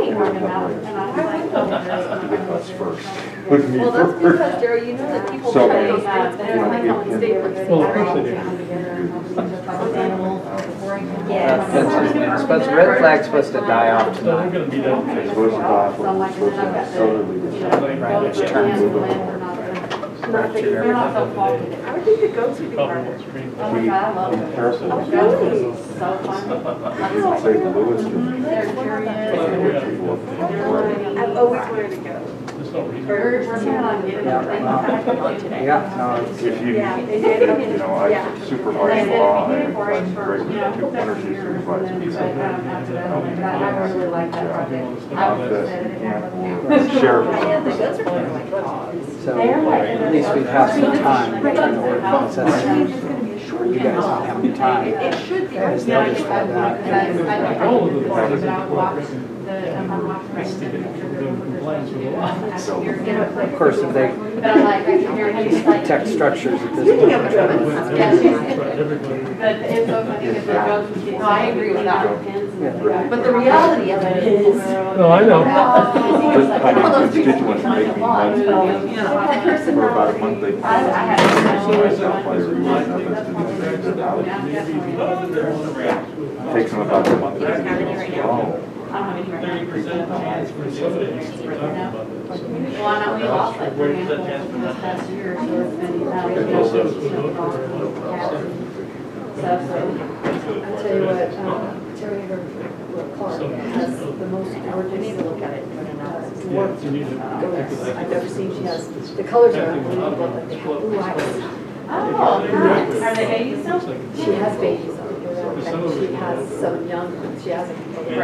Speaker 8: Us first. Put me
Speaker 16: well, that's
Speaker 8: first.
Speaker 16: because, Jerry, you know that people
Speaker 8: So-
Speaker 16: pay those things.
Speaker 12: Well, of course they do.
Speaker 9: But the red flag's supposed to die off
Speaker 12: So we're
Speaker 9: tonight.
Speaker 12: gonna be done.
Speaker 8: It's supposed to die from, it's supposed to southerly.
Speaker 9: Right, it's turned.
Speaker 16: Not that you're not so faulted. I would think the goats would be harder.
Speaker 18: Oh my God, I love it.
Speaker 8: Comparison.
Speaker 16: Oh, really?
Speaker 18: So fun.
Speaker 8: You would say Lewiston.
Speaker 18: They're curious.
Speaker 16: I've always wanted to go.
Speaker 12: There's no reason.
Speaker 18: We're planning on getting everything today.
Speaker 9: Yeah, no,
Speaker 8: If you,
Speaker 16: Yeah, they did.
Speaker 8: you know, I
Speaker 16: Yeah.
Speaker 8: supervise law,
Speaker 18: And
Speaker 8: I'm
Speaker 18: for
Speaker 8: great
Speaker 18: for, you know,
Speaker 8: with energy supervisors.
Speaker 18: after that, I really like that project. I would have said it.
Speaker 8: And for sheriff.
Speaker 16: Yeah, the goats are kind of like dogs.
Speaker 9: so at least we've had some time in the work process. You guys don't have any time.
Speaker 16: It should be.
Speaker 9: Because they'll just fall down. Of course, if they protect structures at this point.
Speaker 18: But it's so funny because the goats, no, I agree with that.
Speaker 16: But the reality of it is.
Speaker 12: No, I know.
Speaker 8: Just my constituents make me nuts. For about a month, they myself by removing it takes them about a month. Oh.
Speaker 18: Well, I know we lost like 3 handfuls this past year, so it's been,
Speaker 6: I'll tell you what, Terry, Clark has the most gorgeous, look at it, goats I've ever seen. She has, the colors are unbelievable, but they have blue eyes.
Speaker 18: oh, nice. Are they babies still?
Speaker 6: She has babies on her, and she has some young ones. She has a and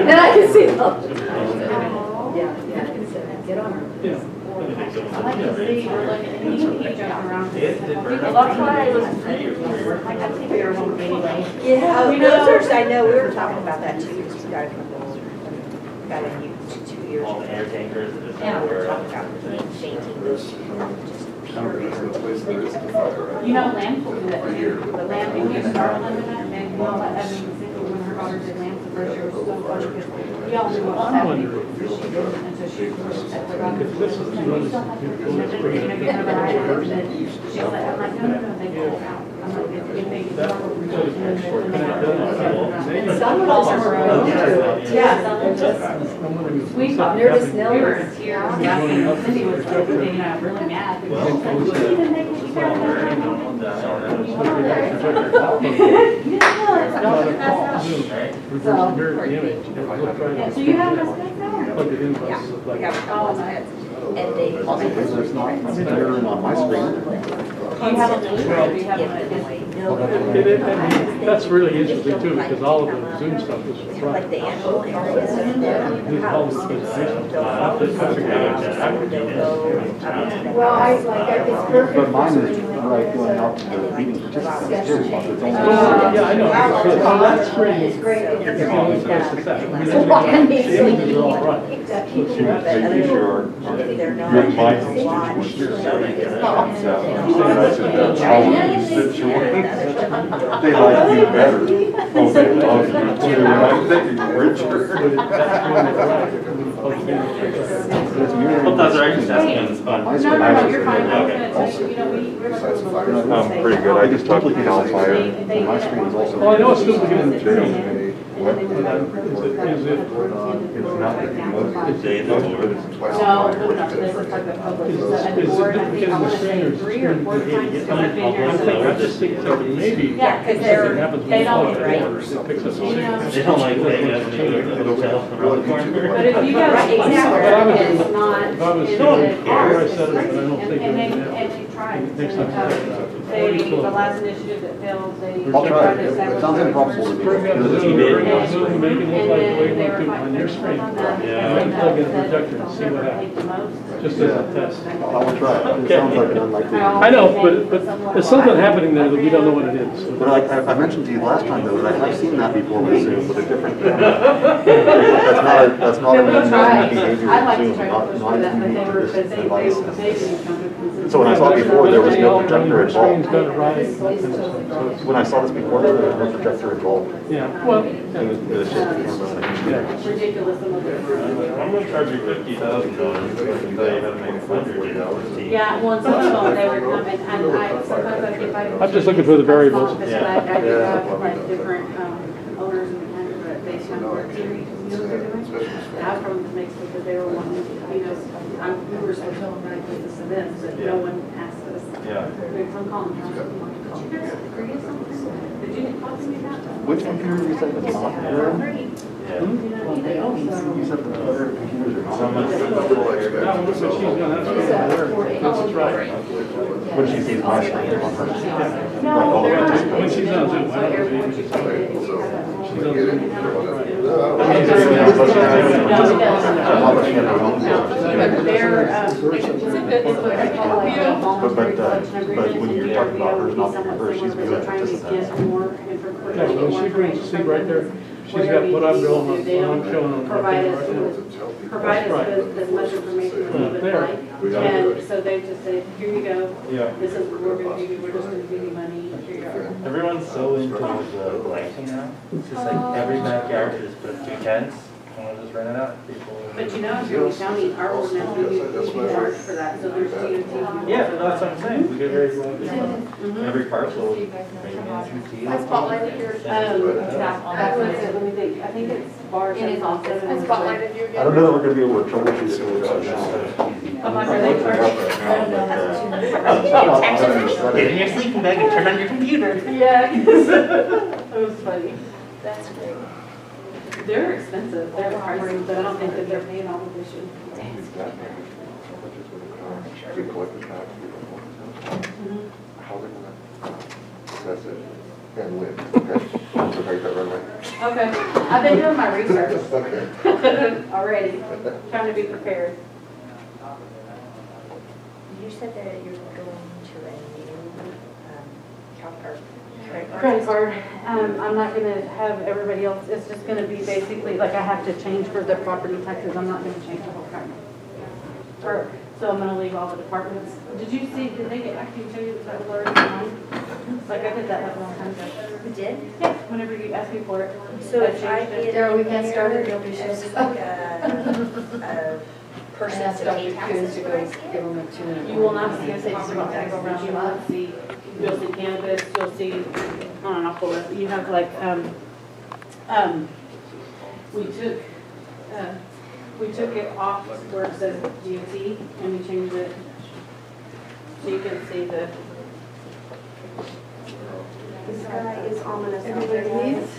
Speaker 6: I can see them. Yeah, get on her.
Speaker 18: I like to see, we're looking, and you can keep jumping around. Well, that's why I was, like, I think we were home anyway.
Speaker 22: Yeah,
Speaker 18: We know.
Speaker 22: those are, I know, we were talking about that too, because we got a couple, got a new 2 years ago. Yeah, we were talking about painting those.
Speaker 18: You know, lamb will do that. The lamb, when you start on them, and you know, I mean, when her daughter did lambs, the first year was so fun, because we all knew what was happening. She did, and so she was at the rock. She's like, you don't have to, you know, get her right, and then she's like, I'm like, no, they go out. I'm like, if they get normal.
Speaker 6: Some of us are too.
Speaker 18: Yeah, some of us. We thought,
Speaker 6: Nervous
Speaker 18: we were
Speaker 6: Nels.
Speaker 18: in tears, laughing, Cindy was like, you know, really mad. Because she's like, you didn't make it, you got it. Yeah, so you have a stick now?
Speaker 22: We have a couple of heads, and they.
Speaker 8: There's not, I mean, they're on my screen.
Speaker 18: you have a loop or do you have a?
Speaker 12: That's really interesting too, because all of the Zoom stuff is from.
Speaker 22: Like the animal areas in there.
Speaker 12: These are all the presentations.
Speaker 6: Well, it's perfect.
Speaker 9: But mine is like going out to the meeting participants too, but it's only.
Speaker 12: Yeah, I know. Well, that's great.
Speaker 6: It's great.
Speaker 12: You're the only place that's that. I mean, the images are all right.
Speaker 22: They
Speaker 21: use your mic they like you better. Oh, they love you too. I'm thinking Richard.
Speaker 3: Hope that's right, just asking on the spot.
Speaker 18: No, you're fine. I was gonna tell you, you know, we're not gonna.
Speaker 21: I'm pretty good. I just talked to Cal Fire.
Speaker 9: My screen is also.
Speaker 12: Well, I know it's still beginning to change.
Speaker 21: It's not that most of it's twice
Speaker 18: No, this is like the public.
Speaker 12: Is it because of the screen or is it
Speaker 18: 3 or 4 times because I've been here.
Speaker 12: I just think it's maybe.
Speaker 18: Yeah, because
Speaker 12: it happens when
Speaker 18: they
Speaker 12: you
Speaker 18: don't,
Speaker 12: plug it
Speaker 18: right?
Speaker 12: in, it picks up the signal.
Speaker 3: They don't like Vegas, they go to the hotel around the corner.
Speaker 18: But if you guys,
Speaker 12: But I was
Speaker 18: it's not,
Speaker 12: If I was
Speaker 18: it's
Speaker 12: sitting
Speaker 18: it's
Speaker 12: there, I
Speaker 18: ours,
Speaker 12: said it, but I don't think
Speaker 18: and they,
Speaker 12: it
Speaker 18: and they tried.
Speaker 12: Next time.
Speaker 18: They, the last initiative that failed, they.
Speaker 9: I'll try
Speaker 18: tried
Speaker 9: it.
Speaker 18: to
Speaker 9: It sounds impossible to me.
Speaker 12: Bring up
Speaker 9: Because it's
Speaker 12: Zoom,
Speaker 9: very
Speaker 12: bring up
Speaker 9: nice.
Speaker 12: Zoom, make it look like the way you
Speaker 18: They
Speaker 12: want
Speaker 18: were
Speaker 12: to on your screen. And then plug in a projector and see what happens, just as a test.
Speaker 9: I will try it. It sounds like an unlikely.
Speaker 12: I know, but there's something happening there that we don't know what it is.
Speaker 9: But like I mentioned to you last time though, that I have seen that before with Zoom with a different camera. That's not an uncommon behavior
Speaker 18: I'd like
Speaker 9: with
Speaker 18: to
Speaker 9: Zoom,
Speaker 18: try to
Speaker 9: not
Speaker 18: push for that, but
Speaker 9: unique
Speaker 18: they
Speaker 9: to
Speaker 18: were,
Speaker 9: this
Speaker 18: they
Speaker 9: device.
Speaker 18: didn't.
Speaker 9: So when I saw it before, there was no projector
Speaker 12: Screen's
Speaker 9: involved.
Speaker 12: got it right.
Speaker 9: When I saw this before, there was no projector involved.
Speaker 12: Yeah, well,
Speaker 9: It was just a camera.
Speaker 12: yeah.
Speaker 18: Ridiculous some of it.
Speaker 3: I'm gonna charge you $50,000 to tell you how to make a fund.
Speaker 18: Yeah, once on the phone, they were coming, and sometimes I get by.
Speaker 12: I'm just looking for the variables.
Speaker 18: Because I do have like different owners in the county, but they have work series, you know what they're doing? I was from the mix because they were wanting, you know, we were so told right with this event, but no one asked us.
Speaker 3: Yeah.
Speaker 18: I'm calling. Did you guys agree to something? Did you talk to me about that?
Speaker 9: Which computer you said was not there?
Speaker 3: Yeah.
Speaker 9: You said the other computers are not.
Speaker 12: That one, but she's gonna have to be there. That's right.
Speaker 9: When she sees my screen on her.
Speaker 18: No, they're not.
Speaker 12: When she's on Zoom, I don't know. She's on Zoom.
Speaker 9: I'm not looking at her own. But when you're talking about hers not being her, she's viewing a participant.
Speaker 12: Yeah, when she brings, see right there, she's got what I'm doing, what I'm showing on.
Speaker 18: Provide us
Speaker 12: right now.
Speaker 18: with, provide us with as much information as we would
Speaker 12: There.
Speaker 18: like. And so they just say, here you go,
Speaker 3: Yeah.
Speaker 18: this is what we're gonna give you, we're just gonna give you money, here you go.
Speaker 3: Everyone's so into the lighting now. It's just like every backyard should just put 2 tents and we'll just rent it out. People.
Speaker 18: But you know, in Trinity County, our ordinance, we charge for that, so there's DOT.
Speaker 3: Yeah, that's what I'm saying. We get very,
Speaker 18: Mhm.
Speaker 3: every parcel.
Speaker 18: I spotlighted yours. That was it, let me think, I think it's bars.
Speaker 6: It is also.
Speaker 18: I
Speaker 6: spotlighted you
Speaker 9: I don't know that we're gonna be able to troubleshoot it with that now.
Speaker 18: I'm not gonna charge.
Speaker 3: Get in your sleeping bag and turn on your computer.
Speaker 18: Yeah, that was funny.
Speaker 6: That's great.
Speaker 18: They're expensive, they're pricey, but I don't think that they're paying all of this.
Speaker 2: You collect the tax, you don't want to. How they gonna, that's it. And win, okay? So make that run right.
Speaker 18: Okay, I've been doing my research
Speaker 2: Okay.
Speaker 18: already, trying to be prepared.
Speaker 22: You said that you're going to a new
Speaker 18: Credit card, I'm not gonna have everybody else, it's just gonna be basically, like I have to change for the property taxes, I'm not gonna change the whole card. So I'm gonna leave all the departments. Did you see, did they get back to you, tell you that was already mine? Like I did that like a long time ago.
Speaker 22: You did?
Speaker 18: Yeah, whenever you asked me for it.
Speaker 22: So if I get
Speaker 6: Daryl, we can't start it, you'll be
Speaker 22: as
Speaker 6: sure.
Speaker 22: like a person to pay taxes
Speaker 6: to
Speaker 22: for
Speaker 6: go
Speaker 22: it?
Speaker 6: give them a tune.
Speaker 18: You will not see us property tax around, you will see, you'll see cannabis, you'll see, I'll pull it, you have like, we took it off where it says DOT and we changed it so you can see the.
Speaker 22: The sky is ominous.
Speaker 6: Everybody needs?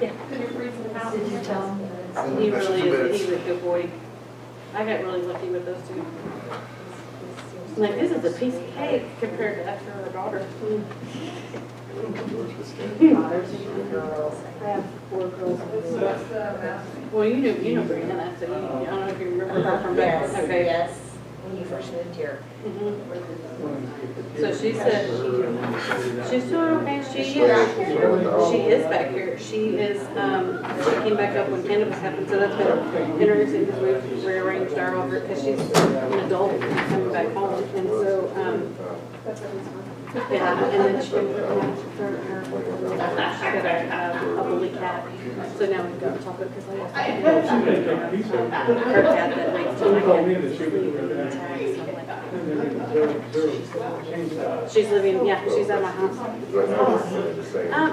Speaker 18: Yeah. Could you freeze them out?
Speaker 6: Did you tell them?
Speaker 18: He really is, he's a good boy. I got really lucky with those two. Like, this is a piece of cake compared to that for her daughter.
Speaker 22: Daughters and girls.
Speaker 18: I have 4 girls. Well, you know Brianna, so you, I don't know if you remember her from back.
Speaker 22: Yes,
Speaker 18: Okay.
Speaker 22: yes, when you first moved here.
Speaker 18: So she said she's doing okay. She is back here. She is, she came back up when cannabis happened, so that's been interesting because we've rearranged our offer because she's an adult and coming back home. And so, yeah, and then she got a bully cat. So now we've got chocolate because I lost her cat that makes She's living, yeah, she's at my house.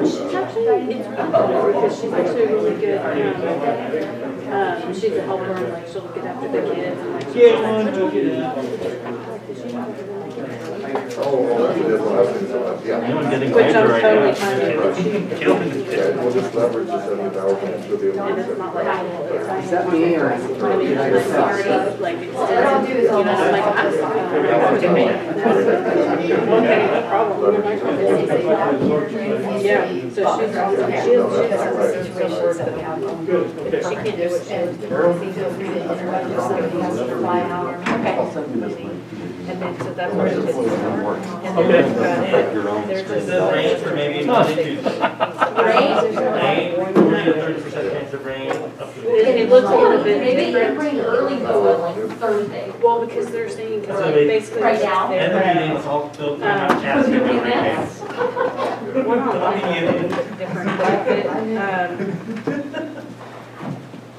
Speaker 18: She's actually, it's because she's actually really good. She's a helper and like she'll get after the kids and like. Which I'm totally fine with.
Speaker 2: We'll just leverage the 70,000 and she'll be able to.
Speaker 18: And it's not like,
Speaker 1: Is that me or?
Speaker 18: I mean, it's like already like extended, you know, I'm like, okay, no problem. Yeah, so she's she can't do what she was doing.
Speaker 22: Feel free to interrupt if somebody has to fly out. Okay.
Speaker 18: And then, so that's where it is. And
Speaker 12: Okay.
Speaker 18: then
Speaker 3: It says rain for maybe Monday, Tuesday. Rain, 30% chance of rain.
Speaker 18: It looks a little bit
Speaker 4: Maybe you
Speaker 18: different.
Speaker 4: bring early though, like Thursday.
Speaker 18: Well, because they're saying, because
Speaker 3: So
Speaker 18: like
Speaker 3: they-
Speaker 18: basically.
Speaker 4: Right now?
Speaker 3: And the meetings all built in, not asking every day.
Speaker 18: We're not like different,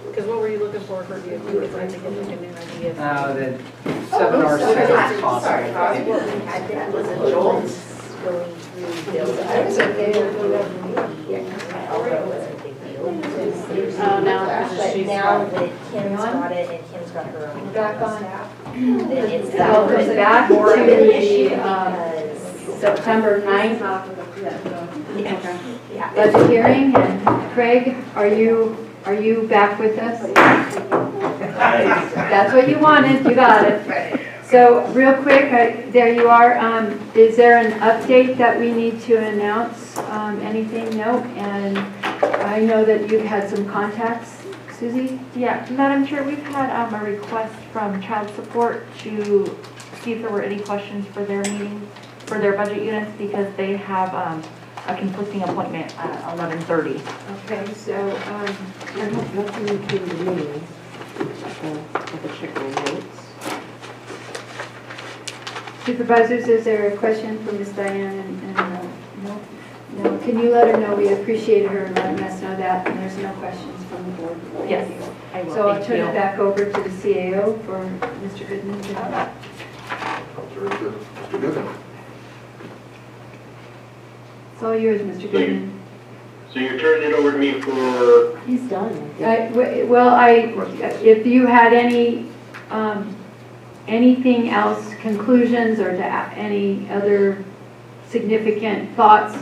Speaker 18: because what were you looking for her to do? Because I think it's like a new idea.
Speaker 1: The 7-hour shift is possible.
Speaker 22: Sorry, what we had there was a jolt going through bills. I was okay with yeah, although it wasn't a big deal.
Speaker 18: Oh, now, because
Speaker 22: But
Speaker 18: she's.
Speaker 22: now that Kim's got it and Kim's got her own.
Speaker 6: Back on.
Speaker 22: Then it's.
Speaker 6: Welcome back
Speaker 22: more of an
Speaker 6: to
Speaker 22: issue
Speaker 6: the,
Speaker 22: because.
Speaker 6: September 9th
Speaker 22: Yeah.
Speaker 6: budget hearing. And Craig, are you back with us? That's what you wanted, you got it. So real quick, there you are. Is there an update that we need to announce? Anything? No? And I know that you've had some contacts. Susie?
Speaker 5: Yeah, Madam Chair, we've had a request from child support to see if there were any questions for their meeting, for their budget units, because they have a conflicting appointment at 11:30.
Speaker 6: Okay, so,
Speaker 15: Nothing came to me. I'll check my notes.
Speaker 6: Supervisors, is there a question for Ms. Diane? No? No, can you let her know we appreciate her letting us know that, and there's no questions from the board? Thank
Speaker 5: Yes,
Speaker 6: you.
Speaker 5: I will.
Speaker 6: So I'll
Speaker 5: Thank
Speaker 6: turn
Speaker 5: you.
Speaker 6: it back over to the CAO for Mr. Goodman.
Speaker 2: Mr. Goodman.
Speaker 6: It's all yours, Mr. Goodman.
Speaker 20: So you're turning it over to me for,
Speaker 15: He's done.
Speaker 6: If you had anything else, conclusions, or any other significant thoughts?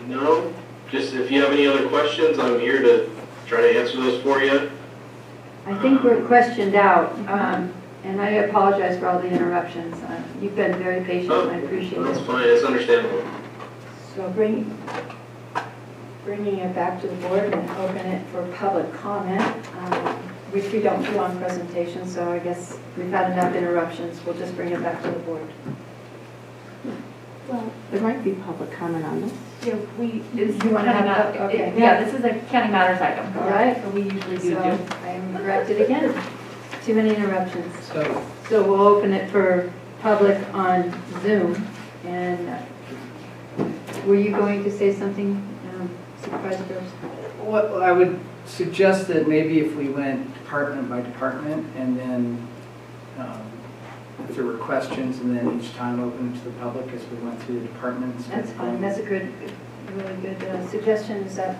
Speaker 20: no? Just if you have any other questions, I'm here to try to answer those for you.
Speaker 6: I think we're questioned out, and I apologize for all the interruptions. You've been very patient, and I appreciate
Speaker 20: That's
Speaker 6: it.
Speaker 20: fine, it's understandable.
Speaker 6: So bringing it back to the board and open it for public comment, which we don't do on presentations, so I guess we've had enough interruptions. We'll just bring it back to the board.
Speaker 15: Well, there might be public comment on this.
Speaker 5: Yeah,
Speaker 6: You want to have, okay.
Speaker 5: Yeah, this is a county matters item.
Speaker 6: All right.
Speaker 5: So we usually do.
Speaker 6: So I am corrected again. Too many interruptions. So we'll open it for public on Zoom. And were you going to say something, Supervisor Groves?
Speaker 1: Well, I would suggest that maybe if we went department by department and then if there were questions and then each time open it to the public as we went through the departments.
Speaker 6: That's fine. That's a really good suggestion. Is that?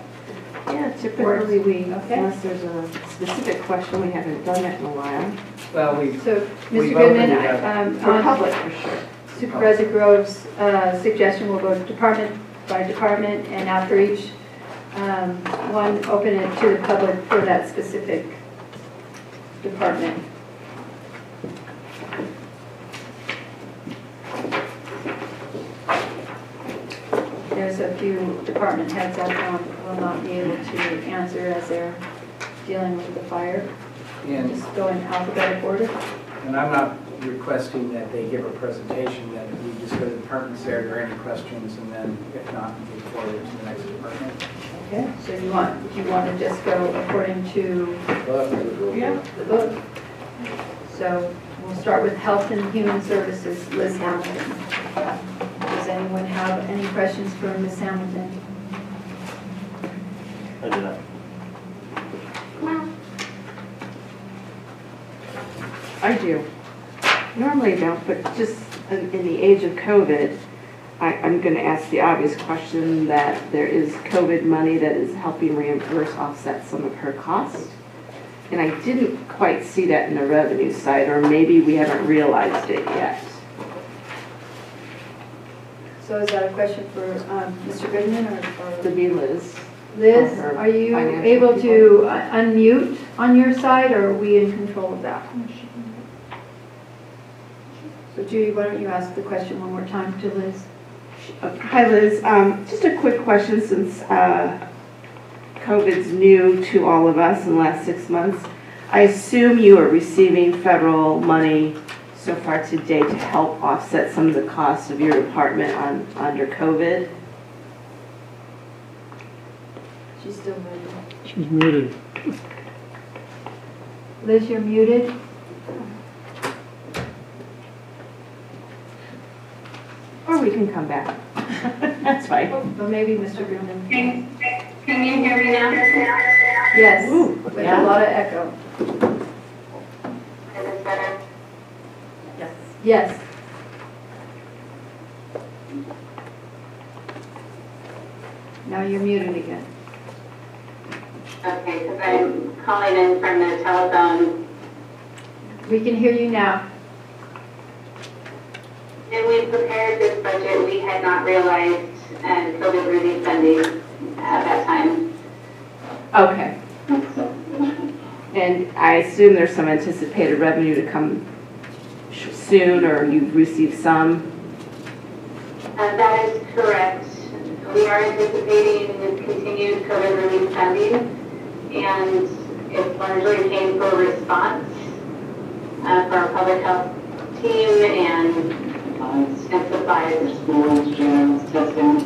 Speaker 15: Yeah, typically unless there's a specific question, we haven't done that in a while.
Speaker 1: Well,
Speaker 6: So,
Speaker 1: we've
Speaker 6: Mr. Goodman,
Speaker 1: opened it up.
Speaker 15: For public, for sure.
Speaker 6: Supervisor Groves' suggestion will go department by department, and after each one, open it to the public for that specific department. few department heads that will not be able to answer as they're dealing with the fire.
Speaker 1: And,
Speaker 6: Just go in alphabetical order.
Speaker 1: and I'm not requesting that they give a presentation, that we just go to the departments there, are there any questions, and then if not, move forward to the next department.
Speaker 6: Okay, so you want to just go according to the book. So we'll start with Health and Human Services, Liz Hamilton. Does anyone have any questions for Ms. Hamilton?
Speaker 3: I do not.
Speaker 15: I do. Normally I don't, but just in the age of COVID, I'm going to ask the obvious question that there is COVID money that is helping reimburse, offset some of her costs. And I didn't quite see that in the revenue side, or maybe we haven't realized it yet.
Speaker 6: So is that a question for Mr. Goodman or?
Speaker 15: To be Liz.
Speaker 6: Liz,
Speaker 15: Or
Speaker 6: are you
Speaker 15: financial
Speaker 6: able
Speaker 15: people.
Speaker 6: to unmute on your side, or are we in control of that? So Judy, why don't you ask the question one more time to Liz?
Speaker 15: Hi Liz, just a quick question since COVID's new to all of us in the last 6 months. I assume you are receiving federal money so far today to help offset some of the costs of your department under COVID?
Speaker 6: She's still muted.
Speaker 12: She's muted.
Speaker 6: Liz, you're muted.
Speaker 15: Or we can come back. That's fine.
Speaker 6: Well, maybe Mr. Goodman.
Speaker 19: Can you hear me now?
Speaker 6: Yes,
Speaker 15: Ooh,
Speaker 6: with
Speaker 15: yeah.
Speaker 6: a lot of echo.
Speaker 19: Is this better?
Speaker 15: Yes.
Speaker 6: Yes. Now you're muted again.
Speaker 19: Okay, because I'm calling in from the telephone.
Speaker 6: We can hear you now.
Speaker 19: When we prepared this budget, we had not realized COVID relief funding at that time.
Speaker 15: Okay. And I assume there's some anticipated revenue to come soon, or you've received some?
Speaker 19: That is correct. We are anticipating continued COVID relief funding, and it's largely paying for response for our public health team and supplies. Schools, gyms, testing.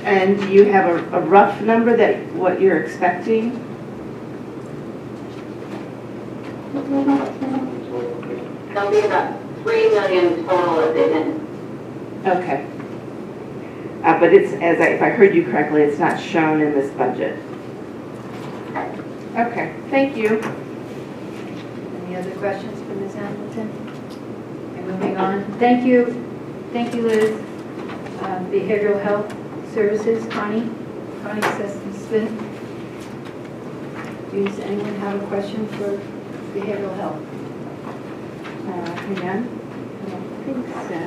Speaker 15: And do you have a rough number that what you're expecting?
Speaker 19: There'll be about 3 million total of it.
Speaker 15: Okay. But it's, if I heard you correctly, it's not shown in this budget. Okay, thank you.
Speaker 6: Any other questions for Ms. Hamilton? Okay, moving on. Thank you, Liz. Behavioral Health Services, Connie Sesson-Smith. Does anyone have a question for behavioral health?
Speaker 15: Hang on. I don't think so.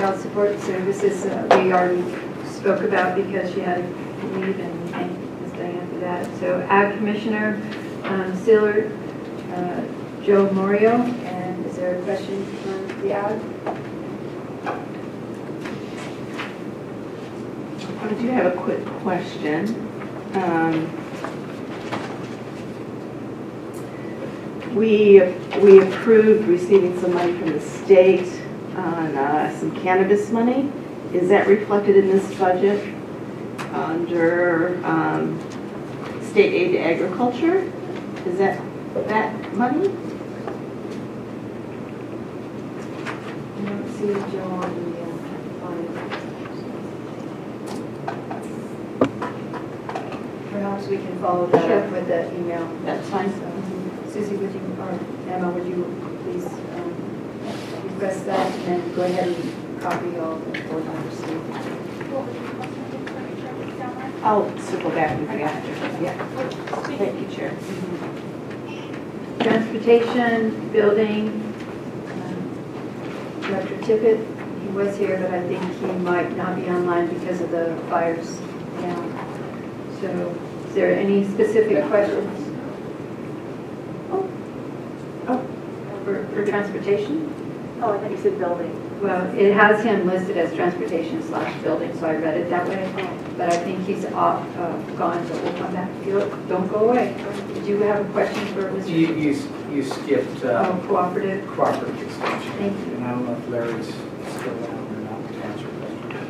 Speaker 6: Child Support Services, we already spoke about because she had to leave, and we thank Ms. Diane for that. So Ag Commissioner Sealer, Joe Morio, and is there a question on the ag?
Speaker 15: I do have a quick question. We approved receiving some money from the state on some cannabis money. Is that reflected in this budget under state aid to agriculture? Is that money?
Speaker 6: I don't see Joe on the perhaps we can follow that up with the email.
Speaker 15: That's fine.
Speaker 6: So, Susie, would you, or Emma, would you please request that, and then go ahead and copy all the board members?
Speaker 15: I'll circle back with you after. Yeah. Thank you, Chair.
Speaker 6: Transportation, building, Director Tippett, he was here, but I think he might not be online because of the fires now. So, is there any specific questions? Oh,
Speaker 5: For transportation?
Speaker 16: Oh, I thought you said building.
Speaker 6: Well, it has him listed as transportation/building, so I read it that way. But I think he's off, gone, but we'll come back. Don't go away. Did you have a question for Mr.?
Speaker 1: You skipped
Speaker 6: Cooperative?
Speaker 1: cooperative extension.
Speaker 6: Thank you.
Speaker 1: And I don't know if Larry's still around or not to answer questions.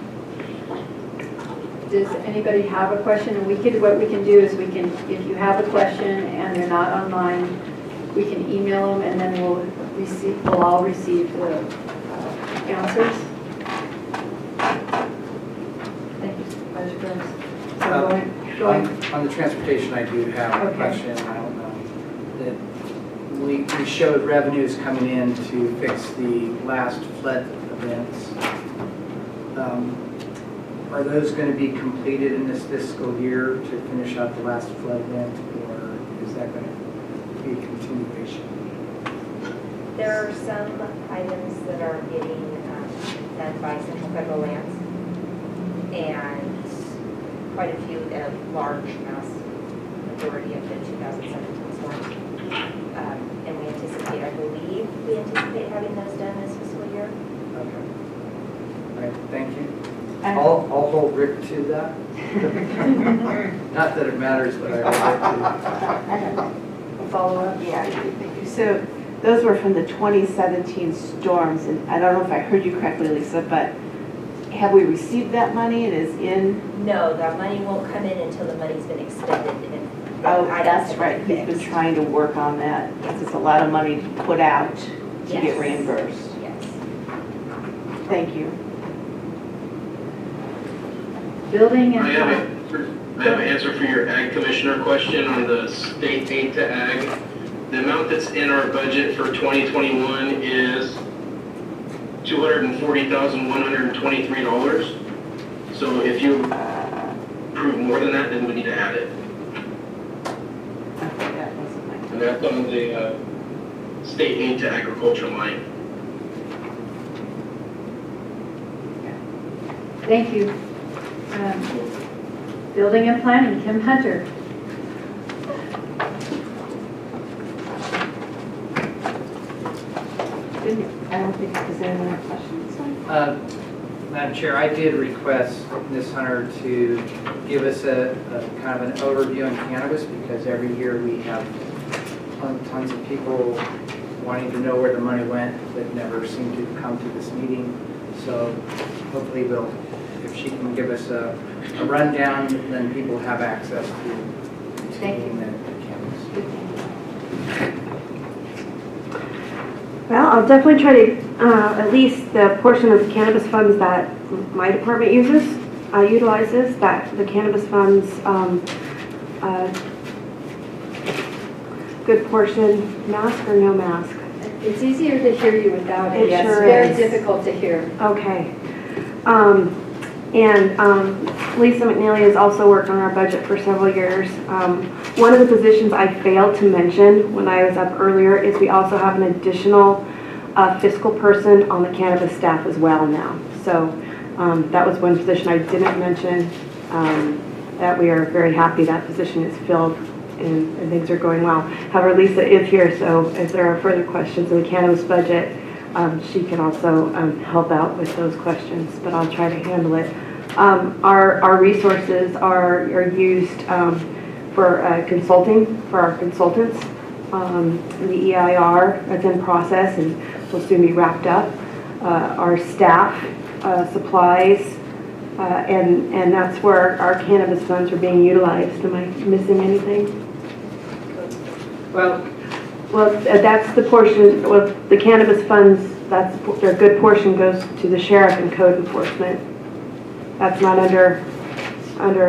Speaker 6: Does anybody have a question? And what we can do is if you have a question and they're not online, we can email them and then we'll all receive the answers. Thank you, Supervisor Burns. So
Speaker 1: On the transportation, I do have a question. I don't know. That we showed revenues coming in to fix the last flood events. Are those going to be completed in this fiscal year to finish out the last flood event, or is that going to be a continuation?
Speaker 22: There are some items that are getting done by Central Federal Lands, and quite a few, a large mass majority of the 2017 storms. And we anticipate having those done this fiscal year.
Speaker 1: Okay. All right, thank you. I'll hold Rick to that. Not that it matters, but I
Speaker 15: Follow up? Yeah, thank you. So those were from the 2017 storms, and I don't know if I heard you correctly, Lisa, but have we received that money and is in?
Speaker 22: No, that money won't come in until the money's been expended. And
Speaker 15: oh, that's right. He's been trying to work on that. Yes. It's a lot of money to put out to get reimbursed.
Speaker 22: Yes.
Speaker 15: Thank you.
Speaker 6: Building and...
Speaker 20: I have an answer for your Ag Commissioner question on the state aid to Ag. The amount that's in our budget for 2021 is $240,123. So if you approve more than that, then we need to add it. And that's on the state aid to agriculture line.
Speaker 6: Thank you. Building and Planning, Kim Hunter.
Speaker 15: I don't think there's any more questions.
Speaker 1: Madam Chair, I did request Ms. Hunter to give us a kind of an overview on cannabis, because every year we have tons of people wanting to know where the money went that never seem to come to this meeting. So hopefully if she can give us a rundown, then people have access to the cannabis.
Speaker 16: Well, I'll definitely try to, at least the portion of the cannabis funds that my department utilizes, that the cannabis funds, good portion, mask or no mask?
Speaker 6: It's easier to hear you without it.
Speaker 16: It sure
Speaker 6: it's very
Speaker 16: is.
Speaker 6: difficult to hear.
Speaker 16: Okay. Lisa McNeely has also worked on our budget for several years. One of the positions I failed to mention when I was up earlier is we also have an additional fiscal person on the cannabis staff as well now. So that was one position I didn't mention, that we are very happy that position is filled and things are going well. However, Lisa is here, so if there are further questions in the cannabis budget, she can also help out with those questions, but I'll try to handle it. Our resources are used for consulting for our consultants. The EIR is in process and will soon be wrapped up. Our staff, supplies, and that's where our cannabis funds are being utilized. Am I missing anything? Well, that's the portion. Well, the cannabis funds, that's their good portion goes to the sheriff and code enforcement. That's not under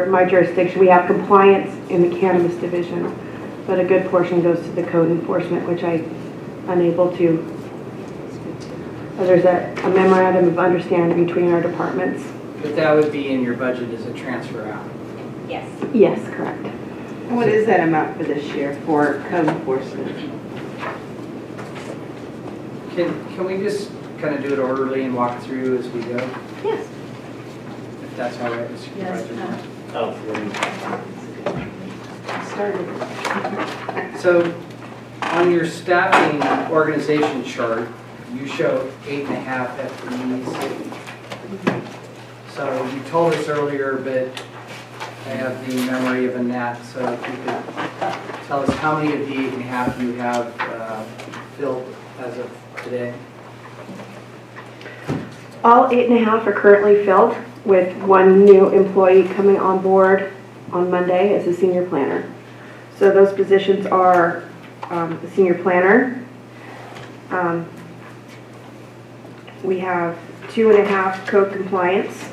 Speaker 16: my jurisdiction. We have compliance in the cannabis division, but a good portion goes to the code enforcement, which I'm unable to. There's a memorandum of understanding between our departments.
Speaker 1: But that would be in your budget as a transfer out.
Speaker 22: Yes.
Speaker 16: Yes, correct.
Speaker 15: What is that amount for this year for code enforcement?
Speaker 1: Can we just kind of do it orderly and walk through as we go?
Speaker 16: Yes.
Speaker 1: If that's all right, Mr. Supervisor.
Speaker 3: Oh,
Speaker 15: Started.
Speaker 1: So On your staffing organization chart, you show 8.5 FTEs. So you told us earlier, but I have the memory of a gnat, so if you could tell us how many of the 8.5 you have filled as of today?
Speaker 16: All 8.5 are currently filled, with one new employee coming on board on Monday as a senior planner. So those positions are the senior planner. We have 2.5 code compliance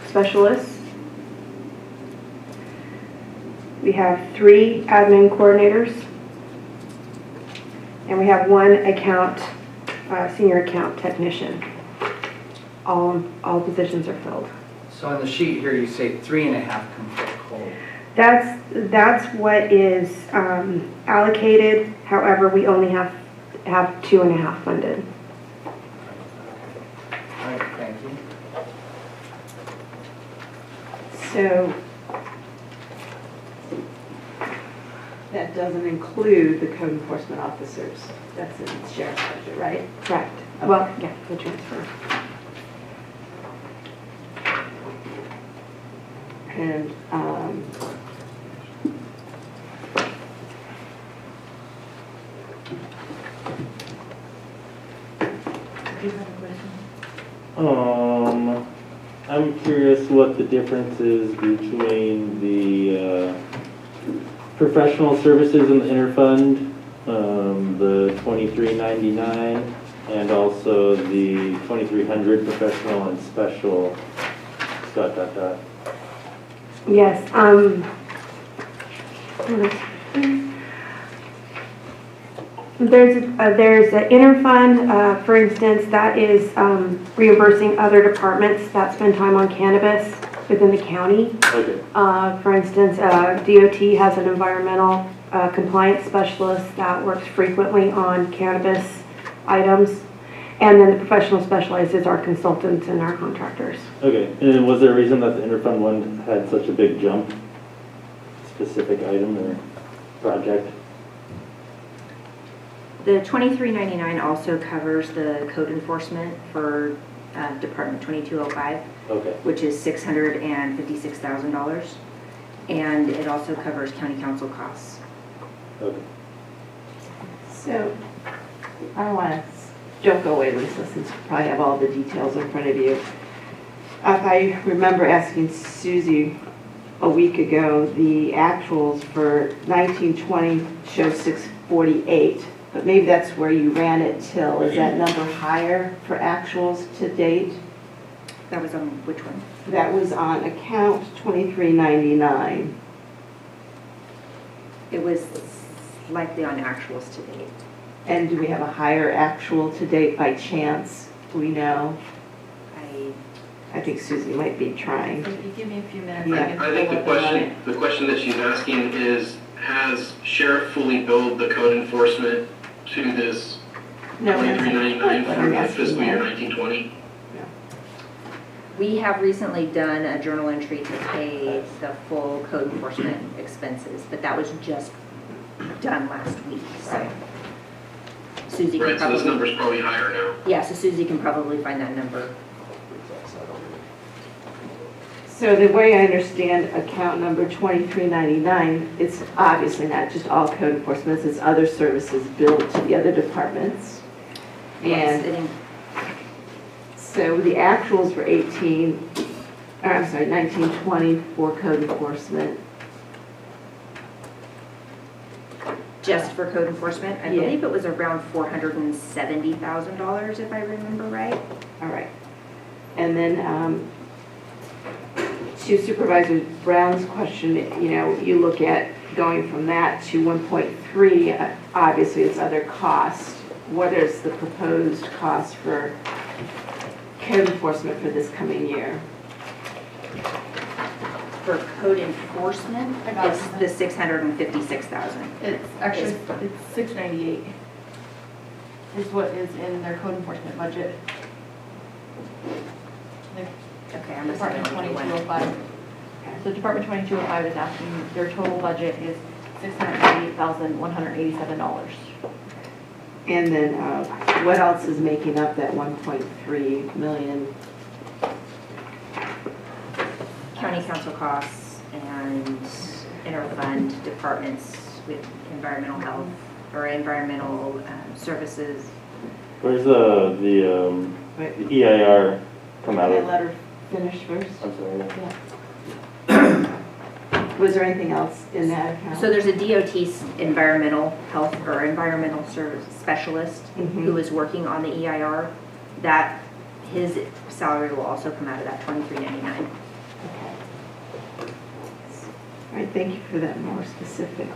Speaker 16: specialists. We have 3 admin coordinators. And we have 1 senior account technician. All positions are filled.
Speaker 1: So on the sheet here, you say 3.5 come from cold.
Speaker 16: That's what is allocated. However, we only have 2.5 funded.
Speaker 1: All right, thank you.
Speaker 15: So that doesn't include the code enforcement officers. That's in the sheriff's budget, right?
Speaker 16: Correct.
Speaker 15: Okay.
Speaker 16: Well, yeah, the transfer.
Speaker 15: And
Speaker 5: Do you have a question?
Speaker 3: I'm curious what the difference is between the professional services in the interfund, the $23.99, and also the $2,300 professional and special. ...
Speaker 16: Yes. There's an interfund, for instance, that is reimbursing other departments that spend time on cannabis within the county.
Speaker 3: Okay.
Speaker 16: For instance, DOT has an environmental compliance specialist that works frequently on cannabis items. And then the professional specializes our consultants and our contractors.
Speaker 3: Okay, and was there a reason that the interfund one had such a big jump? Specific item or project?
Speaker 11: The $23.99 also covers the code enforcement for Department 2205,
Speaker 3: okay,
Speaker 11: which is $656,000, and it also covers county council costs.
Speaker 3: Okay.
Speaker 15: so don't go away, Lisa, since you probably have all the details in front of you. If I remember asking Susie a week ago, the actuals for 1920 show 648, but maybe that's where you ran it till. Is that number higher for actuals to date?
Speaker 11: That was on which one?
Speaker 15: That was on account 2399.
Speaker 11: It was likely on actuals to date.
Speaker 15: And do we have a higher actual to date by chance? Do we know? I think Susie might be trying.
Speaker 5: If you give me a few minutes,
Speaker 15: Yeah.
Speaker 20: I think the question that she's asking is, has Sheriff fully billed the code enforcement to this
Speaker 15: No,
Speaker 20: $23.99 for the
Speaker 15: asking
Speaker 20: fiscal year
Speaker 15: that.
Speaker 20: 1920?
Speaker 11: We have recently done a journal entry to pay the full code enforcement expenses, but that was just done last week, so. Susie can
Speaker 20: Right, so this
Speaker 11: probably,
Speaker 20: number's probably higher now.
Speaker 11: yeah, so Susie can probably find that number.
Speaker 15: So the way I understand account number 2399, it's obviously not just all code enforcement, it's other services billed to the other departments.
Speaker 11: Yes,
Speaker 15: And so the actuals for 1920 for code enforcement.
Speaker 11: Just for code enforcement, I
Speaker 15: Yeah.
Speaker 11: believe it was around $470,000 if I remember right.
Speaker 15: All right. And then to Supervisor Brown's question, you look at going from that to 1.3, obviously it's other costs. What is the proposed cost for code enforcement for this coming year?
Speaker 11: For code enforcement,
Speaker 5: I got
Speaker 11: it's
Speaker 5: it.
Speaker 11: the $656,000.
Speaker 5: It's actually, it's $698 is what is in their code enforcement budget.
Speaker 11: Okay, I'm
Speaker 5: Department 2205. So Department 2205 is asking, their total budget is $688,187.
Speaker 15: And then what else is making up that 1.3 million?
Speaker 11: County council costs and interfund departments with environmental health or environmental services.
Speaker 3: Where's the EIR come out
Speaker 15: Can I
Speaker 3: of?
Speaker 15: let her finish first?
Speaker 3: I'm sorry.
Speaker 15: Yeah. Was there anything else in that account?
Speaker 11: So there's a DOT environmental health or environmental service specialist who is working on the EIR. That his salary will also come out of that $23.99.
Speaker 15: All right, thank you for that more specific.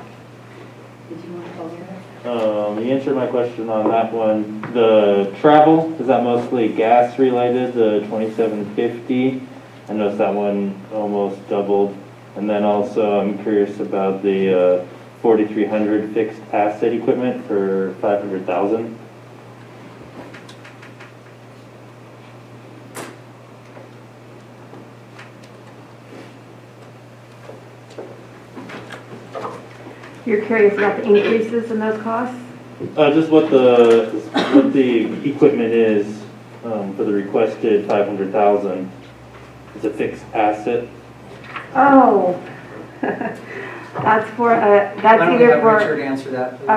Speaker 11: Did you want to call her?
Speaker 3: You answered my question on that one. The travel, is that mostly gas related, the $27.50? I noticed that one almost doubled. And then also I'm curious about the 4,300 fixed asset equipment for $500,000.
Speaker 16: You're curious about the increases in those costs?
Speaker 3: Just what the equipment is for the requested 500,000. It's a fixed asset.
Speaker 16: Oh, that's for, that's
Speaker 1: Why don't we
Speaker 16: either
Speaker 1: have
Speaker 16: for.
Speaker 1: Richard answer that, please?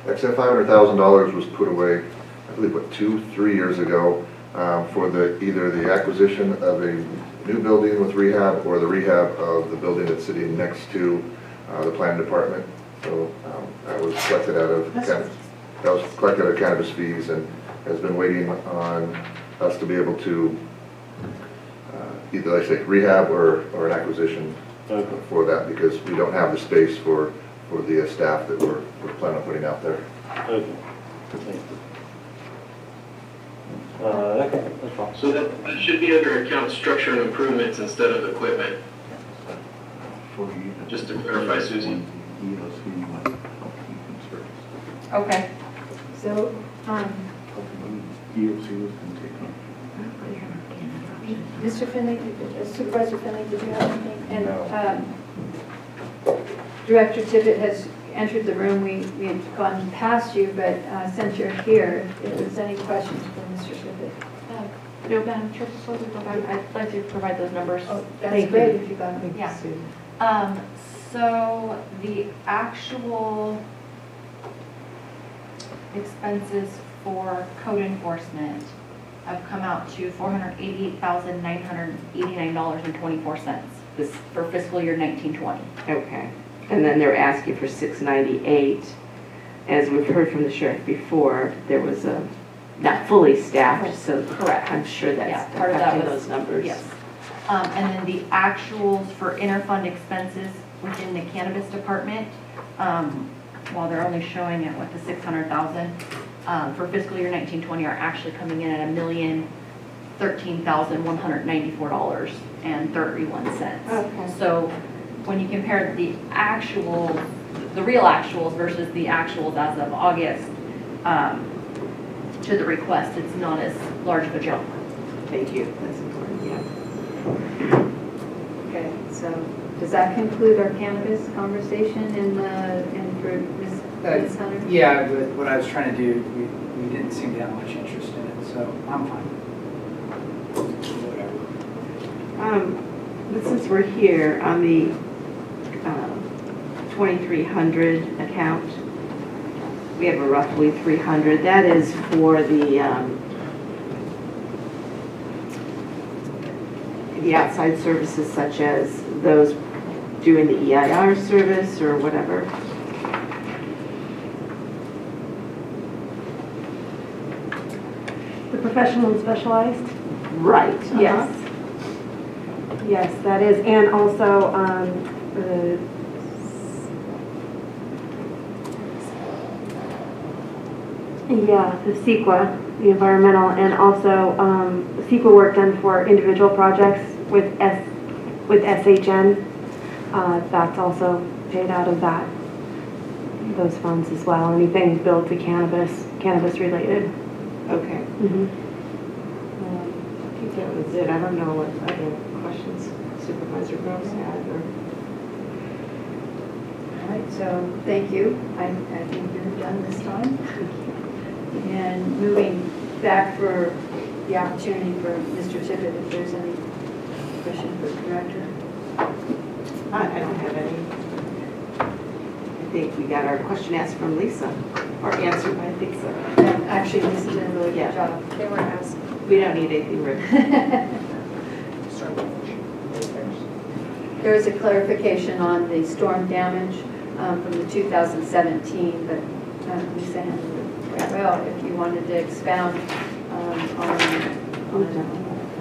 Speaker 2: Actually, $500,000 was put away, I believe, what, 2-3 years ago, for either the acquisition of a new building with rehab or the rehab of the building that's sitting next to the planning department. So that was collected out of cannabis fees and has been waiting on us to be able to either, like I say, rehab or an acquisition for that, because we don't have the space for the staff that we're planning on putting out there.
Speaker 3: Okay. Okay, that's all.
Speaker 20: So that should be under account structure and improvements instead of equipment. Just to clarify, Susie.
Speaker 5: Okay.
Speaker 6: So, Mr. Finley, Supervisor Finley, did you have anything? And Director Tippett has entered the room. We had gone past you, but since you're here, if there's any questions for Mr. Tippett.
Speaker 5: No, Madam Chair, before we go back, I'd like to provide those numbers.
Speaker 6: Oh, that's great if you got them.
Speaker 5: Yeah. So the actual expenses for code enforcement have come out to $488,989.24 this for fiscal year 1920.
Speaker 15: Okay. And then they're asking for $698. As we've heard from the sheriff before, there was a not fully staffed, so
Speaker 5: correct.
Speaker 15: I'm sure that's
Speaker 5: part of that
Speaker 15: affecting
Speaker 5: was
Speaker 15: those numbers.
Speaker 5: Yes. And then the actuals for interfund expenses within the cannabis department, while they're only showing at what the 600,000 for fiscal year 1920 are actually coming in at $1,013,194.31.
Speaker 15: Okay.
Speaker 5: So when you compare the real actuals versus the actuals as of August to the request, it's not as large of a jump.
Speaker 15: Thank you. That's important. Yeah.
Speaker 6: Okay, so does that conclude our cannabis conversation and for Ms. Hunter?
Speaker 1: Yeah, but what I was trying to do, we didn't seem to have much interest in it, so I'm fine. Whatever.
Speaker 15: But since we're here on the 2,300 account, we have a roughly 300. That is for the outside services, such as those doing the EIR service or whatever.
Speaker 16: The professional and specialized?
Speaker 15: Right.
Speaker 16: Yes. Yes, that is, and also the CEQA, the environmental, and also CEQA work done for individual projects with SHN. That's also paid out of those funds as well. Anything billed to cannabis related.
Speaker 15: Okay.
Speaker 16: Mm-hmm.
Speaker 15: I think that was it. I don't know what other questions Supervisor Gross had.
Speaker 6: right, so thank you. I think you're done this time. And moving back for the opportunity for Mr. Tippett, if there's any question for the director.
Speaker 15: I don't have any. I think we got our question asked from Lisa, or answered, I think so.
Speaker 6: And actually, Lisa did a really good job.
Speaker 22: They were asked.
Speaker 15: We don't need anything written.
Speaker 6: There was a clarification on the storm damage from the 2017, but Lisa handled it quite well. If you wanted to expound on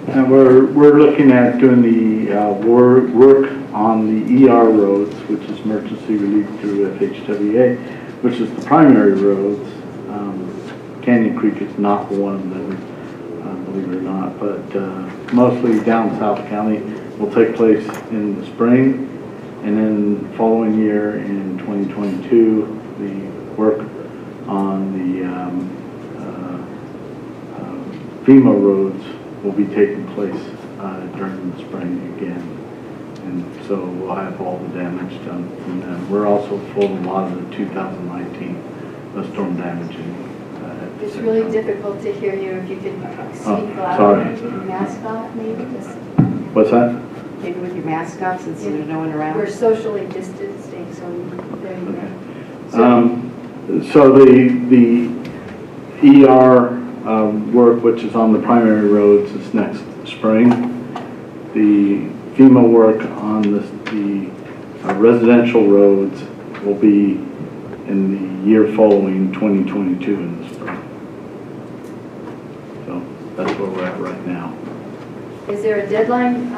Speaker 17: And we're looking at doing the work on the ER roads, which is emergency relief through FHWA, which is the primary roads. Canyon Creek is not one of them, believe it or not, but mostly down South County will take place in the spring, and then following year in 2022, the work on the FEMA roads will be taking place during the spring again. And so we'll have all the damage done from them. We're also full of a lot of the 2019 storm damage.
Speaker 6: It's really difficult to hear you. If you could speak louder.
Speaker 17: Sorry.
Speaker 6: Your mask off, maybe?
Speaker 17: What's that?
Speaker 15: Maybe with your mask off since there's no one around.
Speaker 6: We're socially distancing, so there you go.
Speaker 17: So the ER work, which is on the primary roads, is next spring. The FEMA work on the residential roads will be in the year following 2022 in the spring. So that's where we're at right now.
Speaker 6: Is there a deadline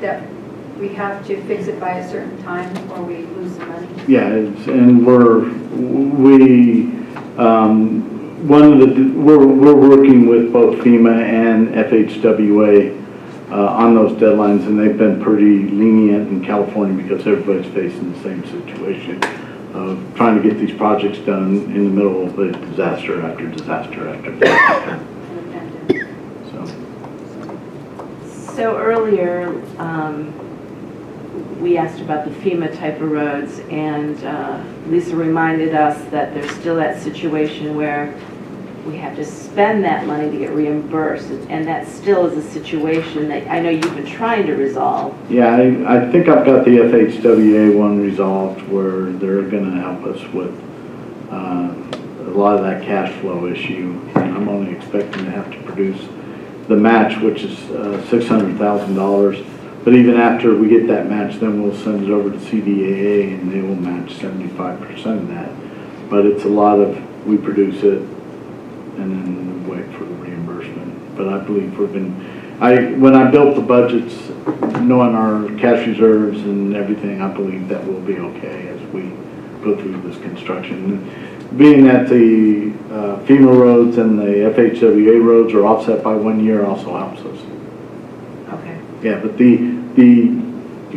Speaker 6: that we have to fix it by a certain time or we lose the money?
Speaker 17: Yeah, and we're working with both FEMA and FHWA on those deadlines, and they've been pretty lenient in California because everybody's facing the same situation of trying to get these projects done in the middle of a disaster after disaster after disaster.
Speaker 15: So earlier, we asked about the FEMA type of roads, and Lisa reminded us that there's still that situation where we have to spend that money to get reimbursed, and that still is a situation that I know you've been trying to resolve.
Speaker 17: Yeah, I think I've got the FHWA one resolved where they're going to help us with a lot of that cash flow issue. And I'm only expecting to have to produce the match, which is $600,000. But even after we get that match, then we'll send it over to CDAA and they will match 75% of that. But it's a lot of, we produce it and then wait for the reimbursement. But I believe when I built the budgets, knowing our cash reserves and everything, I believe that we'll be okay as we go through this construction. Being that the FEMA roads and the FHWA roads are offset by 1 year also helps us.
Speaker 15: Okay.
Speaker 17: Yeah, but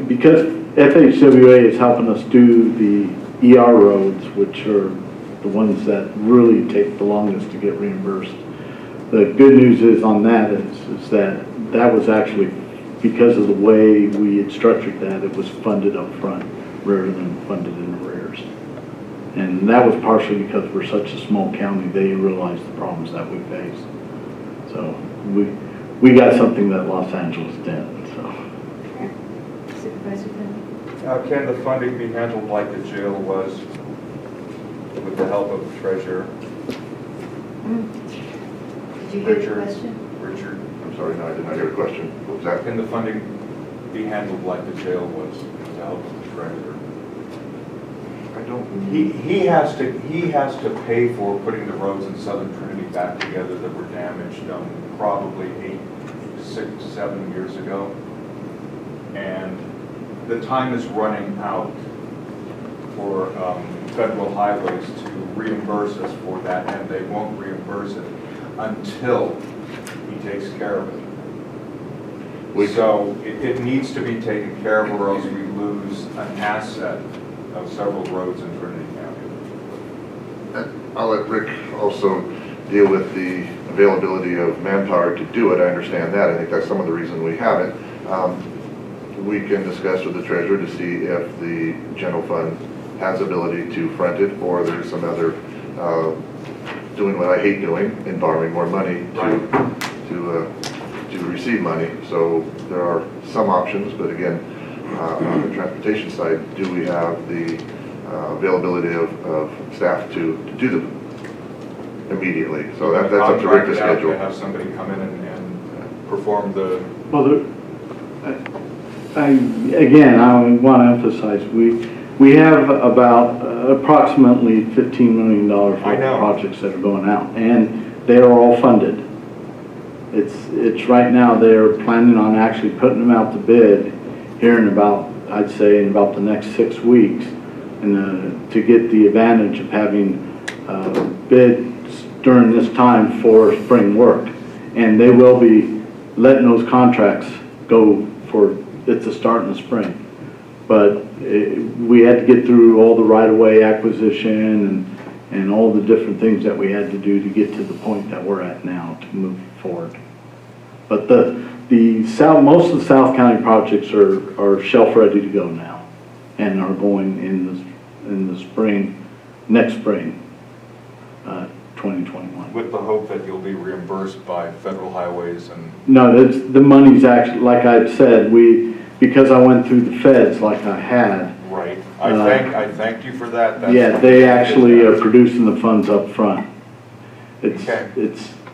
Speaker 17: because FHWA is helping us do the ER roads, which are the ones that really take the longest to get reimbursed. The good news is on that is that was actually, because of the way we had structured that, it was funded up front rather than funded in arrears. And that was partially because we're such a small county, they realized the problems that we face. So we got something that Los Angeles didn't, so.
Speaker 6: Supervisor Penny?
Speaker 21: Can the funding be handled like the jail was with the help of the treasurer?
Speaker 6: Did you hear the question?
Speaker 21: Richard?
Speaker 2: I'm sorry, no, I did not hear the question. What was that?
Speaker 21: Can the funding be handled like the jail was with the help of the treasurer?
Speaker 2: I don't.
Speaker 21: He has to pay for putting the roads in Southern Trinity back together that were damaged probably 8, 6, 7 years ago. And the time is running out for federal highways to reimburse us for that, and they won't reimburse it until he takes care of it. So it needs to be taken care of, or else we lose an asset of several roads in Trinity County.
Speaker 2: I'll let Rick also deal with the availability of manpower to do it. I understand that. I think that's some of the reason we haven't. we can discuss with the treasurer to see if the general fund has ability to front it, or there's some other, doing what I hate doing, and borrowing more money to receive money. So there are some options, but again, on the transportation side, do we have the availability of staff to do them immediately? So that's up to Rick to schedule.
Speaker 21: To have somebody come in and perform the.
Speaker 17: Well, again, I want to emphasize, we have about approximately $15 million for projects that are going out, and they are all funded. It's right now they're planning on actually putting them out to bid here in about, I'd say, in about the next 6 weeks, and to get the advantage of having bids during this time for spring work, and they will be letting those contracts go for it's a start in the spring. But we had to get through all the right-of-way acquisition and all the different things that we had to do to get to the point that we're at now to move forward. But most of the South County projects are shelf ready to go now, and are going in the spring, next spring, 2021.
Speaker 21: With the hope that you'll be reimbursed by federal highways and.
Speaker 17: No, the money's actually, like I said, because I went through the feds like I had.
Speaker 21: Right. I thanked you for that.
Speaker 17: Yeah, they actually are producing the funds up front.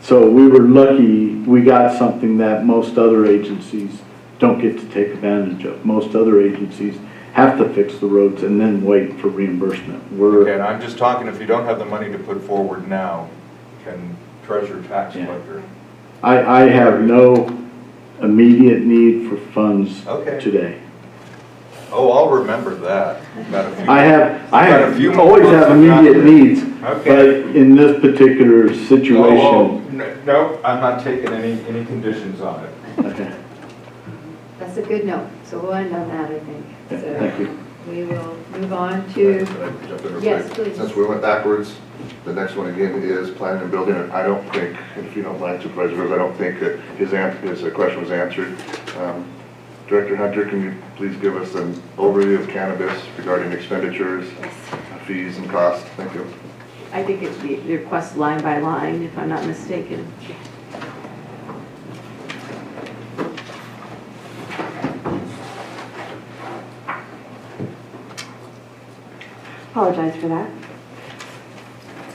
Speaker 17: So we were lucky we got something that most other agencies don't get to take advantage of. Most other agencies have to fix the roads and then wait for reimbursement.
Speaker 21: Okay, and I'm just talking, if you don't have the money to put forward now, can treasurer, tax collector?
Speaker 17: I have no immediate need for funds today.
Speaker 21: Oh, I'll remember that.
Speaker 17: I always have immediate needs, but in this particular situation.
Speaker 21: No, I'm not taking any conditions on it.
Speaker 17: Okay.
Speaker 6: That's a good note, so we'll end on that, I think.
Speaker 17: Yeah,
Speaker 6: So
Speaker 17: thank you.
Speaker 6: we will move on to, yes, please.
Speaker 2: Since we went backwards, the next one again is planning and building. And I don't think, if you don't mind, Supervisors, I don't think that his question was answered. Director Hunter, can you please give us an overview of cannabis regarding expenditures, fees, and costs? Thank you.
Speaker 15: I think it's the request line by line, if I'm not mistaken.
Speaker 16: Apologize for that.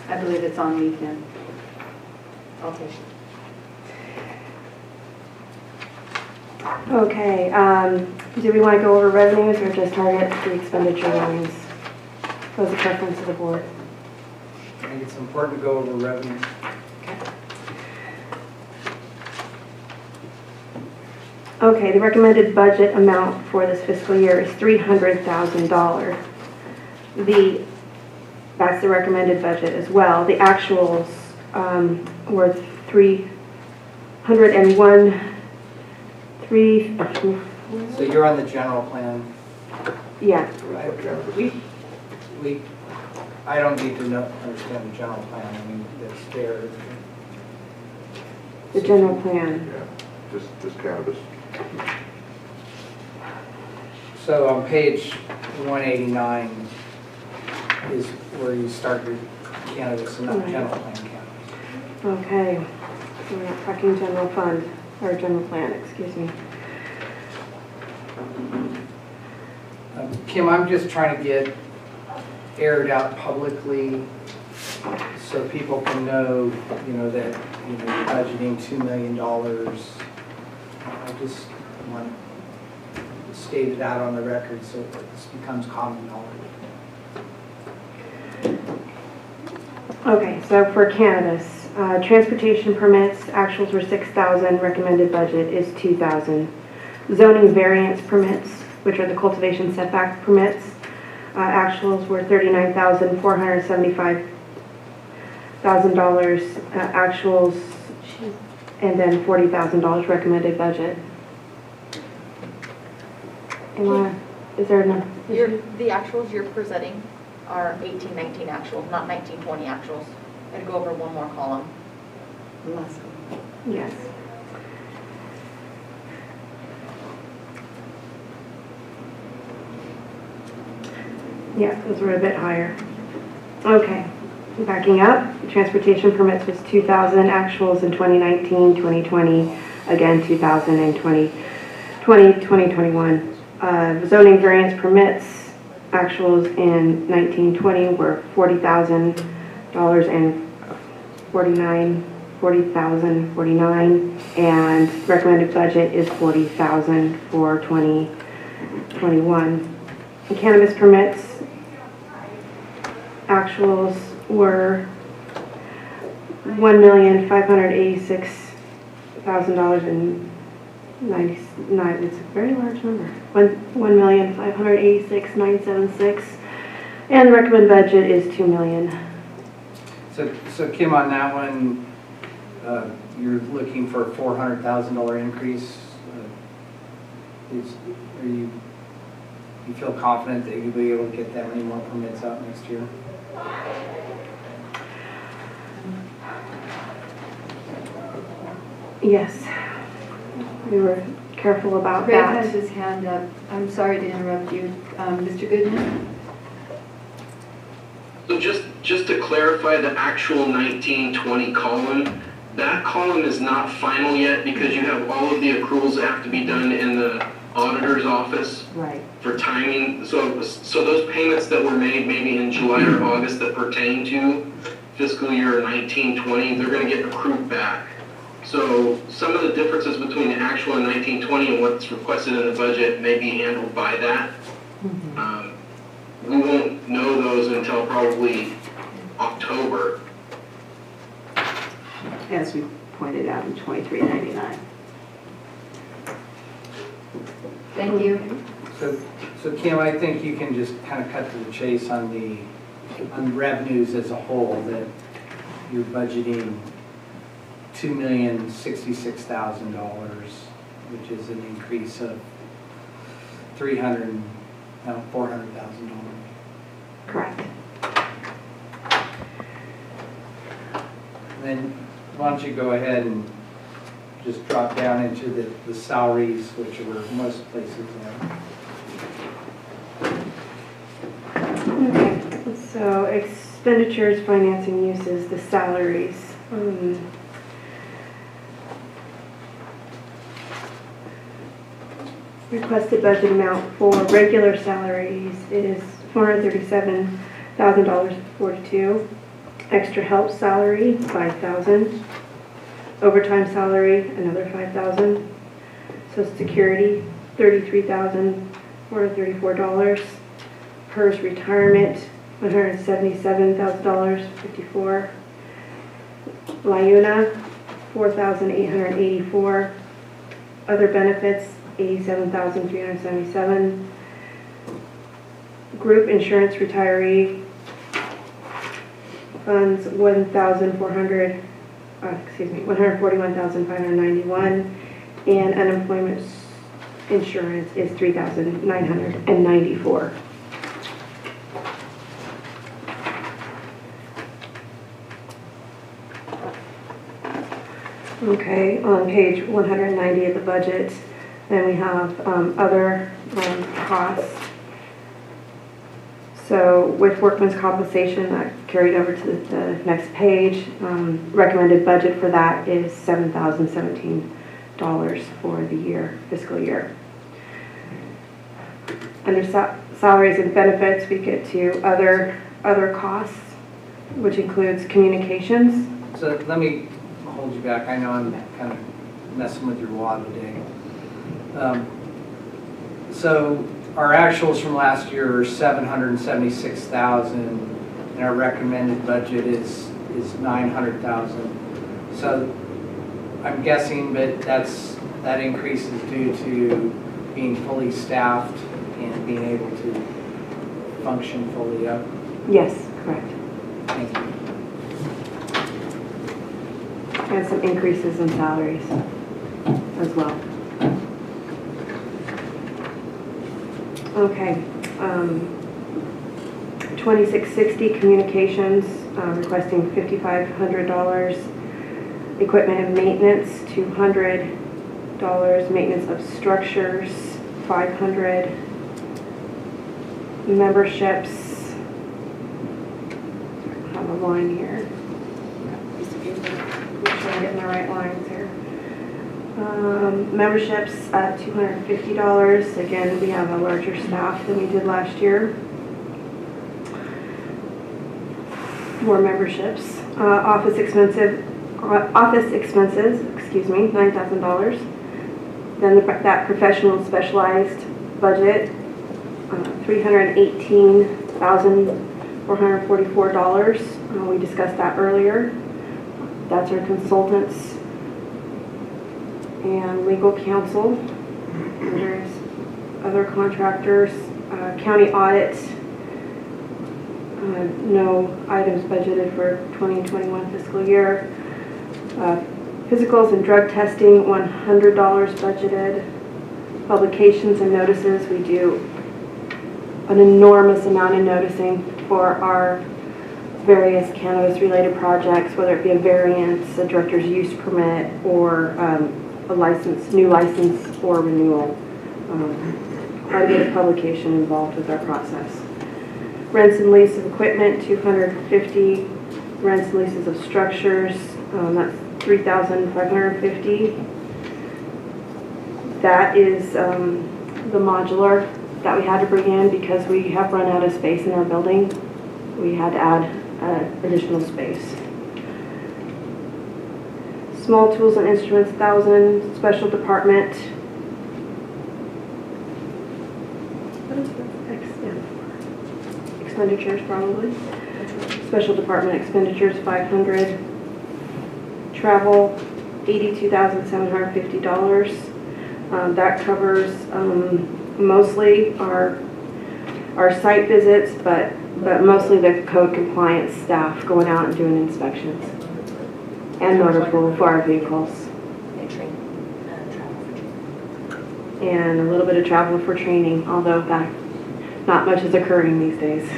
Speaker 6: I believe it's on me, Kim. I'll take it.
Speaker 16: Okay, do we want to go over revenues or just target the expenditure lines? What's the preference of the board?
Speaker 1: I think it's important to go over revenue.
Speaker 16: Okay, the recommended budget amount for this fiscal year is $300,000. That's the recommended budget as well. The actuals were
Speaker 1: So you're on the general plan.
Speaker 16: Yeah.
Speaker 1: I don't need to understand the general plan. I mean, it's there.
Speaker 16: The general plan.
Speaker 2: Yeah, just cannabis.
Speaker 1: So on page 189 is where you start your cannabis and not general plan cannabis.
Speaker 16: Okay, so we're not talking general fund, or general plan, excuse me.
Speaker 1: Kim, I'm just trying to get aired out publicly so people can know, that, you're budgeting $2 million. I just want to state it out on the record so that this becomes common knowledge.
Speaker 16: Okay, so for cannabis, transportation permits, actuals were $6,000, recommended budget is $2,000. Zoning variance permits, which are the cultivation setback permits, actuals were $39,475, actuals, and then $40,000 recommended budget. Is there enough?
Speaker 4: The actuals you're presenting are 18-19 actuals, not 19-20 actuals. I'd go over one more column.
Speaker 16: Yes. Yeah, those were a bit higher. Okay, backing up, transportation permits was 2,000, actuals in 2019, 2020, again 2,000 in 2021. Zoning variance permits, actuals in 1920 were $40,000 and $40,049, and recommended budget is $40,000 for 2021. Cannabis permits, actuals were $1,586,000 and 99, it's a very large number. $1,586,976, and the recommended budget is $2 million.
Speaker 1: So Kim, on that one, you're looking for a $400,000 increase. Are you feel confident that you'll be able to get that many more permits out next year?
Speaker 16: Yes, we were careful about
Speaker 6: Craig
Speaker 16: that.
Speaker 6: has his hand up. I'm sorry to interrupt you. Mr. Goodman?
Speaker 20: So just to clarify, the actual 1920 column, that column is not final yet because you have all of the accruals that have to be done in the auditor's office.
Speaker 6: Right.
Speaker 20: For timing. So those payments that were made maybe in July or August that pertain to fiscal year 1920, they're going to get accrued back. So some of the differences between the actual and 1920 and what's requested in the budget may be handled by that. We won't know those until probably October.
Speaker 15: As we pointed out in 2399.
Speaker 6: Thank you.
Speaker 1: So Kim, I think you can just kind of cut to the chase on revenues as a whole, that you're budgeting $2,066,000, which is an increase of $400,000.
Speaker 16: Correct.
Speaker 1: And then why don't you go ahead and just drop down into the salaries, which are most places there.
Speaker 16: Okay, so expenditures, financing uses, the salaries. Requested budget amount for regular salaries is $437,000.42. Extra help salary, $5,000. Overtime salary, another $5,000. Social Security, $33,434. PERS retirement, $177,000.54. LIUNA, $4,884. Other benefits, $87,377. Group insurance retiree funds, $141,591, and unemployment insurance is $3,994. Okay, on page 190 of the budget, then we have other costs. So with workman's compensation, that carried over to the next page. Recommended budget for that is $7,017 for the year, fiscal year. Under salaries and benefits, we get to other costs, which includes communications.
Speaker 1: So let me hold you back. I know I'm kind of messing with your wad today. So our actuals from last year are $776,000, and our recommended budget is $900,000. So I'm guessing, but that increase is due to being fully staffed and being able to function fully up.
Speaker 16: Yes, correct.
Speaker 1: Thank you.
Speaker 16: And some increases in salaries as well. Okay, 2660 communications, requesting $5,500. Equipment and maintenance, $200. Maintenance of structures, $500. memberships. I have a line here. Piece of paper. Make sure I'm getting the right lines here. Memberships at $250. Again, we have a larger staff than we did last year. More memberships. Office expenses, excuse me, $9,000. Then that professional and specialized budget, $318,444. We discussed that earlier. That's our consultants and legal counsel. There's other contractors, county audit. No items budgeted for 2021 fiscal year. Physicals and drug testing, $100 budgeted. Publications and notices, we do an enormous amount of noticing for our various cannabis-related projects, whether it be a variance, a director's use permit, or a license, new license or renewal. Quite a bit of publication involved with our process. Rents and lease of equipment, $250. Rents and leases of structures, that's $3,550. That is the modular that we had to bring in because we have run out of space in our building. We had to add additional space. Small tools and instruments, $1,000. Special department. What is this? Expenditures, probably. Special department expenditures, $500. Travel, $82,750. That covers mostly our site visits, but mostly the code compliance staff going out and doing inspections. And motor pool for our vehicles. And a little bit of travel for training, although not much is occurring these days.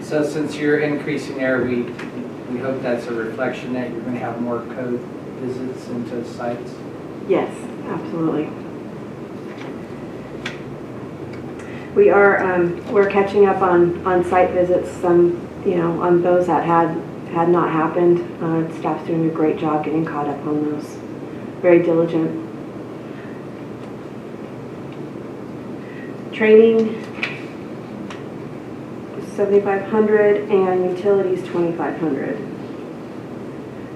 Speaker 1: So since you're increasing there, we hope that's a reflection that you're going to have more code visits into sites?
Speaker 16: Yes, absolutely. We are we're catching up on site visits. Some, on those that had not happened. Staff's doing a great job getting caught up on those. Very diligent. Training, $7,500, and utilities, $2,500.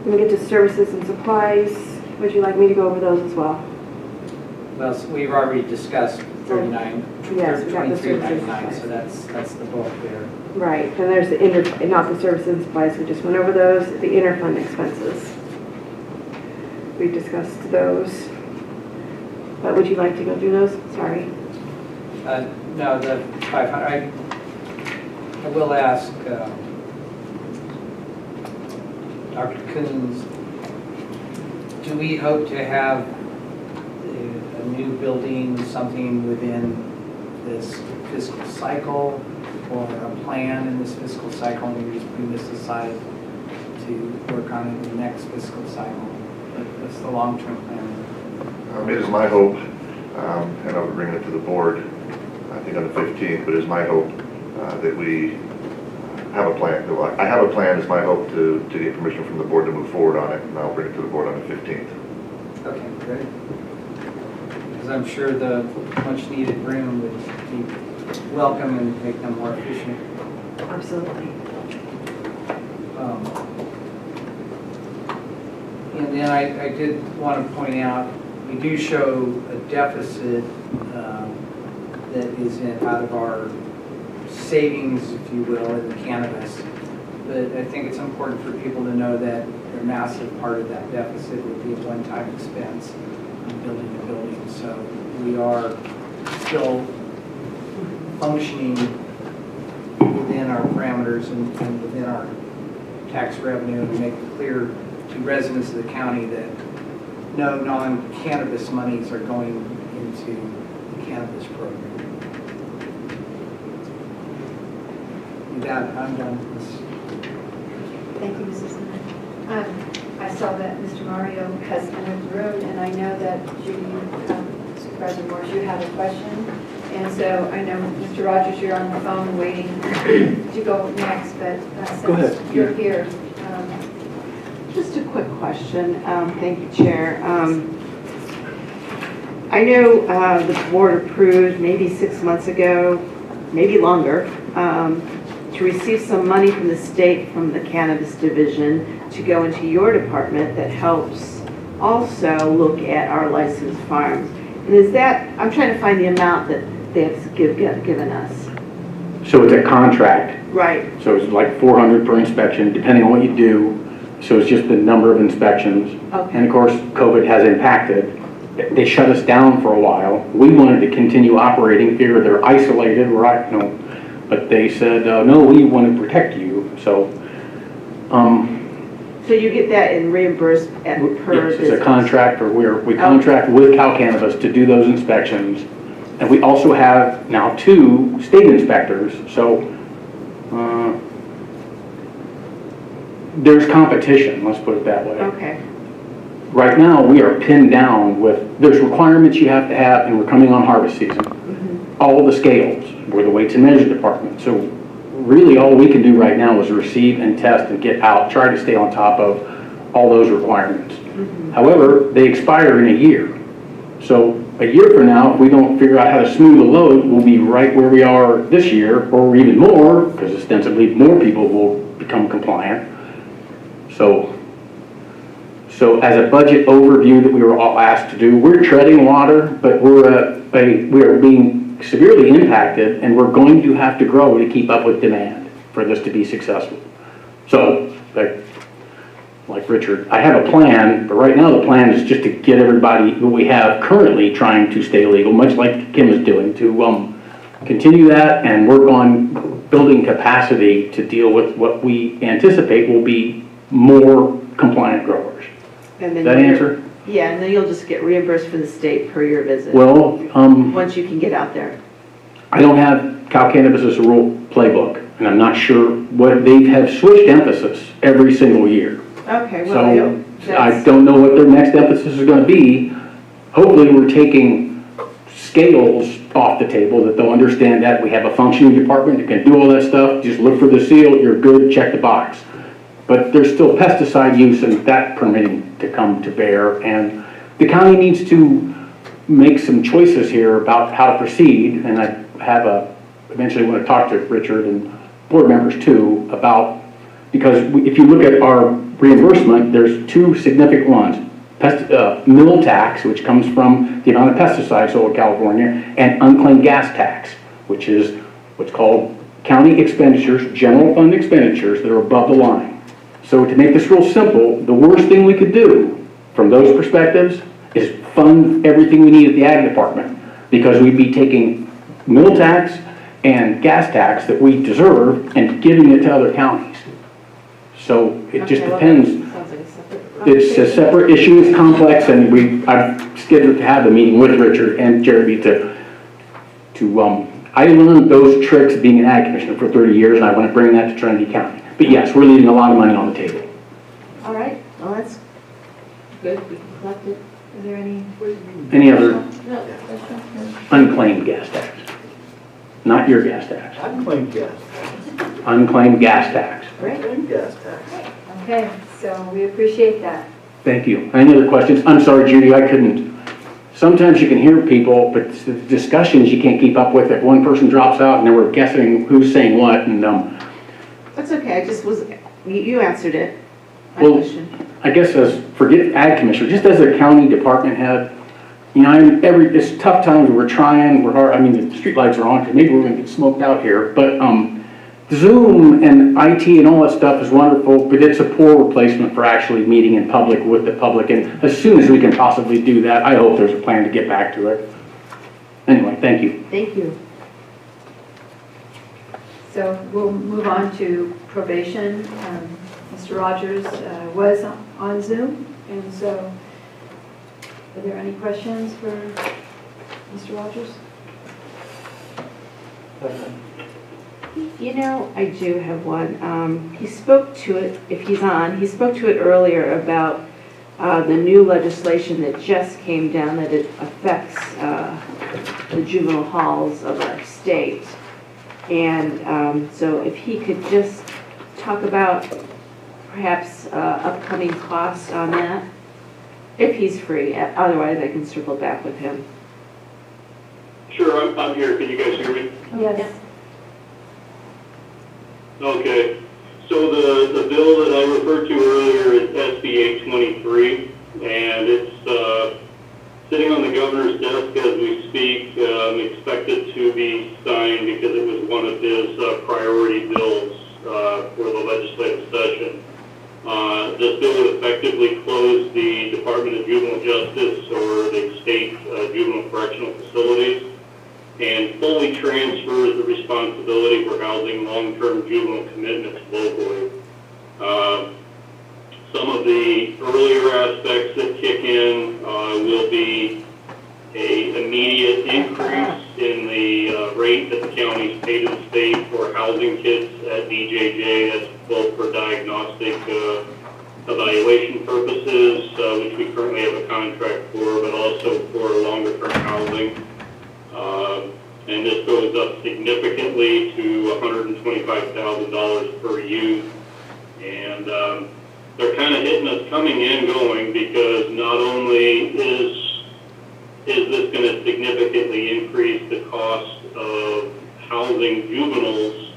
Speaker 16: When we get to services and supplies, would you like me to go over those as well?
Speaker 1: Well, so we've already discussed 39,
Speaker 16: yes, we got the
Speaker 1: 2399, so that's the bulk there.
Speaker 16: Right, and there's the not the services and supplies, we just went over those. The Interfund expenses, we discussed those. But would you like to go through those? Sorry.
Speaker 1: No, the 500. I will ask Dr. Coons, do we hope to have a new building, something within this fiscal cycle, or a plan in this fiscal cycle, and we just bring this aside to work on it in the next fiscal cycle? What's the long-term plan?
Speaker 2: It is my hope, and I'll be bringing it to the board, I think on the 15th, but it is my hope that we have a plan. I have a plan. It's my hope to get permission from the board to move forward on it, and I'll bring it to the board on the 15th.
Speaker 1: Okay, great. Because I'm sure the much-needed room would be welcome and make them more efficient.
Speaker 16: Absolutely.
Speaker 1: And then I did want to point out, we do show a deficit that is out of our savings, if you will, in the cannabis. But I think it's important for people to know that a massive part of that deficit would be a one-time expense in building the building. So we are still functioning within our parameters and within our tax revenue, and make it clear to residents of the county that no non-cannabis monies are going into the cannabis program. With that, I'm done with this.
Speaker 6: Thank you, Mrs. Smith. I saw that Mr. Mario has entered the room, and I know that Judy, Supervisor Morris, you had a question, And so I know, Mr. Rogers, you're on the phone waiting to go next, but
Speaker 3: Go ahead.
Speaker 6: since you're here.
Speaker 15: Just a quick question. Thank you, Chair. I know the board approved maybe 6 months ago, maybe longer, to receive some money from the state from the cannabis division to go into your department that helps also look at our licensed farms. And is that, I'm trying to find the amount that they have given us.
Speaker 13: So it's a contract.
Speaker 15: Right.
Speaker 13: So it's like 400 per inspection, depending on what you do. So it's just the number of inspections.
Speaker 15: Okay.
Speaker 13: And of course, COVID has impacted. They shut us down for a while. We wanted to continue operating here. They're isolated, right? No, but they said, no, we want to protect you. So,
Speaker 15: So you get that in reimbursed per
Speaker 13: yes,
Speaker 15: business?
Speaker 13: it's a contract, or we contract with Cal Cannabis to do those inspections. And we also have now 2 state inspectors. So there's competition, let's put it that way.
Speaker 15: Okay.
Speaker 13: Right now, we are pinned down with, there's requirements you have to have, and we're coming on harvest season. All the scales, we're the weights and measure department. So really all we can do right now is receive and test and get out, try to stay on top of all those requirements. However, they expire in a year. So a year from now, if we don't figure out how to smooth the load, we'll be right where we are this year, or even more, because ostensibly more people will become compliant. So as a budget overview that we were all asked to do, we're treading water, but we are being severely impacted, and we're going to have to grow to keep up with demand for this to be successful. So, like Richard, I have a plan, but right now the plan is just to get everybody who we have currently trying to stay legal, much like Kim is doing, to continue that and work on building capacity to deal with what we anticipate will be more compliant growers.
Speaker 15: And then
Speaker 13: Does that answer?
Speaker 15: Yeah, and then you'll just get reimbursed for the state per your visit.
Speaker 13: Well,
Speaker 15: once you can get out there.
Speaker 13: I don't have Cal Cannabis as a rule playbook, and I'm not sure what they have switched emphasis every single year.
Speaker 15: Okay, well,
Speaker 13: So I don't know what their next emphasis is going to be. Hopefully, we're taking scales off the table that they'll understand that we have a functioning department that can do all that stuff. Just look for the seal, you're good, check the box. But there's still pesticide use and that permitting to come to bear, and the county needs to make some choices here about how to proceed, and I have eventually want to talk to Richard and board members too about, because if you look at our reimbursement, there's 2 significant ones. Mill tax, which comes from the amount of pesticides sold in California, and unclaimed gas tax, which is what's called county expenditures, general fund expenditures that are above the line. So to make this real simple, the worst thing we could do from those perspectives is fund everything we need at the ag department, because we'd be taking mill tax and gas tax that we deserve and giving it to other counties. So it just depends. It's a separate issue, it's complex, and I've scheduled to have a meeting with Richard and Jeremy I learned those tricks being an ag commissioner for 30 years, and I want to bring that to Trinity County. But yes, we're leaving a lot of money on the table.
Speaker 15: All right, well, that's good, we can collect it.
Speaker 6: Is there
Speaker 13: Any other unclaimed gas tax? Not your gas tax.
Speaker 9: Unclaimed gas.
Speaker 13: Unclaimed gas tax.
Speaker 9: Unclaimed gas tax.
Speaker 6: Okay, so we appreciate that.
Speaker 13: Thank you. Any other questions? I'm sorry, Judy, I couldn't. Sometimes you can hear people, but it's the discussions you can't keep up with. If one person drops out and then we're guessing who's saying what, and
Speaker 15: That's okay, I just was, you answered it, my
Speaker 13: well,
Speaker 15: question.
Speaker 13: I guess forget ag commissioner, just as a county department head, you know, it's tough times, we're trying, we're hard, I mean, the street lights are on, because maybe we're going to get smoked out here, but Zoom and IT and all that stuff is wonderful, but it's a poor replacement for actually meeting in public with the public, and as soon as we can possibly do that, I hope there's a plan to get back to it. Anyway, thank you.
Speaker 15: Thank you.
Speaker 6: So we'll move on to probation. Mr. Rogers was on Zoom, and so are there any questions for Mr. Rogers?
Speaker 15: You know, I do have one. He spoke to it, if he's on, he spoke to it earlier about the new legislation that just came down, that it affects the juvenile halls of our state. And so if he could just talk about perhaps upcoming costs on that, if he's free. Otherwise, I can circle back with him.
Speaker 8: Sure, I'm here. Can you guys hear me?
Speaker 5: Yes.
Speaker 8: Okay. So the bill that I referred to earlier is SB 823, and it's sitting on the governor's desk as we speak, expected to be signed because it was one of his priority bills for the legislative session. This bill would effectively close the Department of Juvenile Justice or the state juvenile correctional facilities and fully transfers the responsibility for housing long-term juvenile commitments locally. Some of the earlier aspects that kick in will be an immediate increase in the rate that the counties pay to the state for housing kits at DJJ. That's both for diagnostic evaluation purposes, which we currently have a contract for, but also for longer-term housing. And this goes up significantly to $125,000 per youth. And they're kind of hitting us coming and going because not only is this going to significantly increase the cost of housing juveniles,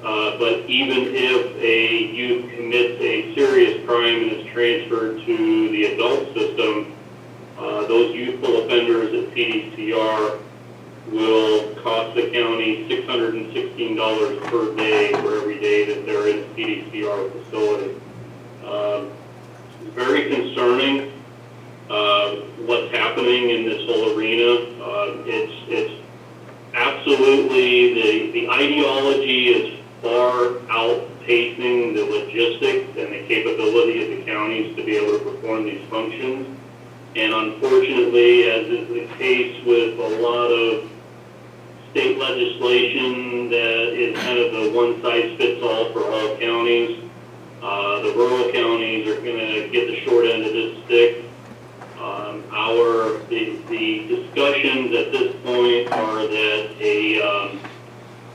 Speaker 8: but even if a youth commits a serious crime and is transferred to the adult system, those youthful offenders at CDCR will cost the county $616 per day for every day that they're in a CDCR facility. Very concerning what's happening in this whole arena. It's absolutely, the ideology is far outpacing the logistics and the capability of the counties to be able to perform these functions. And unfortunately, as is the case with a lot of state legislation that is kind of the one-size-fits-all for all counties, the rural counties are going to get the short end of this stick. The discussions at this point are that a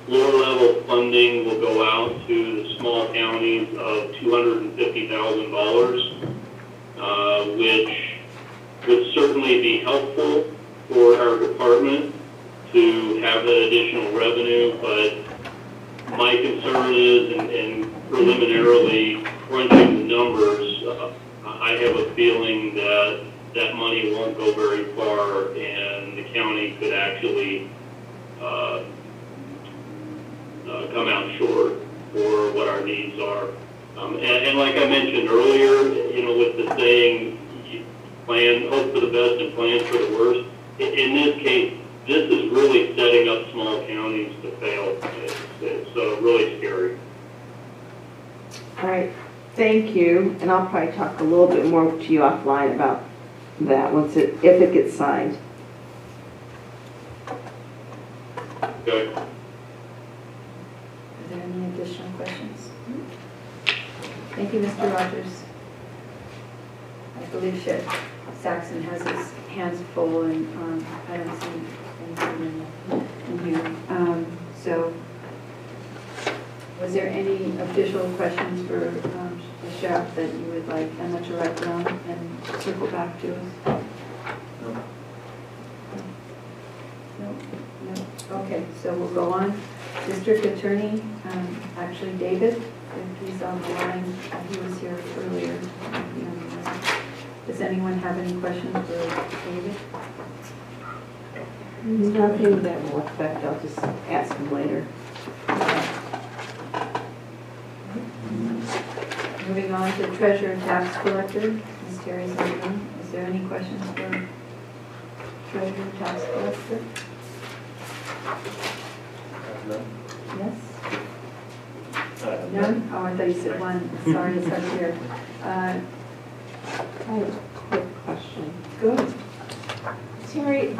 Speaker 8: floor-level funding will go out to the small counties of $250,000, which would certainly be helpful for our department to have that additional revenue, but my concern is, and preliminarily crunching the numbers, I have a feeling that that money won't go very far and the county could actually come out short for what our needs are. And like I mentioned earlier, you know, with the saying, hope for the best and plan for the worst, in this case, this is really setting up small counties to fail. It's really scary.
Speaker 15: All right, thank you. And I'll probably talk a little bit more to you offline about that once if it gets signed.
Speaker 8: Okay.
Speaker 10: Are there any additional questions? Thank you, Mr. Rogers. I believe Sheriff Saxon has his hands full and I don't see anything in here. So was there any official questions for the sheriff that you would like Emma to write down and circle back to us? No. No. Okay, so we'll go on. District Attorney, actually David, if he's on the line, he was here earlier. Does anyone have any questions for David?
Speaker 15: Nothing that will affect, I'll just ask him later.
Speaker 10: Moving on to Treasurer Tax Collector, Ms. Terry Sullivan. Is there any questions for Treasurer Tax Collector? Yes? None? Oh, I thought you said one. Sorry, it's up here.
Speaker 15: I have a quick question.
Speaker 10: Good.
Speaker 15: Terry,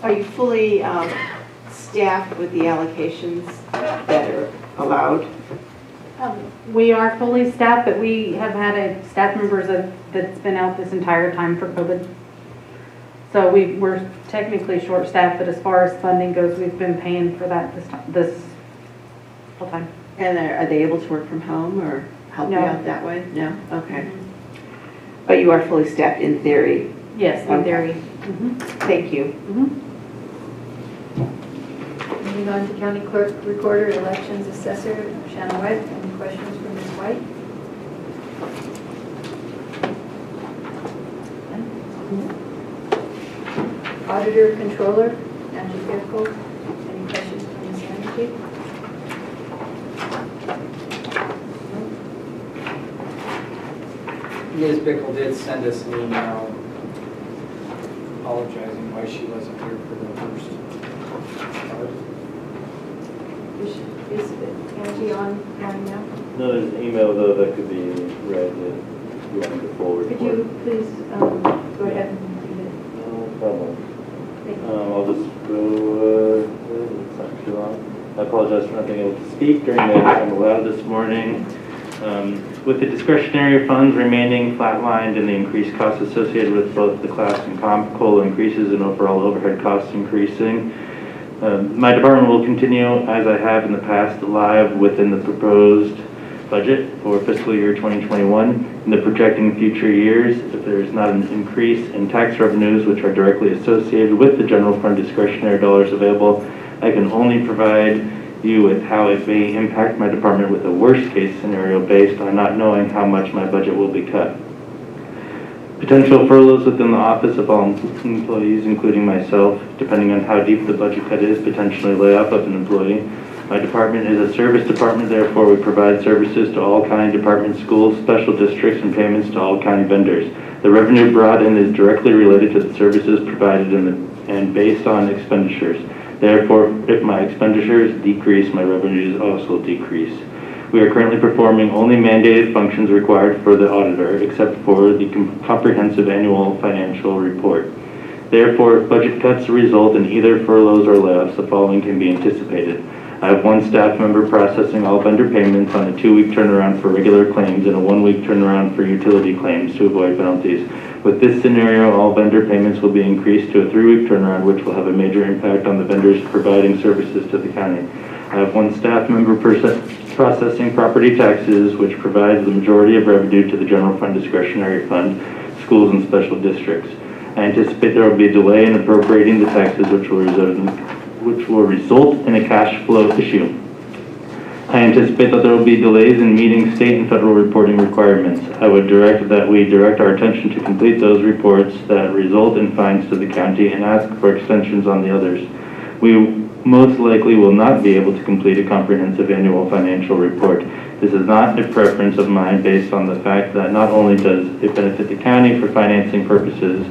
Speaker 15: are you fully staffed with the allocations that are allowed?
Speaker 18: We are fully staffed, but we have had a staff member that's been out this entire time for COVID. So we're technically short-staffed, but as far as funding goes, we've been paying for that this whole time.
Speaker 15: And are they able to work from home or help you
Speaker 18: No.
Speaker 15: out that way? No? Okay. But you are fully staffed in theory?
Speaker 18: Yes, in theory.
Speaker 15: Thank you.
Speaker 6: Moving on to County Clerk, Recorder, Elections, Assessor, Shannon White. Any questions for Ms. White? Auditor, Controller, Andrew Bickle. Any questions for Ms. Andrew?
Speaker 1: Ms. Bickle did send us an email apologizing why she wasn't here for the first part.
Speaker 6: Is Angie on now?
Speaker 3: No, there's an email though that could be read if you want to go forward.
Speaker 6: Could you please go ahead and read it?
Speaker 3: No problem.
Speaker 6: Thank you.
Speaker 3: I'll just go, it's not too long. I apologize for not being able to speak during the time allowed this morning. With the discretionary funds remaining flatlined and the increased costs associated with both the class and comp COLA increases and overall overhead costs increasing, my department will continue, as I have in the past, live within the proposed budget for fiscal year 2021. In the projecting future years, if there is not an increase in tax revenues which are directly associated with the general fund discretionary dollars available, I can only provide you with how it may impact my department with a worst case scenario based on not knowing how much my budget will be cut. Potential furloughs within the office of all employees, including myself, depending on how deep the budget cut is, potentially layoff of an employee. My department is a service department, therefore we provide services to all county departments, schools, special districts, and payments to all county vendors. The revenue brought in is directly related to the services provided and based on expenditures. Therefore, if my expenditures decrease, my revenues also decrease. We are currently performing only mandated functions required for the auditor, except for the comprehensive annual financial report. Therefore, if budget cuts result in either furloughs or layoffs, the following can be anticipated. I have one staff member processing all vendor payments on a 2-week turnaround for regular claims and a 1-week turnaround for utility claims to avoid penalties. With this scenario, all vendor payments will be increased to a 3-week turnaround, which will have a major impact on the vendors providing services to the county. I have one staff member processing property taxes, which provides the majority of revenue to the general fund discretionary fund, schools, and special districts. I anticipate there will be a delay in appropriating the taxes, which will result in a cash flow issue. I anticipate that there will be delays in meeting state and federal reporting requirements. I would direct that we direct our attention to complete those reports that result in fines to the county and ask for extensions on the others. We most likely will not be able to complete a comprehensive annual financial report. This is not a preference of mine based on the fact that not only does it benefit the county for financing purposes,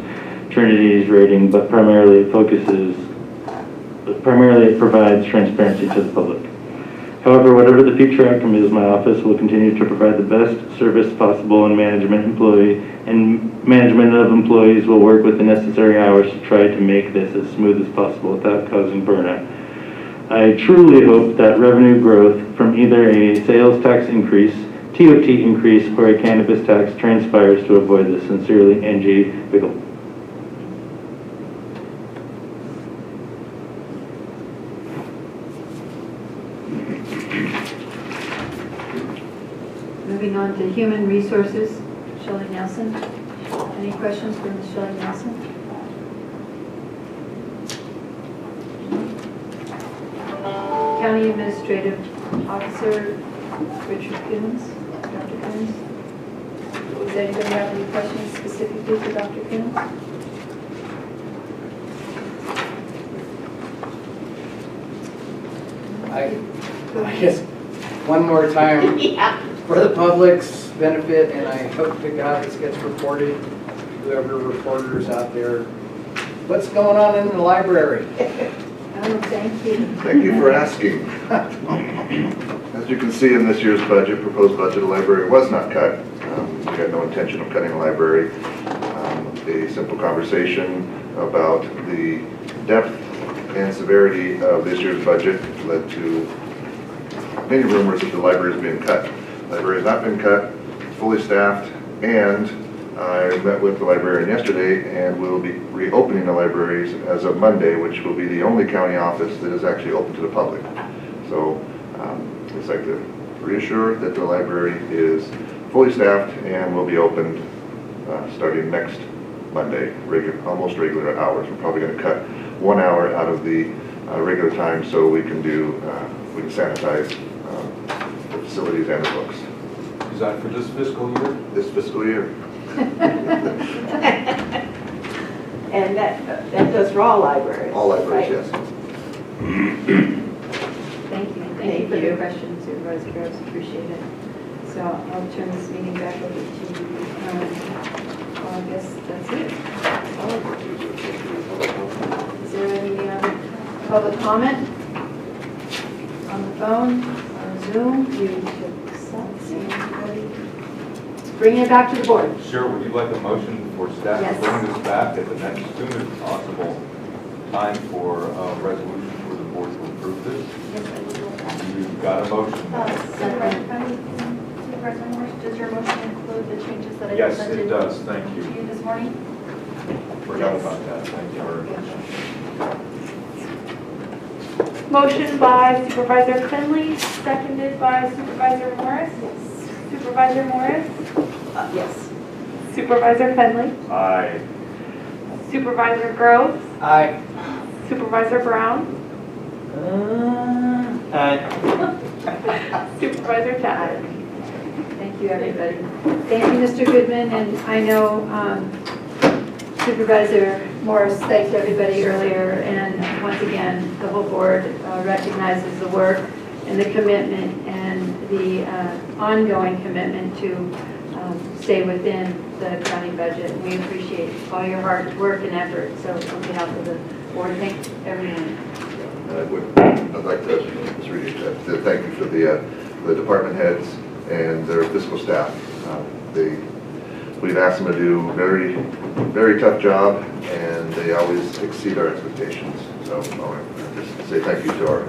Speaker 3: Trinity's rating, but primarily it provides transparency to the public. However, whatever the future outcome is, my office will continue to provide the best service possible, and management of employees will work with the necessary hours to try to make this as smooth as possible without causing burnout. I truly hope that revenue growth from either a sales tax increase, TOT increase, or a cannabis tax transpires to avoid this. Sincerely, Angie Bickle.
Speaker 6: Moving on to Human Resources, Shelley Nelson. Any questions for Ms. Shelley Nelson? County Administrative Officer Richard Coons, Dr. Coons. Does anybody have any questions specifically for Dr. Coons?
Speaker 1: I guess one more time
Speaker 6: Yeah.
Speaker 1: for the public's benefit, and I hope to God this gets reported, whoever reporters out there. What's going on in the library?
Speaker 6: Oh, thank you.
Speaker 2: Thank you for asking. As you can see in this year's budget, proposed budget, the library was not cut. We had no intention of cutting the library. A simple conversation about the depth and severity of this year's budget led to many rumors that the library is being cut. The library has not been cut, fully staffed, and I met with the librarian yesterday, and we'll be reopening the libraries as of Monday, which will be the only county office that is actually open to the public. So I'd like to reassure that the library is fully staffed and will be opened starting next Monday, almost regular hours. We're probably going to cut 1 hour out of the regular time so we can sanitize the facilities and the books.
Speaker 21: Is that for this fiscal year?
Speaker 2: This fiscal year.
Speaker 15: And that goes for all libraries?
Speaker 2: All libraries,
Speaker 15: right?
Speaker 2: yes.
Speaker 10: Thank you. Thank you for your question, Supervisor Groves, appreciate it. So I'll turn this meeting back over to, well, I guess that's it. Is there any public comment? On the phone, on Zoom, you should see anybody. Bring it back to the board.
Speaker 21: Sure, would you like a motion for staff
Speaker 10: Yes.
Speaker 21: to bring this back at the next soonest possible time for a resolution for the board to approve this?
Speaker 10: Yes, I will do that.
Speaker 21: You've got a motion.
Speaker 5: Supervisor Morris, does your motion include the changes that I
Speaker 21: Yes,
Speaker 5: presented
Speaker 21: it does, thank
Speaker 5: to
Speaker 21: you.
Speaker 5: you this morning?
Speaker 21: Forgot about that, thank you very much.
Speaker 16: Motion by Supervisor Finley, seconded by Supervisor Morris. Supervisor Morris?
Speaker 10: Yes.
Speaker 16: Supervisor Finley?
Speaker 21: Aye.
Speaker 16: Supervisor Groves?
Speaker 1: Aye.
Speaker 16: Supervisor Brown?
Speaker 1: Aye.
Speaker 16: Supervisor Chapman?
Speaker 6: Thank you, everybody. Thank you, Mr. Goodman, and I know Supervisor Morris thanked everybody earlier, and once again, the whole board recognizes the work and the commitment and the ongoing commitment to stay within the county budget. We appreciate all your hard work and effort, so on behalf of the board, thank everyone.
Speaker 2: I'd like to thank you for the department heads and their fiscal staff. We've asked them to do very, very tough job, and they always exceed our expectations. So I want to just say thank you to our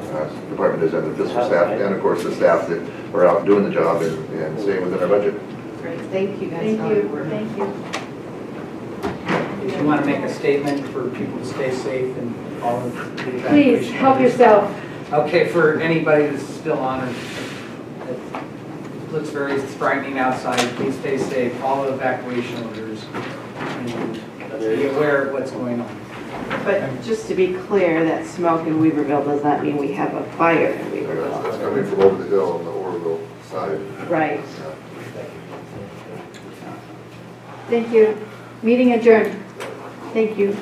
Speaker 2: department heads and the fiscal staff, and of course the staff that are out doing the job and staying within our budget.
Speaker 15: Great, thank you guys.
Speaker 6: Thank you, thank you.
Speaker 1: Did you want to make a statement for people to stay safe and all of the evacuation?
Speaker 6: Please, help yourself.
Speaker 1: Okay, for anybody that's still on, it looks very frightening outside, please stay safe, all the evacuation orders, and be aware of what's going on.
Speaker 15: But just to be clear, that smoke in Weaverville does not mean we have a fire in Weaverville.
Speaker 2: That's coming from over the hill on the Oroville side.
Speaker 15: Right.
Speaker 6: Thank you. Meeting adjourned. Thank you.